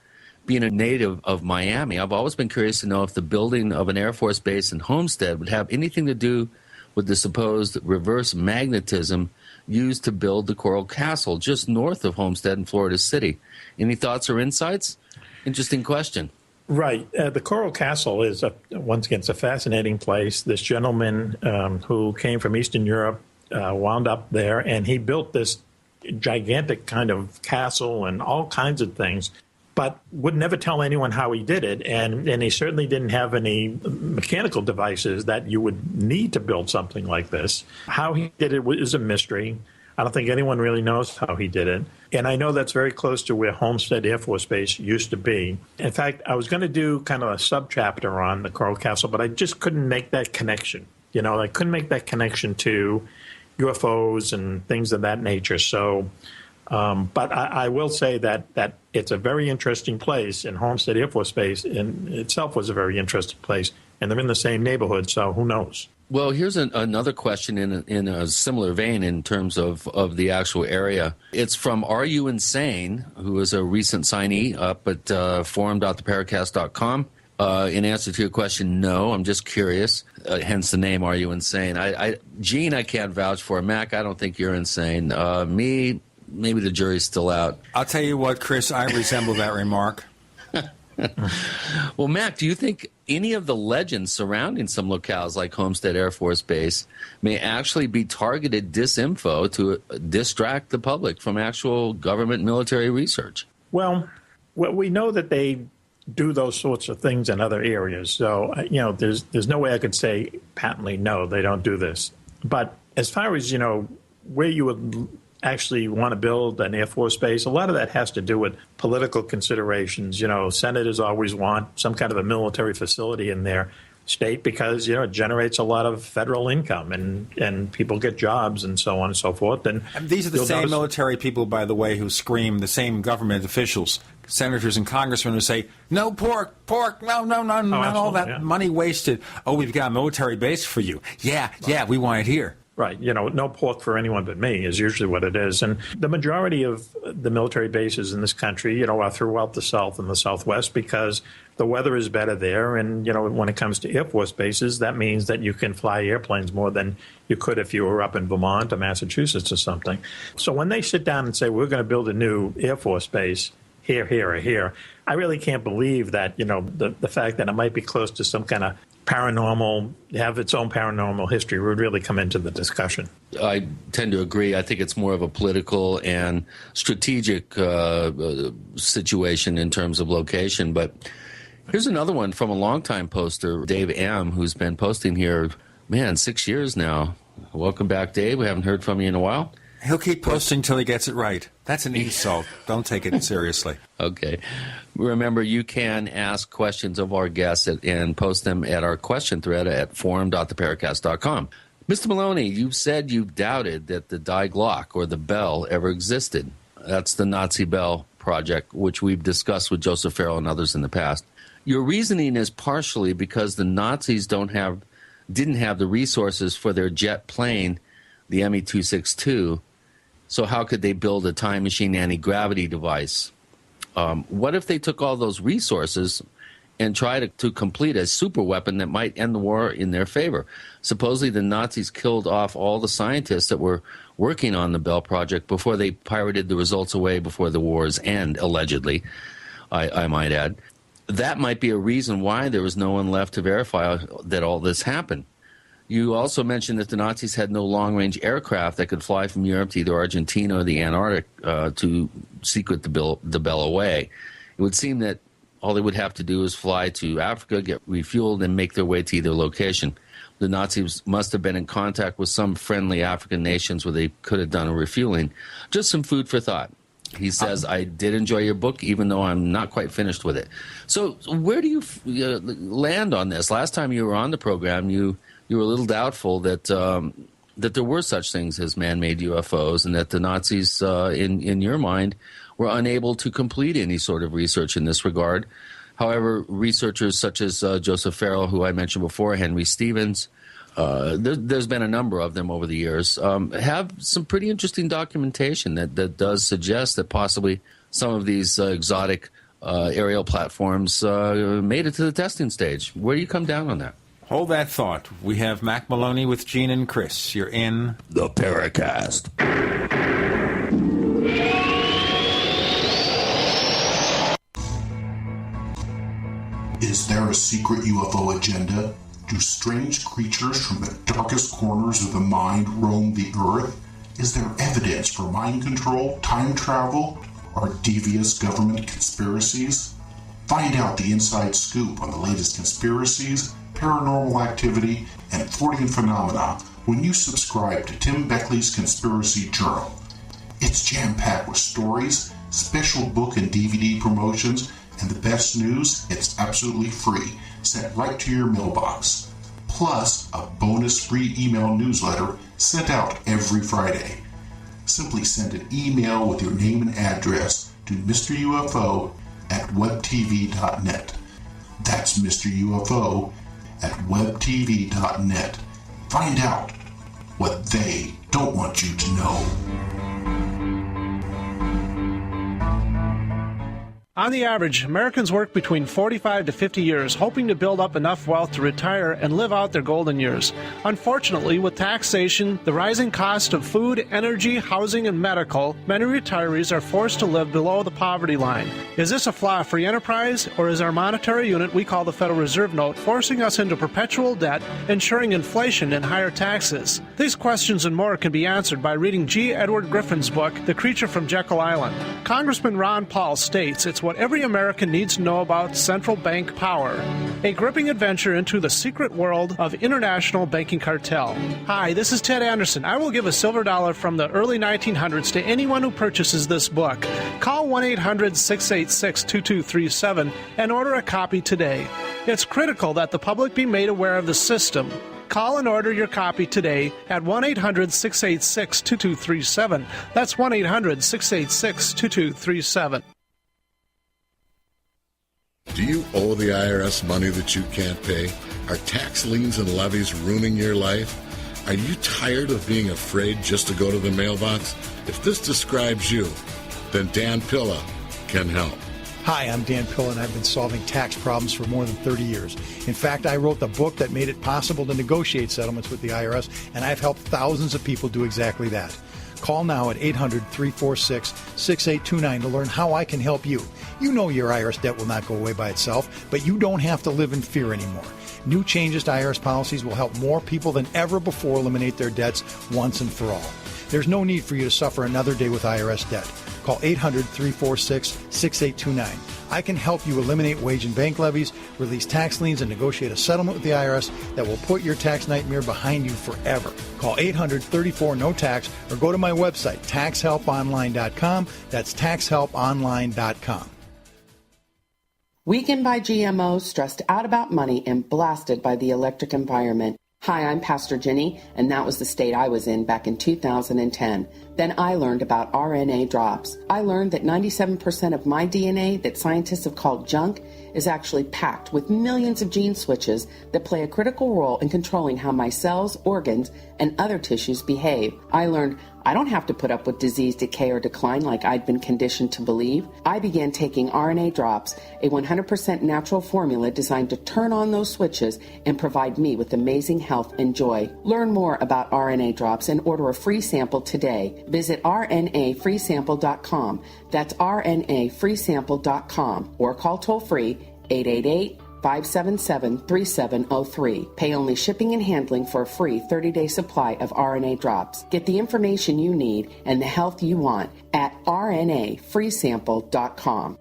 Being a native of Miami, I've always been curious to know if the building of an Air Force base in Homestead would have anything to do with the supposed reverse magnetism used to build the Coral Castle just north of Homestead in Florida City. Any thoughts or insights? Interesting question. Right. The Coral Castle is, once again, it's a fascinating place. This gentleman who came from Eastern Europe wound up there, and he built this gigantic kind of castle and all kinds of things, but would never tell anyone how he did it. And he certainly didn't have any mechanical devices that you would need to build something like this. How he did it is a mystery. I don't think anyone really knows how he did it. And I know that's very close to where Homestead Air Force Base used to be. In fact, I was going to do kind of a subchapter on the Coral Castle, but I just couldn't make that connection. I couldn't make that connection to UFOs and things of that nature. So, but I will say that it's a very interesting place, and Homestead Air Force Base in itself was a very interesting place, and they're in the same neighborhood, so who knows? Well, here's another question in a similar vein in terms of the actual area. It's from Are You Insane, who is a recent signee up at forum.theparacast.com. In answer to your question, no. I'm just curious. Hence the name, Are You Insane? Gene, I can't vouch for. Mac, I don't think you're insane. Me, maybe the jury's still out. I'll tell you what, Chris, I resemble that remark. Well, Mac, do you think any of the legends surrounding some locales like Homestead Air Force Base may actually be targeted disinfo to distract the public from actual government military research? Well, we know that they do those sorts of things in other areas. So, there's no way I could say patently, no, they don't do this. But as far as, where you would actually want to build an Air Force base, a lot of that has to do with political considerations. Senators always want some kind of a military facility in their state because, it generates a lot of federal income and people get jobs and so on and so forth. And these are the same military people, by the way, who scream, the same government officials, senators and congressmen who say, no pork, no, not all that money wasted. Oh, we've got a military base for you. Yeah, we want it here. Right. No pork for anyone but me is usually what it is. And the majority of the military bases in this country, are throughout the South and the Southwest because the weather is better there. And, when it comes to Air Force bases, that means that you can fly airplanes more than you could if you were up in Vermont or Massachusetts or something. So when they sit down and say, we're going to build a new Air Force base here, or here, I really can't believe that, the fact that it might be close to some kind of paranormal, have its own paranormal history would really come into the discussion. I tend to agree. I think it's more of a political and strategic situation in terms of location. But here's another one from a longtime poster, Dave M., who's been posting here, 6 years now. Welcome back, Dave. We haven't heard from you in a while. He'll keep posting till he gets it right. That's an insult. Don't take it seriously. Okay. Remember, you can ask questions of our guests and post them at our question thread at forum.theparacast.com. Mr. Maloney, you've said you've doubted that the Die Glock, or the bell, ever existed. That's the Nazi Bell Project, which we've discussed with Joseph Farrell and others in the past. Your reasoning is partially because the Nazis didn't have the resources for their jet plane, the Me-262, so how could they build a time machine anti-gravity device? What if they took all those resources and tried to complete a super weapon that might end the war in their favor? Supposedly the Nazis killed off all the scientists that were working on the Bell Project before they pirated the results away before the war's end, allegedly, I might add. That might be a reason why there was no one left to verify that all this happened. You also mentioned that the Nazis had no long-range aircraft that could fly from Europe to either Argentina or the Antarctic to secret the bell away. It would seem that all they would have to do is fly to Africa, get refueled, and make their way to either location. The Nazis must have been in contact with some friendly African nations where they could have done a refueling. Just some food for thought. He says, I did enjoy your book, even though I'm not quite finished with it. So where do you land on this? Last time you were on the program, you were a little doubtful that there were such things as man-made UFOs, and that the Nazis, in your mind, were unable to complete any sort of research in this regard. However, researchers such as Joseph Farrell, who I mentioned before, Henry Stevens, there's been a number of them over the years, have some pretty interesting documentation that does suggest that possibly some of these exotic aerial platforms made it to the testing stage. Where do you come down on that? Hold that thought. We have Mack Maloney with Gene and Chris. You're in the Paracast. Is there a secret UFO agenda? Do strange creatures from the darkest corners of the mind roam the earth? Is there evidence for mind control, time travel, or devious government conspiracies? Find out the inside scoop on the latest conspiracies, paranormal activity, and Fortean phenomena when you subscribe to Tim Beckley's Conspiracy Journal. It's jam-packed with stories, special book and DVD promotions, and the best news, it's absolutely free, sent right to your mailbox. Plus, a bonus free email newsletter sent out every Friday. Simply send an email with your name and address to Mr. UFO at webtv.net. That's Mr. UFO at webtv.net. Find out what they don't want you to know. On the average, Americans work between 45 to 50 years, hoping to build up enough wealth to retire and live out their golden years. Unfortunately, with taxation, the rising cost of food, energy, housing, and medical, many retirees are forced to live below the poverty line. Is this a flaw free enterprise, or is our monetary unit we call the Federal Reserve Note forcing us into perpetual debt, ensuring inflation and higher taxes? These questions and more can be answered by reading G. Edward Griffin's book, The Creature from Jekyll Island. Congressman Ron Paul states it's what every American needs to know about central bank power. A gripping adventure into the secret world of international banking cartel. Hi, this is Ted Anderson. I will give a silver dollar from the early 1900s to anyone who purchases this book. Call 1-800-686-2237 and order a copy today. It's critical that the public be made aware of the system. Call and order your copy today at 1-800-686-2237. That's 1-800-686-2237. Do you owe the IRS money that you can't pay? Are tax liens and levies ruining your life? Are you tired of being afraid just to go to the mailbox? If this describes you, then Dan Pilla can help. Hi, I'm Dan Pilla, and I've been solving tax problems for more than 30 years. In fact, I wrote the book that made it possible to negotiate settlements with the IRS, and I've helped thousands of people do exactly that. Call now at 800-346-6829 to learn how I can help you. You know your IRS debt will not go away by itself, but you don't have to live in fear anymore. New changes to IRS policies will help more people than ever before eliminate their debts once and for all. There's no need for you to suffer another day with IRS debt. Call 800-346-6829. I can help you eliminate wage and bank levies, release tax liens, and negotiate a settlement with the IRS that will put your tax nightmare behind you forever. Call 800-34-NO-TAX or go to my website, taxhelponline.com. That's taxhelponline.com. Weakened by GMOs, stressed out about money, and blasted by the electric environment. Hi, I'm Pastor Jenny, and that was the state I was in back in 2010. Then I learned about RNA drops. I learned that 97% of my DNA that scientists have called junk is actually packed with millions of gene switches that play a critical role in controlling how my cells, organs, and other tissues behave. I learned I don't have to put up with disease, decay, or decline like I'd been conditioned to believe. I began taking RNA drops, a 100% natural formula designed to turn on those switches and provide me with amazing health and joy. Learn more about RNA drops and order a free sample today. Visit rnafreesample.com. That's rnafreesample.com or call toll-free 888-577-3703. Pay only shipping and handling for a free 30-day supply of RNA drops. Get the information you need and the health you want at rnafreesample.com.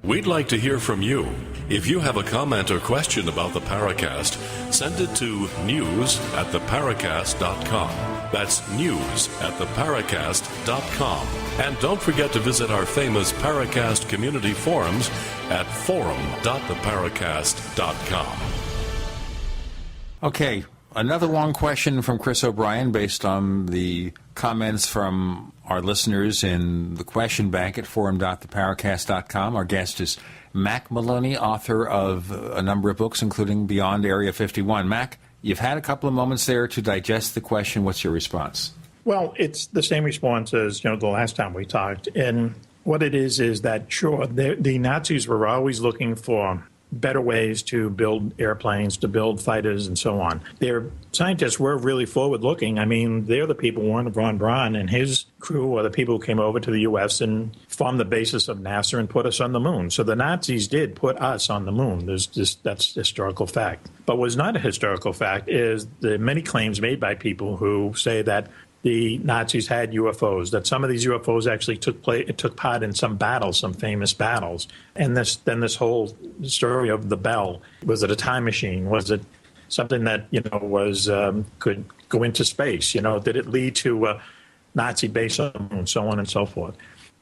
We'd like to hear from you. If you have a comment or question about the Paracast, send it to news@theparacast.com. That's news@theparacast.com. And don't forget to visit our famous Paracast community forums at forum.theparacast.com. Okay, another long question from Chris O'Brien based on the comments from our listeners in the question bank at forum.theparacast.com. Our guest is Mack Maloney, author of a number of books, including Beyond Area 51. Mack, you've had a couple of moments there to digest the question. What's your response? Well, it's the same response as, the last time we talked. And what it is that, sure, the Nazis were always looking for better ways to build airplanes, to build fighters, and so on. Their scientists were really forward-looking. I mean, they're the people, Wernher von Braun and his crew are the people who came over to the U.S. and formed the basis of NASA and put us on the moon. So the Nazis did put us on the moon. That's historical fact. But what's not a historical fact is the many claims made by people who say that the Nazis had UFOs, that some of these UFOs actually took part in some battles, some famous battles. And this whole story of the Bell, was it a time machine? Was it something that, was could go into space? Did it lead to a Nazi base on the moon, so on and so forth?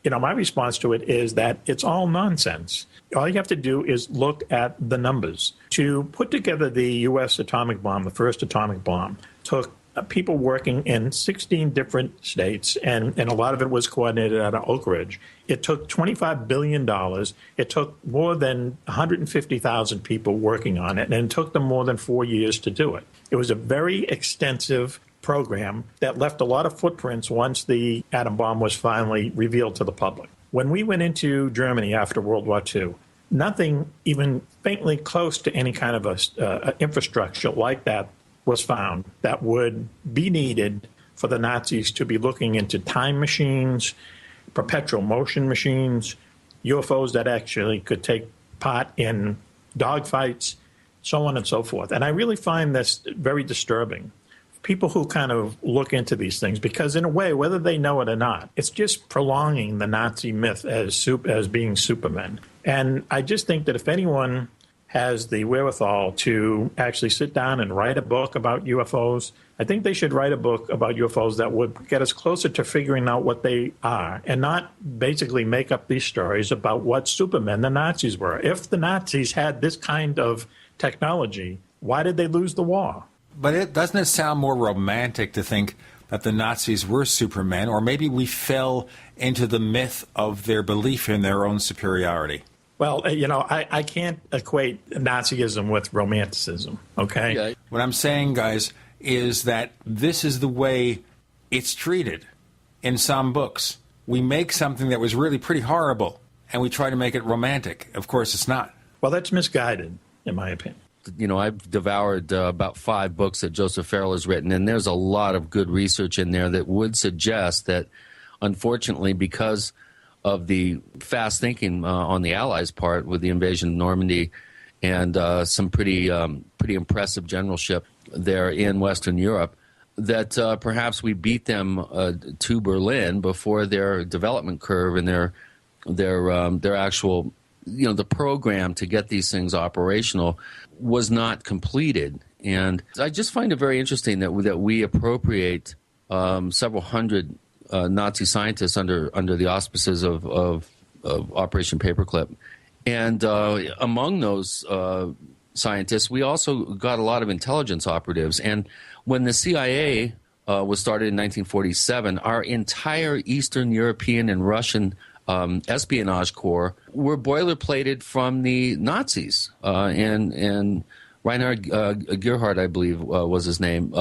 My response to it is that it's all nonsense. All you have to do is look at the numbers. To put together the U.S. atomic bomb, the first atomic bomb, took people working in 16 different states, and a lot of it was coordinated out of Oak Ridge. It took $25 billion. It took more than 150,000 people working on it, and it took them more than 4 years to do it. It was a very extensive program that left a lot of footprints once the atom bomb was finally revealed to the public. When we went into Germany after World War II, nothing even faintly close to any kind of a infrastructure like that was found that would be needed for the Nazis to be looking into time machines, perpetual motion machines, UFOs that actually could take part in dogfights, so on and so forth. And I really find this very disturbing. People who kind of look into these things, because in a way, whether they know it or not, it's just prolonging the Nazi myth as being Supermen. And I just think that if anyone has the wherewithal to actually sit down and write a book about UFOs, I think they should write a book about UFOs that would get us closer to figuring out what they are and not basically make up these stories about what Supermen the Nazis were. If the Nazis had this kind of technology, why did they lose the war? But doesn't it sound more romantic to think that the Nazis were Supermen, or maybe we fell into the myth of their belief in their own superiority? Well, I can't equate Nazism with romanticism, okay? Yeah. What I'm saying, guys, is that this is the way it's treated in some books. We make something that was really pretty horrible, and we try to make it romantic. Of course, it's not. Well, that's misguided, in my opinion. I've devoured about 5 books that Joseph Farrell has written, and there's a lot of good research in there that would suggest that, unfortunately, because of the fast thinking on the Allies' part with the invasion of Normandy and some pretty impressive generalship there in Western Europe, that perhaps we beat them to Berlin before their development curve and their actual, the program to get these things operational was not completed. And I just find it very interesting that we appropriate several hundred Nazi scientists under the auspices of Operation Paperclip. And among those scientists, we also got a lot of intelligence operatives. And when the CIA was started in 1947, our entire Eastern European and Russian espionage corps were boilerplated from the Nazis. And Reinhard Gerhardt, I believe was his name,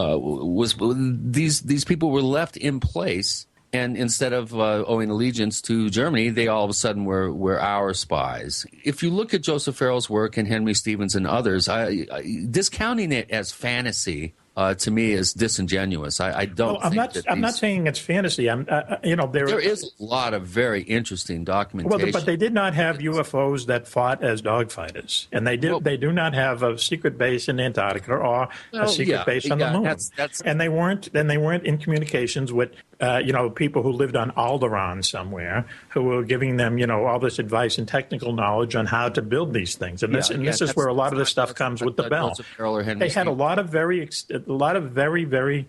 these people were left in place. And instead of owing allegiance to Germany, they all of a sudden were our spies. If you look at Joseph Farrell's work and Henry Stevens and others, discounting it as fantasy to me is disingenuous. I don't. I'm not saying it's fantasy. There is a lot of very interesting documentation. Well, but they did not have UFOs that fought as dogfighters, and they do not have a secret base in Antarctica or a secret base on the moon. And they weren't in communications with people who lived on Alderaan somewhere, who were giving them all this advice and technical knowledge on how to build these things. And this is where a lot of this stuff comes with the bell. They had a lot of very, very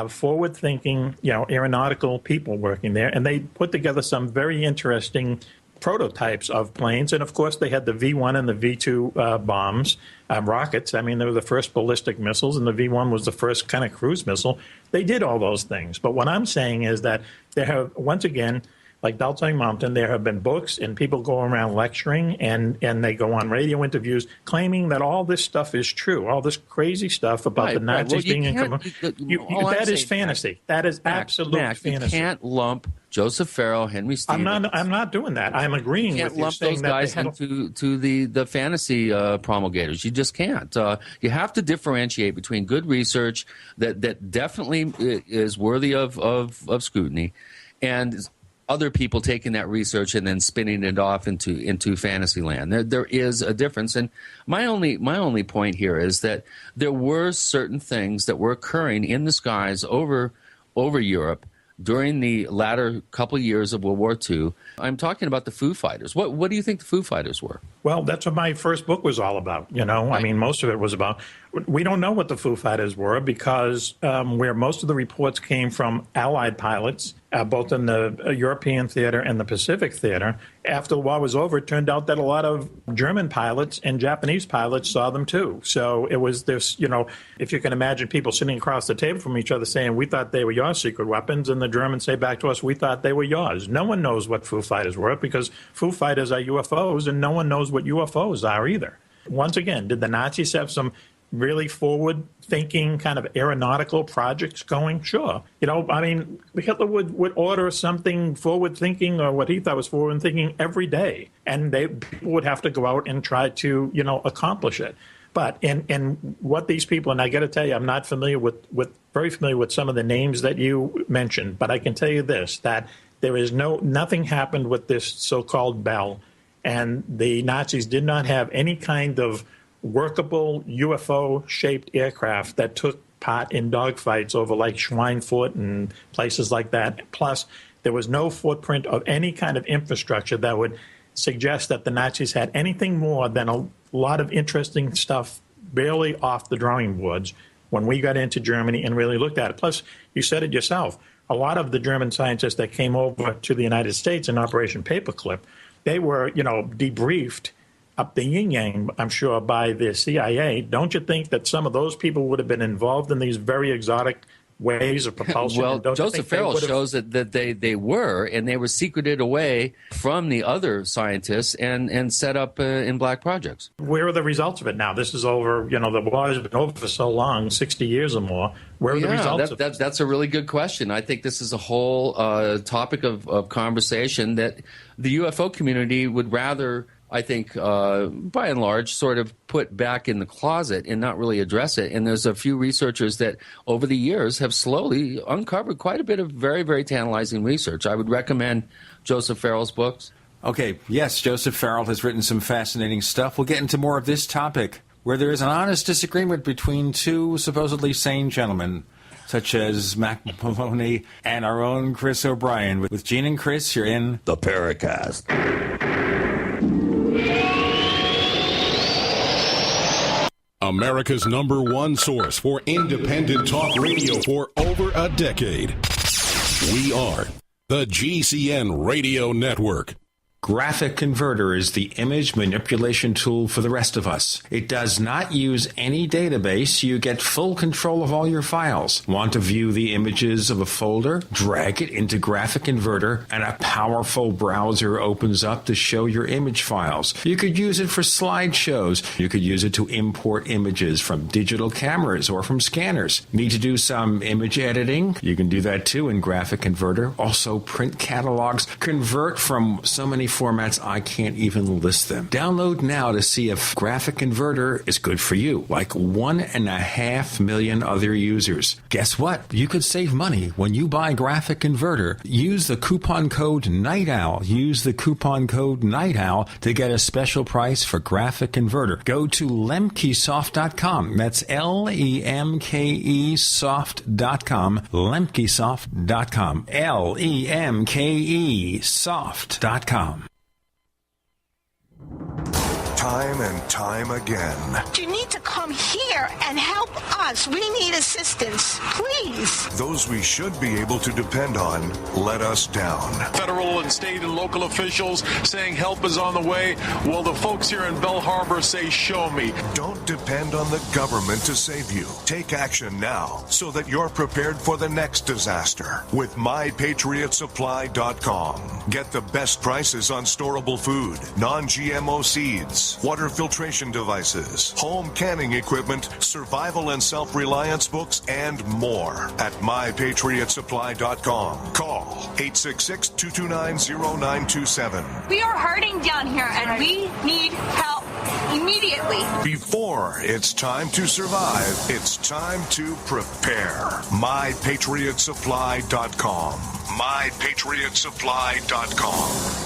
forward-thinking, aeronautical people working there, and they put together some very interesting prototypes of planes. And of course, they had the V1 and the V2 bombs, rockets. I mean, they were the first ballistic missiles, and the V1 was the first kind of cruise missile. They did all those things. But what I'm saying is that there have, once again, like Daltai Mountain, there have been books and people go around lecturing and they go on radio interviews claiming that all this stuff is true, all this crazy stuff about the Nazis being in command. That is fantasy. That is absolute fantasy. You can't lump Joseph Farrell, Henry Stevens. I'm not doing that. I'm agreeing with you. You can't lump those guys into the fantasy promulgators. You just can't. You have to differentiate between good research that definitely is worthy of scrutiny and other people taking that research and then spinning it off into fantasy land. There is a difference. And my only point here is that there were certain things that were occurring in the skies over Europe during the latter couple years of World War II. I'm talking about the Foo Fighters. What do you think the Foo Fighters were? Well, that's what my first book was all about. Right. I mean, most of it was about. We don't know what the Foo Fighters were because where most of the reports came from Allied pilots, both in the European theater and the Pacific theater. After the war was over, it turned out that a lot of German pilots and Japanese pilots saw them too. So it was this, if you can imagine people sitting across the table from each other saying, we thought they were your secret weapons, and the Germans say back to us, we thought they were yours. No one knows what Foo Fighters were because Foo Fighters are UFOs, and no one knows what UFOs are either. Once again, did the Nazis have some really forward-thinking kind of aeronautical projects going? Sure. I mean, Hitler would order something forward-thinking, or what he thought was forward-thinking, every day. And people would have to go out and try to, accomplish it. But in what these people, and I got to tell you, I'm not very familiar with some of the names that you mentioned, but I can tell you this, that there is nothing happened with this so-called Bell, and the Nazis did not have any kind of workable UFO-shaped aircraft that took part in dogfights over like Schweinfurt and places like that. Plus, there was no footprint of any kind of infrastructure that would suggest that the Nazis had anything more than a lot of interesting stuff barely off the drawing boards when we got into Germany and really looked at it. Plus, you said it yourself, a lot of the German scientists that came over to the United States in Operation Paperclip, they were, debriefed up the yin-yang, I'm sure, by the CIA. Don't you think that some of those people would have been involved in these very exotic ways of propulsion? Well, Joseph Farrell shows that they were, and they were secreted away from the other scientists and set up in black projects. Where are the results of it now? This is over, the war has been over for so long, 60 years or more. Where are the results of it? That's a really good question. I think this is a whole topic of conversation that the UFO community would rather, I think, by and large, sort of put back in the closet and not really address it. And there's a few researchers that over the years have slowly uncovered quite a bit of very, very tantalizing research. I would recommend Joseph Farrell's books. Okay, yes, Joseph Farrell has written some fascinating stuff. We'll get into more of this topic, where there is an honest disagreement between two supposedly sane gentlemen, such as Mack Maloney and our own Chris O'Brien. With Gene and Chris, you're in the Paracast. America's #1 source for independent talk radio for over a decade. We are the GCN Radio Network. Graphic Converter is the image manipulation tool for the rest of us. It does not use any database. You get full control of all your files. Want to view the images of a folder? Drag it into Graphic Converter, and a powerful browser opens up to show your image files. You could use it for slideshows. You could use it to import images from digital cameras or from scanners. Need to do some image editing? You can do that too in Graphic Converter. Also print catalogs. Convert from so many formats I can't even list them. Download now to see if Graphic Converter is good for you, like 1.5 million other users. Guess what? You could save money when you buy Graphic Converter. Use the coupon code Night Owl. Use the coupon code Night Owl to get a special price for Graphic Converter. Go to lemkesoft.com. That's LEMKEsoft.com. Lemkesoft.com. LEMKEsoft.com. Time and time again. You need to come here and help us. We need assistance, please. Those we should be able to depend on let us down. Federal and state and local officials saying help is on the way. Well, the folks here in Bell Harbor say, show me. Don't depend on the government to save you. Take action now so that you're prepared for the next disaster with MyPatriotSupply.com. Get the best prices on storable food, non-GMO seeds, water filtration devices, home canning equipment, survival and self-reliance books, and more at MyPatriotSupply.com. Call 866-229-0927. We are hurting down here, and we need help immediately. Before it's time to survive, it's time to prepare. MyPatriotSupply.com. MyPatriotSupply.com.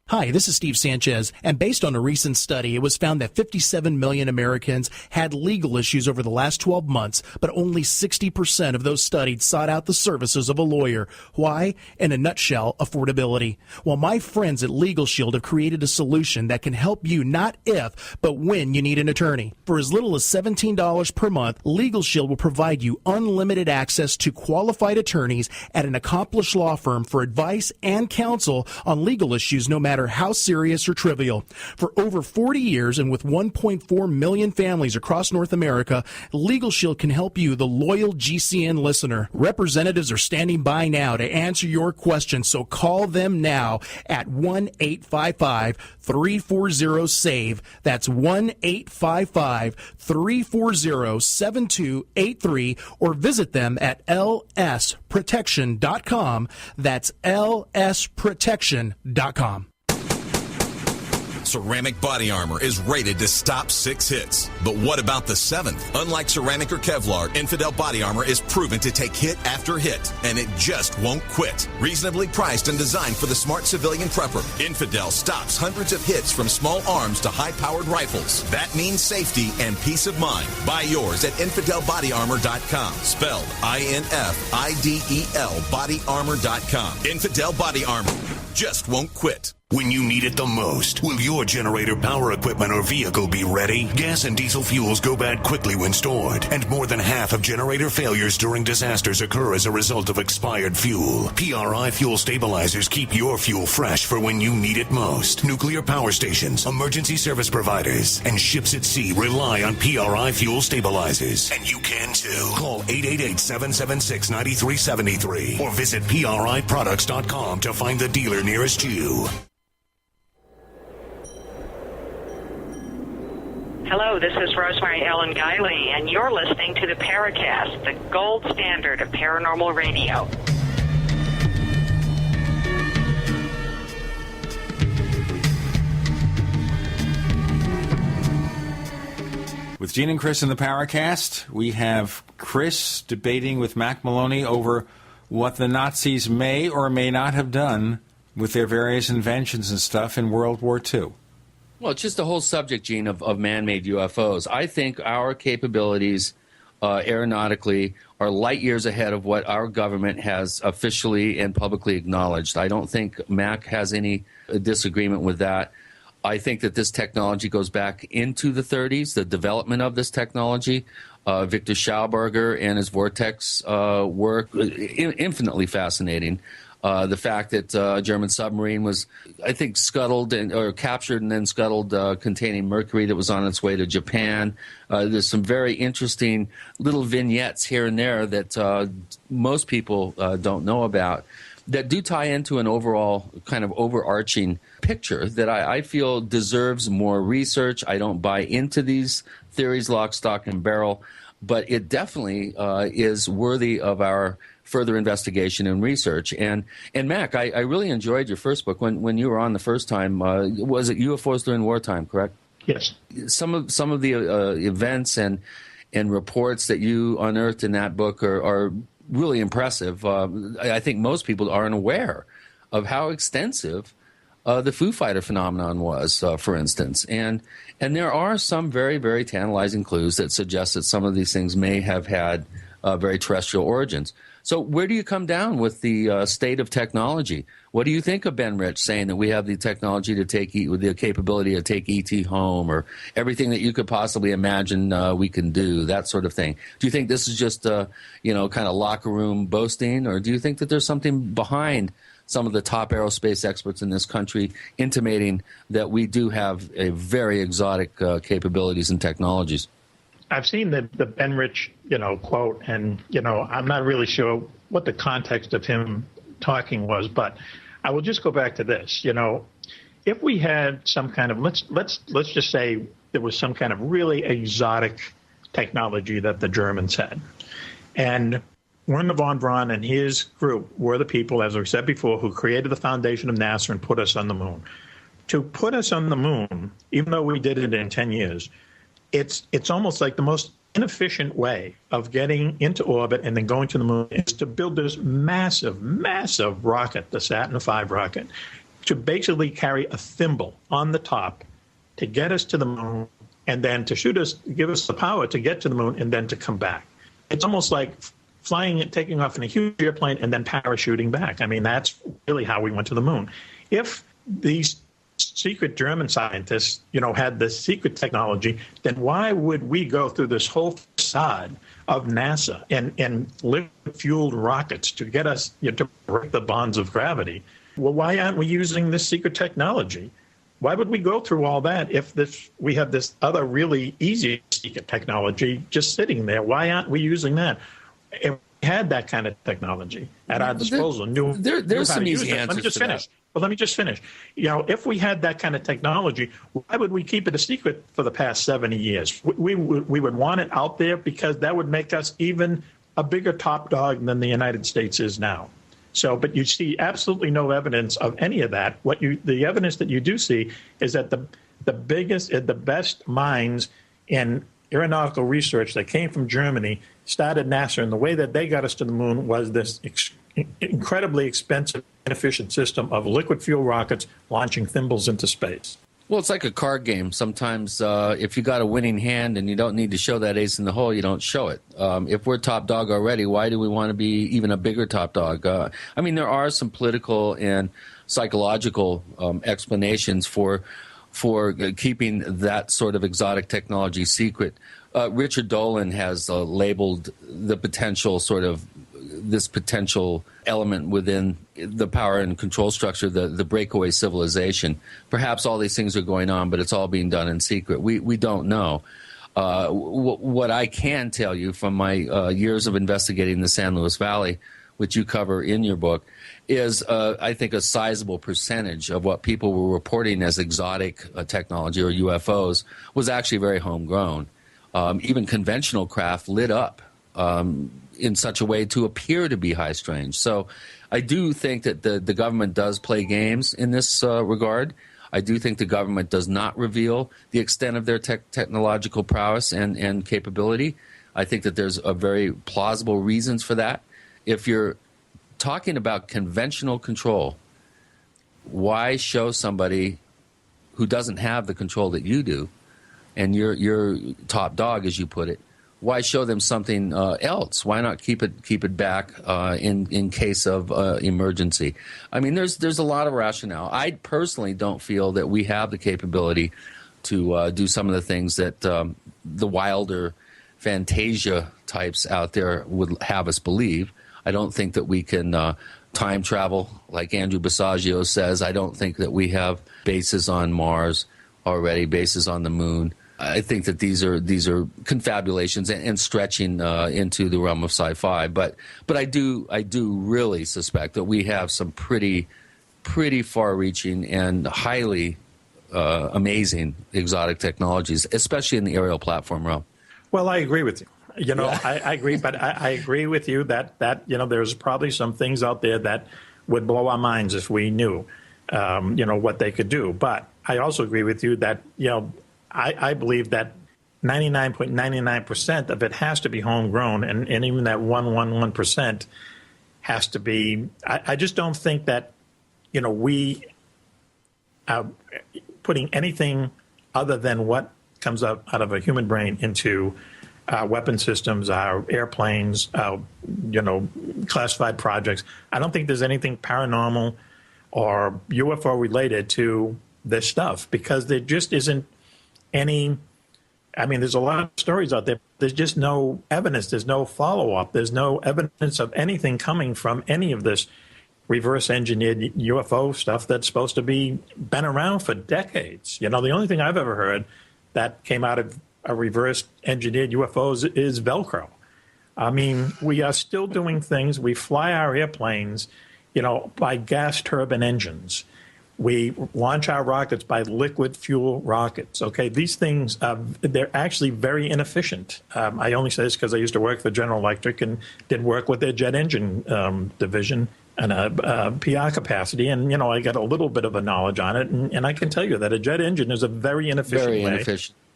Hi, this is Steve Sanchez, and based on a recent study, it was found that 57 million Americans had legal issues over the last 12 months, but only 60% of those studied sought out the services of a lawyer. Why? In a nutshell, affordability. Well, my friends at Legal Shield have created a solution that can help you not if, but when you need an attorney. For as little as $17 per month, Legal Shield will provide you unlimited access to qualified attorneys at an accomplished law firm for advice and counsel on legal issues no matter matter how serious or trivial. For over 40 years and with 1.4 million families across North America, Legal Shield can help you, the loyal GCN listener. Representatives are standing by now to answer your questions, so call them now at 1-855-340-SAVE. That's 1-855-340-7283, or visit them at lsprotection.com. That's lsprotection.com. Ceramic body armor is rated to stop 6 hits. But what about the 7th? Unlike ceramic or Kevlar, Infidel body armor is proven to take hit after hit, and it just won't quit. Reasonably priced and designed for the smart civilian prepper, Infidel stops hundreds of hits from small arms to high-powered rifles. That means safety and peace of mind. Buy yours at InfidelBodyArmor.com. Spelled INFIDEL BodyArmor.com. Infidel Body Armor just won't quit. When you need it the most, will your generator, power equipment, or vehicle be ready? Gas and diesel fuels go bad quickly when stored, and more than half of generator failures during disasters occur as a result of expired fuel. PRI fuel stabilizers keep your fuel fresh for when you need it most. Nuclear power stations, emergency service providers, and ships at sea rely on PRI fuel stabilizers. And you can too. Call 888-776-9373 or visit PRIproducts.com to find the dealer nearest you. Hello, this is Rosemary Ellen Guiley, and you're listening to the Paracast, the gold standard of paranormal radio. With Gene and Chris in the Paracast, we have Chris debating with Mack Maloney over what the Nazis may or may not have done with their various inventions and stuff in World War II. Well, it's just the whole subject, Gene, of man-made UFOs. I think our capabilities aeronautically are light years ahead of what our government has officially and publicly acknowledged. I don't think Mack has any disagreement with that. I think that this technology goes back into the 30s, the development of this technology. Victor Schauberger and his Vortex work, infinitely fascinating. The fact that a German submarine was, I think, scuttled or captured and then scuttled containing mercury that was on its way to Japan. There's some very interesting little vignettes here and there that most people don't know about that do tie into an overall kind of overarching picture that I feel deserves more research. I don't buy into these theories lock, stock, and barrel, but it definitely is worthy of our further investigation and research. And Mack, I really enjoyed your first book when you were on the first time. Was it UFOs during wartime, correct? Yes. Some of the events and reports that you unearthed in that book are really impressive. I think most people aren't aware of how extensive the Foo Fighter phenomenon was, for instance. And there are some very, very tantalizing clues that suggest that some of these things may have had very terrestrial origins. So where do you come down with the state of technology? What do you think of Ben Rich saying that we have the technology to take with the capability to take ET home, or everything that you could possibly imagine we can do, that sort of thing? Do you think this is just kind of locker room boasting, or do you think that there's something behind some of the top aerospace experts in this country intimating that we do have a very exotic capabilities and technologies? I've seen the Ben Rich, quote, and, I'm not really sure what the context of him talking was, but I will just go back to this. If we had some kind of, let's just say there was some kind of really exotic technology that the Germans had, and Werner von Braun and his group were the people, as I said before, who created the foundation of NASA and put us on the moon. To put us on the moon, even though we did it in 10 years, it's almost like the most inefficient way of getting into orbit and then going to the moon is to build this massive, massive rocket, the Saturn V rocket, to basically carry a thimble on the top to get us to the moon and then to shoot us, give us the power to get to the moon and then to come back. It's almost like flying and taking off in a huge airplane and then parachuting back. I mean, that's really how we went to the moon. If these secret German scientists, had the secret technology, then why would we go through this whole facade of NASA and liquid-fueled rockets to get us to break the bonds of gravity Well, why aren't we using this secret technology? Why would we go through all that if we have this other really easy secret technology just sitting there? Why aren't we using that? If we had that kind of technology at our disposal, there's some easy answers. Let me just to finish. that. Well, let me just finish. If we had that kind of technology, why would we keep it a secret for the past 70 years? We would want it out there because that would make us even a bigger top dog than the United States is now. So, but you see absolutely no evidence of any of that. The evidence that you do see is that the biggest, the best minds in aeronautical research that came from Germany started NASA, and the way that they got us to the moon was this incredibly expensive, inefficient system of liquid fuel rockets launching thimbles into space. Well, it's like a card game. Sometimes if you got a winning hand and you don't need to show that ace in the hole, you don't show it. If we're top dog already, why do we want to be even a bigger top dog? I mean, there are some political and psychological explanations for keeping that sort of exotic technology secret. Richard Dolan has labeled the potential this potential element within the power and control structure, the breakaway civilization. Perhaps all these things are going on, but it's all being done in secret. We don't know. What I can tell you from my years of investigating the San Luis Valley, which you cover in your book, is I think a sizable percentage of what people were reporting as exotic technology or UFOs was actually very homegrown. Even conventional craft lit up in such a way to appear to be high strange. So I do think that the government does play games in this regard. I do think the government does not reveal the extent of their technological prowess and capability. I think that there's a very plausible reasons for that. If you're talking about conventional control, why show somebody who doesn't have the control that you do, and you're top dog, as you put it? Why show them something else? Why not keep it back in case of emergency? I mean, there's a lot of rationale. I personally don't feel that we have the capability to do some of the things that the wilder Fantasia types out there would have us believe. I don't think that we can time travel like Andrew Basiago says. I don't think that we have bases on Mars already, bases on the moon. I think that these are confabulations and stretching into the realm of sci-fi. But I do really suspect that we have some pretty far-reaching and highly amazing exotic technologies, especially in the aerial platform realm. Well, I agree with you. I agree, but I agree with you that there's probably some things out there that would blow our minds if we knew, what they could do. But I also agree with you that, I believe that 99.99% of it has to be homegrown, and even that 1% has to be. I just don't think that, we are putting anything other than what comes out of a human brain into our weapon systems, our airplanes, our, classified projects. I don't think there's anything paranormal or UFO related to this stuff, because there just isn't any. I mean, there's a lot of stories out there. There's just no evidence. There's no follow-up. There's no evidence of anything coming from any of this reverse-engineered UFO stuff that's supposed to be been around for decades. The only thing I've ever heard that came out of a reverse-engineered UFOs is Velcro. I mean, we are still doing things. We fly our airplanes, by gas turbine engines. We launch our rockets by liquid fuel rockets. Okay, these things, they're actually very inefficient. I only say this because I used to work for General Electric and did work with their jet engine division and a PR capacity. And, I got a little bit of a knowledge on it. And I can tell you that a jet engine is a very inefficient way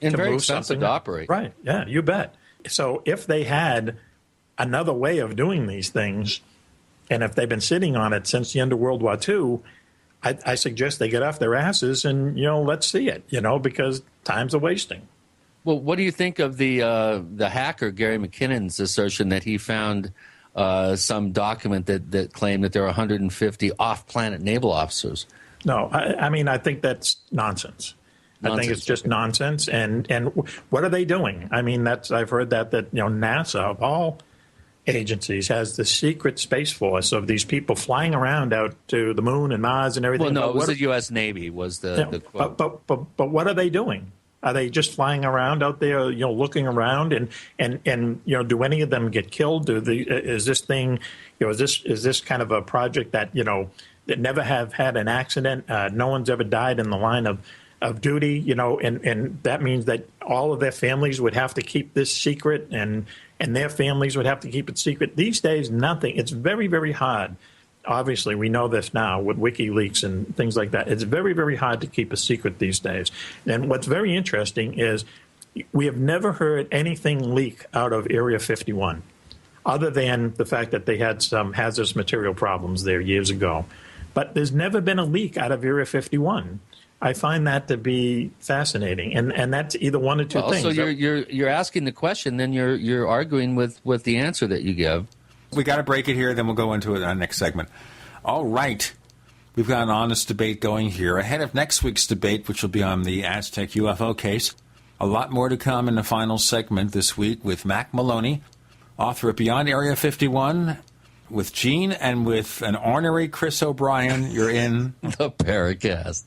and to very move expensive something to operate. Right, yeah, you bet. So if they had another way of doing these things, and if they've been sitting on it since the end of World War II, I suggest they get off their asses and, let's see it, because time's a wasting. Well, what do you think of the hacker, Gary McKinnon's assertion that he found some document that claimed that there are 150 off-planet naval officers? No, I mean, I think that's nonsense. I think it's just nonsense. And what are they doing? I mean, I've heard that NASA, of all agencies has the secret space force of these people flying around out to the moon and Mars and everything. Well, no, it was the U.S. Navy was the quote. But what are they doing? Are they just flying around out there, looking around, and do any of them get killed? Is this thing, is this kind of a project that that never have had an accident? No one's ever died in the line of duty, and that means that all of their families would have to keep this secret, and their families would have to keep it secret. These days, nothing. It's very, very hard. Obviously, we know this now with WikiLeaks and things like that. It's very, very hard to keep a secret these days. And what's very interesting is we have never heard anything leak out of Area 51, other than the fact that they had some hazardous material problems there years ago. But there's never been a leak out of Area 51. I find that to be fascinating, and that's either one or two things. So you're asking the question, then you're arguing with the answer that you give. We got to break it here, then we'll go into it in our next segment. All right. We've got an honest debate going here. Ahead of next week's debate, which will be on the Aztec UFO case, a lot more to come in the final segment this week with Mack Maloney, author of Beyond Area 51, with Gene and with an ornery Chris O'Brien. You're in the Paracast.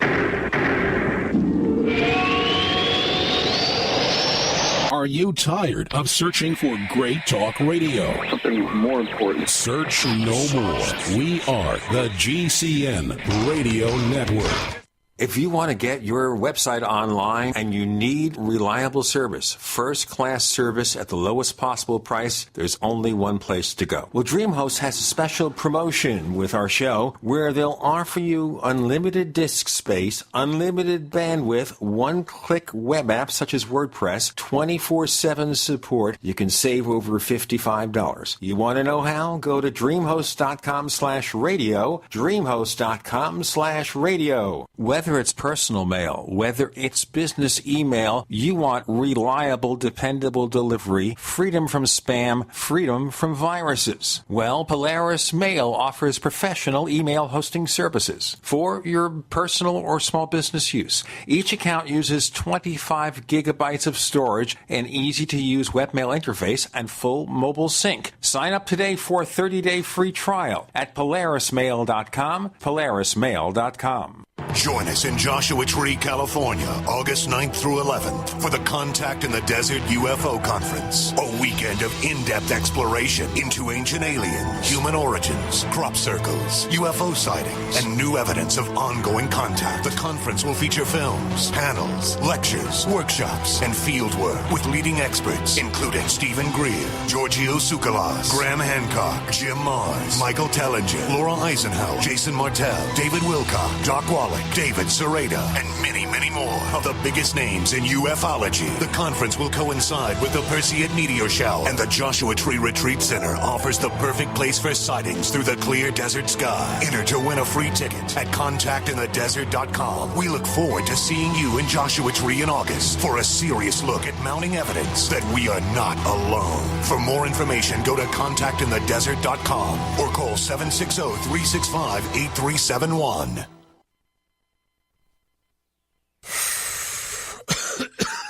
Are you tired of searching for great talk radio? Something more important. Search no more. We are the GCN Radio Network. If you want to get your website online and you need reliable service, first-class service at the lowest possible price, there's only one place to go. Well, DreamHost has a special promotion with our show where they'll offer you unlimited disk space, unlimited bandwidth, one-click web apps such as WordPress, 24/7 support. You can save over $55. You want to know how? Go to dreamhost.com/radio, dreamhost.com/radio. Whether it's personal mail, whether it's business email, you want reliable, dependable delivery, freedom from spam, freedom from viruses. Well, Polaris Mail offers professional email hosting services for your personal or small business use. Each account uses 25 gigabytes of storage, an easy-to-use webmail interface, and full mobile sync. Sign up today for a 30-day free trial at polarismail.com, polarismail.com. Join us in Joshua Tree, California, August 9th through 11th for the Contact in the Desert UFO Conference. A weekend of in-depth exploration into ancient aliens, human origins, crop circles, UFO sightings, and new evidence of ongoing contact. The conference will feature films, panels, lectures, workshops, and fieldwork with leading experts, including Stephen Greer, Giorgio Tsoukalos, Graham Hancock, Jim Mars, Michael Tellinger, Laura Eisenhower, Jason Martell, David Wilcock, Doc Wallach, David Sereda, and many, many more of the biggest names in ufology. The conference will coincide with the Perseid meteor shower, and the Joshua Tree Retreat Center offers the perfect place for sightings through the clear desert sky. Enter to win a free ticket at contactinthedesert.com. We look forward to seeing you in Joshua Tree in August for a serious look at mounting evidence that we are not alone. For more information, go to contactinthedesert.com or call 760-365-8371.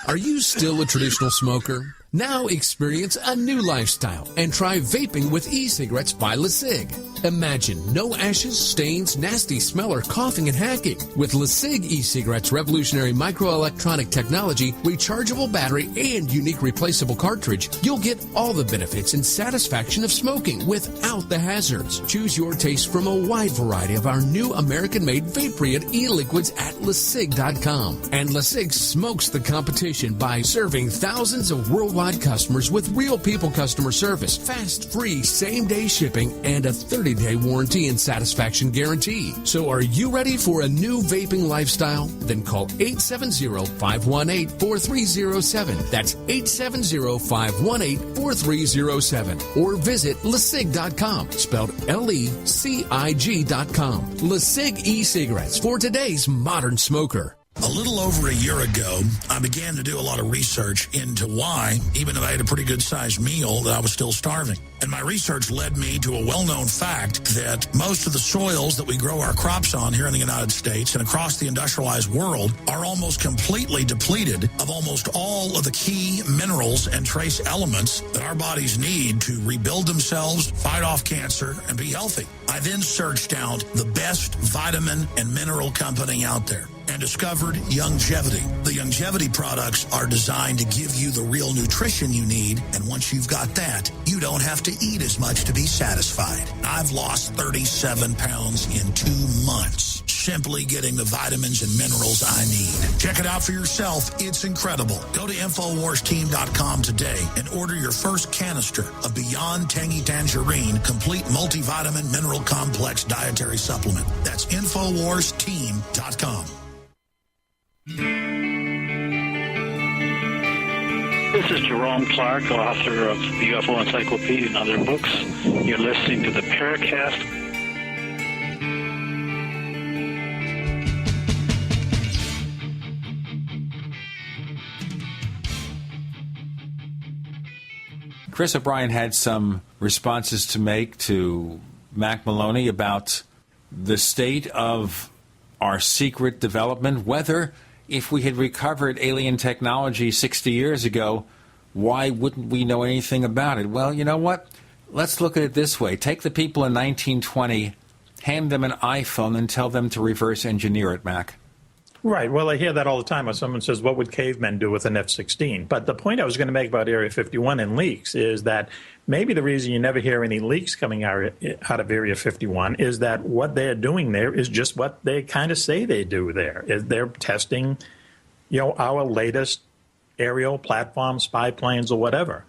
Are you still a traditional smoker? Now experience a new lifestyle and try vaping with e-cigarettes by LeSig. Imagine no ashes, stains, nasty smell, or coughing and hacking. With LeSig e-cigarettes' revolutionary microelectronic technology, rechargeable battery, and unique replaceable cartridge, you'll get all the benefits and satisfaction of smoking without the hazards. Choose your taste from a wide variety of our new American-made vape-free e-liquids at LeSig.com. And LeSig smokes the competition by serving thousands of worldwide customers with real people customer service, fast, free, same-day shipping, and a 30-day warranty and satisfaction guarantee. So are you ready for a new vaping lifestyle? Then call 870-518-4307. That's 870-518-4307. Or visit LeSig.com, spelled LECIG.com. LeSig e-cigarettes for today's modern smoker. A little over a year ago, I began to do a lot of research into why, even though I had a pretty good-sized meal, that I was still starving. And my research led me to a well-known fact that most of the soils that we grow our crops on here in the United States and across the industrialized world are almost completely depleted of almost all of the key minerals and trace elements that our bodies need to rebuild themselves, fight off cancer, and be healthy. I then searched out the best vitamin and mineral company out there and discovered Youngevity. The Youngevity products are designed to give you the real nutrition you need, and once you've got that, you don't have to eat as much to be satisfied. I've lost 37 pounds in 2 months, simply getting the vitamins and minerals I need. Check it out for yourself. It's incredible. Go to InfoWarsTeam.com today and order your first canister of Beyond Tangy Tangerine Complete Multivitamin Mineral Complex Dietary Supplement. That's InfoWarsTeam.com. This is Jerome Clark, author of the UFO Encyclopedia and other books. You're listening to the Paracast. Chris O'Brien had some responses to make to Mack Maloney about the state of our secret development, whether if we had recovered alien technology 60 years ago, why wouldn't we know anything about it? Well, you know what? Let's look at it this way. Take the people in 1920, hand them an iPhone, and tell them to reverse engineer it, Mac. Right. Well, I hear that all the time when someone says, what would cavemen do with an F-16? But the point I was going to make about Area 51 and leaks is that maybe the reason you never hear any leaks coming out of Area 51 is that what they're doing there is just what they kind of say they do there. They're testing, our latest aerial platform, spy planes or whatever.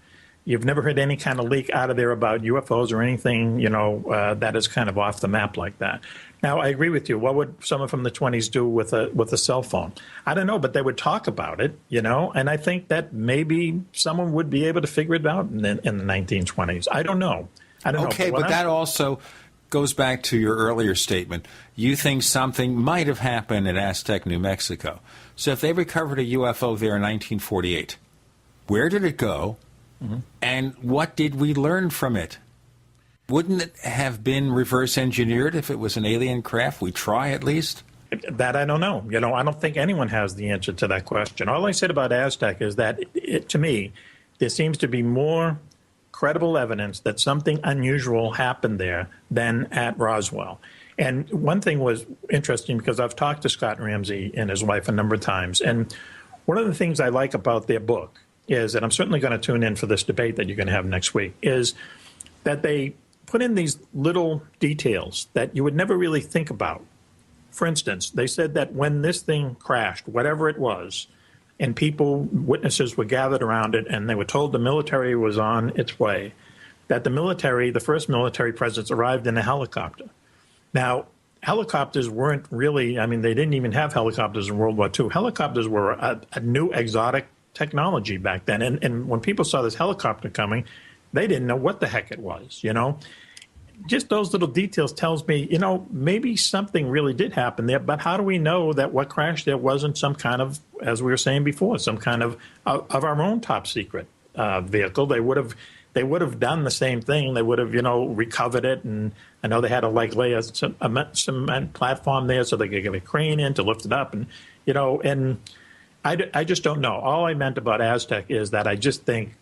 You've never heard any kind of leak out of there about UFOs or anything, that is kind of off the map like that. Now, I agree with you. What would someone from the 20s do with a cell phone? I don't know, but they would talk about it, and I think that maybe someone would be able to figure it out in the 1920s. I don't know. Okay, but that also goes back to your earlier statement. You think something might have happened in Aztec, New Mexico. So if they recovered a UFO there in 1948, where did it go? Mm-hmm. And what did we learn from it? Wouldn't it have been reverse engineered if it was an alien craft? We try at least? That I don't know. I don't think anyone has the answer to that question. All I said about Aztec is that, to me, there seems to be more credible evidence that something unusual happened there than at Roswell. And one thing was interesting because I've talked to Scott Ramsey and his wife a number of times. And one of the things I like about their book is, and I'm certainly going to tune in for this debate that you're going to have next week, is that they put in these little details that you would never really think about. For instance, they said that when this thing crashed, whatever it was, and witnesses were gathered around it, and they were told the military was on its way, that the first military presence arrived in a helicopter. Now, helicopters weren't really, they didn't even have helicopters in World War II. Helicopters were a new exotic technology back then. And when people saw this helicopter coming, they didn't know what the heck it was, Just those little details tells me, maybe something really did happen there, but how do we know that what crashed there wasn't some kind of, as we were saying before, some kind of our own top secret vehicle? They would have done the same thing. They would have, recovered it. And I know they had to lay a cement platform there so they could get a crane in to lift it up. And, and I just don't know. All I meant about Aztec is that I just think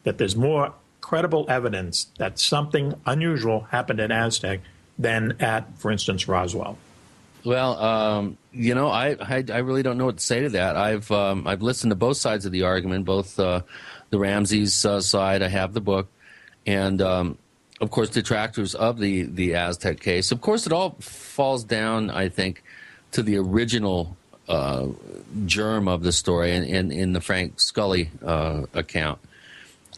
that there's more credible evidence that something unusual happened in Aztec than at, for instance, Roswell. Well, I really don't know what to say to that. I've listened to both sides of the argument, both the Ramsey's side. I have the book, and of course, detractors of the Aztec case. Of course, it all falls down, I think, to the original germ of the story in the Frank Scully account.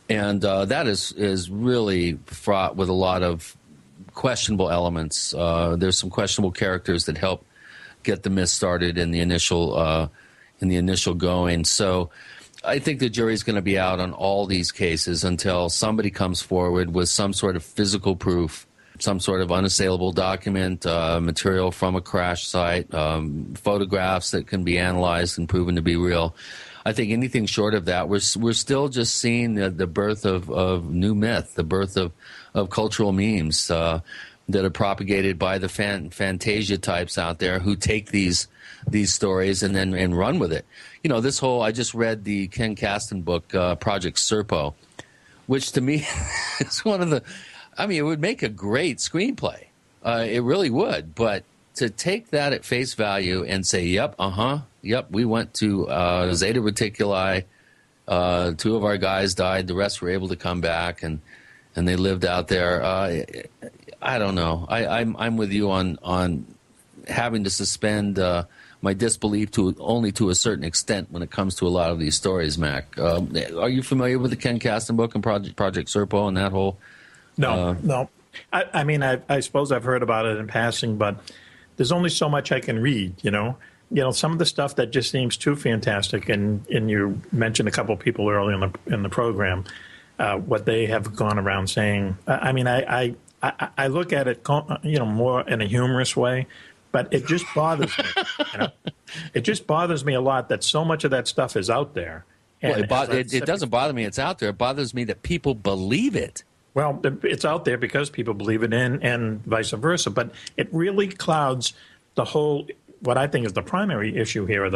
And that is really fraught with a lot of questionable elements. There's some questionable characters that help get the myth started in the initial going. So I think the jury's going to be out on all these cases until somebody comes forward with some sort of physical proof some sort of unassailable document, material from a crash site, photographs that can be analyzed and proven to be real. I think anything short of that, we're still just seeing the birth of new myth, the birth of cultural memes that are propagated by the fantasia types out there who take these stories and run with it. You know, this whole, I just read the Ken Kasten book, Project Serpo, which to me is one of the, I mean, it would make a great screenplay. It really would. But to take that at face value and say, yep, we went to Zeta Reticuli, 2 of our guys died, the rest were able to come back, and they lived out there. I don't know. I'm with you on having to suspend my disbelief only to a certain extent when it comes to a lot of these stories, Mac. Are you familiar with the Ken Kasten book and Project Serpo and that whole? No. I mean, I suppose I've heard about it in passing, but there's only so much I can read, you know. Some of the stuff that just seems too fantastic, and you mentioned a couple of people early in the program, what they have gone around saying. I mean, I look at it, more in a humorous way, but it just bothers me. It just bothers me a lot that so much of that stuff is out there. And well, it doesn't bother me it's out there. It bothers me that people believe it. Well, it's out there because people believe it and vice versa. But it really clouds the whole, what I think is the primary issue here,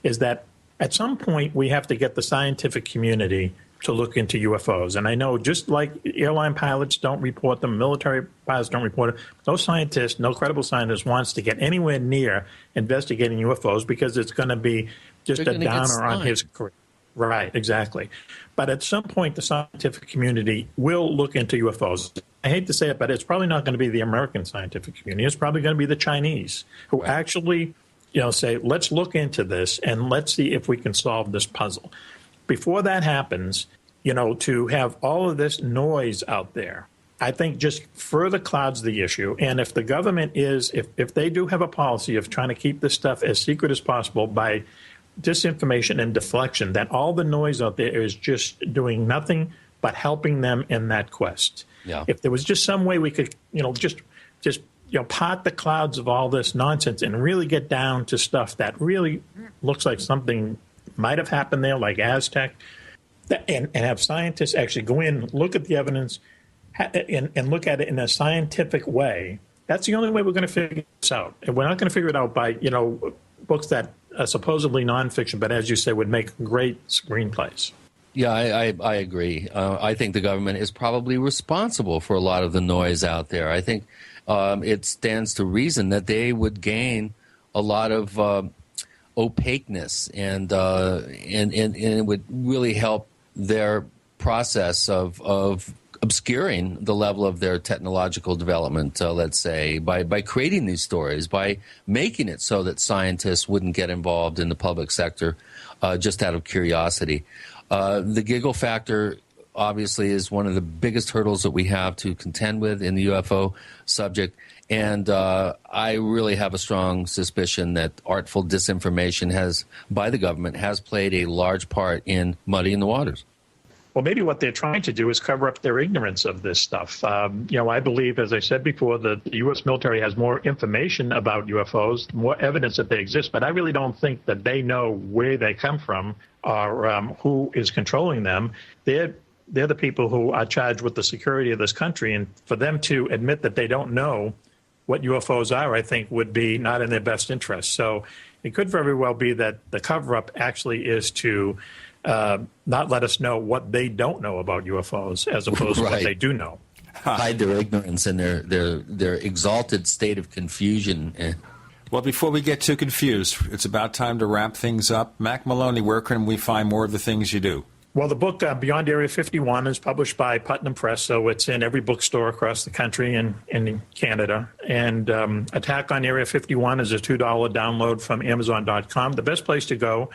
is that at some point we have to get the scientific community to look into UFOs. And I know just like airline pilots don't report them, military pilots don't report it, no scientist, no credible scientist wants to get anywhere near investigating UFOs because it's going to be just a downer on his career. Right, exactly. But at some point, the scientific community will look into UFOs. I hate to say it, but it's probably not going to be the American scientific community. It's probably going to be the Chinese who actually, say, let's look into this and let's see if we can solve this puzzle. Before that happens, to have all of this noise out there, I think just further clouds the issue. And if the government if they do have a policy of trying to keep this stuff as secret as possible by disinformation and deflection, that all the noise out there is just doing nothing but helping them in that quest. Yeah. If there was just some way we could, just part the clouds of all this nonsense and really get down to stuff that really looks like something might have happened there, like Aztec, and have scientists actually go in, look at the evidence, and look at it in a scientific way. That's the only way we're going to figure this out. And we're not going to figure it out by, books that are supposedly nonfiction, but as you say, would make great screenplays. Yeah, I agree. I think the government is probably responsible for a lot of the noise out there. I think it stands to reason that they would gain a lot of opaqueness, and it would really help their process of obscuring the level of their technological development, let's say, by creating these stories, by making it so that scientists wouldn't get involved in the public sector just out of curiosity. The giggle factor, obviously, is one of the biggest hurdles that we have to contend with in the UFO subject. And I really have a strong suspicion that artful disinformation by the government has played a large part in muddying the waters. Well, maybe what they're trying to do is cover up their ignorance of this stuff. I believe, as I said before, that the U.S. military has more information about UFOs, more evidence that they exist, but I really don't think that they know where they come from or who is controlling them. They're the people who are charged with the security of this country, and for them to admit that they don't know what UFOs are, I think, would be not in their best interest. So it could very well be that the cover-up actually is to not let us know what they don't know about UFOs as opposed to what they do know. Hide their ignorance and their exalted state of confusion. Well, before we get too confused, it's about time to wrap things up. Mack Maloney, where can we find more of the things you do? Well, the book Beyond Area 51 is published by Putnam Press, so it's in every bookstore across the country and in Canada. And Attack on Area 51 is a $2 download from Amazon.com. The best place to go,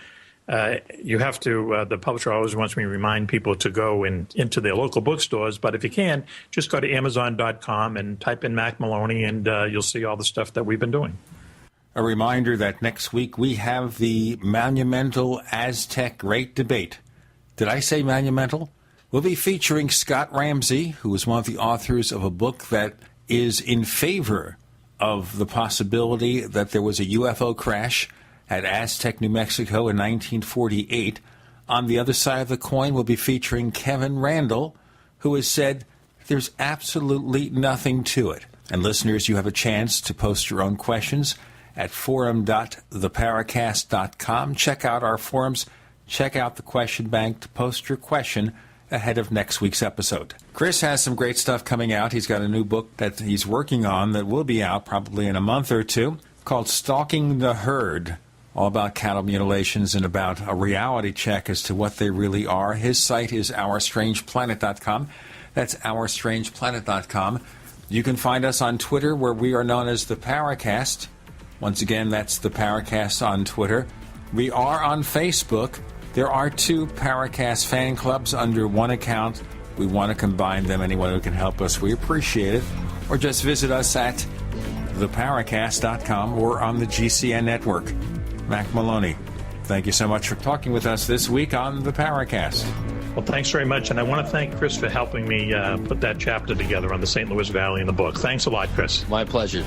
you have to, the publisher always wants me to remind people to go into their local bookstores, but if you can, just go to Amazon.com and type in Mack Maloney, and you'll see all the stuff that we've been doing. A reminder that next week we have the monumental Aztec Great Debate. Did I say monumental? We'll be featuring Scott Ramsey, who is one of the authors of a book that is in favor of the possibility that there was a UFO crash at Aztec, New Mexico in 1948. On the other side of the coin, we'll be featuring Kevin Randall, who has said there's absolutely nothing to it. And listeners, you have a chance to post your own questions at forum.theparacast.com. Check out our forums. Check out the question bank to post your question ahead of next week's episode. Chris has some great stuff coming out. He's got a new book that he's working on that will be out probably in a month or two called Stalking the Herd, all about cattle mutilations and about a reality check as to what they really are. His site is OurStrangePlanet.com. That's OurStrangePlanet.com. You can find us on Twitter, where we are known as the Paracast. Once again, that's the Paracast on Twitter. We are on Facebook. There are 2 Paracast fan clubs under one account. We want to combine them. Anyone who can help us, we appreciate it. Or just visit us at theparacast.com or on the GCN network. Mack Maloney, thank you so much for talking with us this week on the Paracast. Well, thanks very much. And I want to thank Chris for helping me put that chapter together on the St. Louis Valley in the book. Thanks a lot, Chris. My pleasure.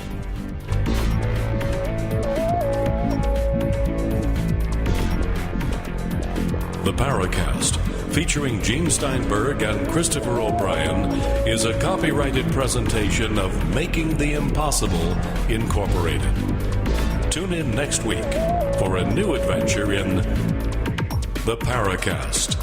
The Paracast, featuring Gene Steinberg and Christopher O'Brien, is a copyrighted presentation of Making the Impossible, Incorporated. Tune in next week for a new adventure in The Paracast.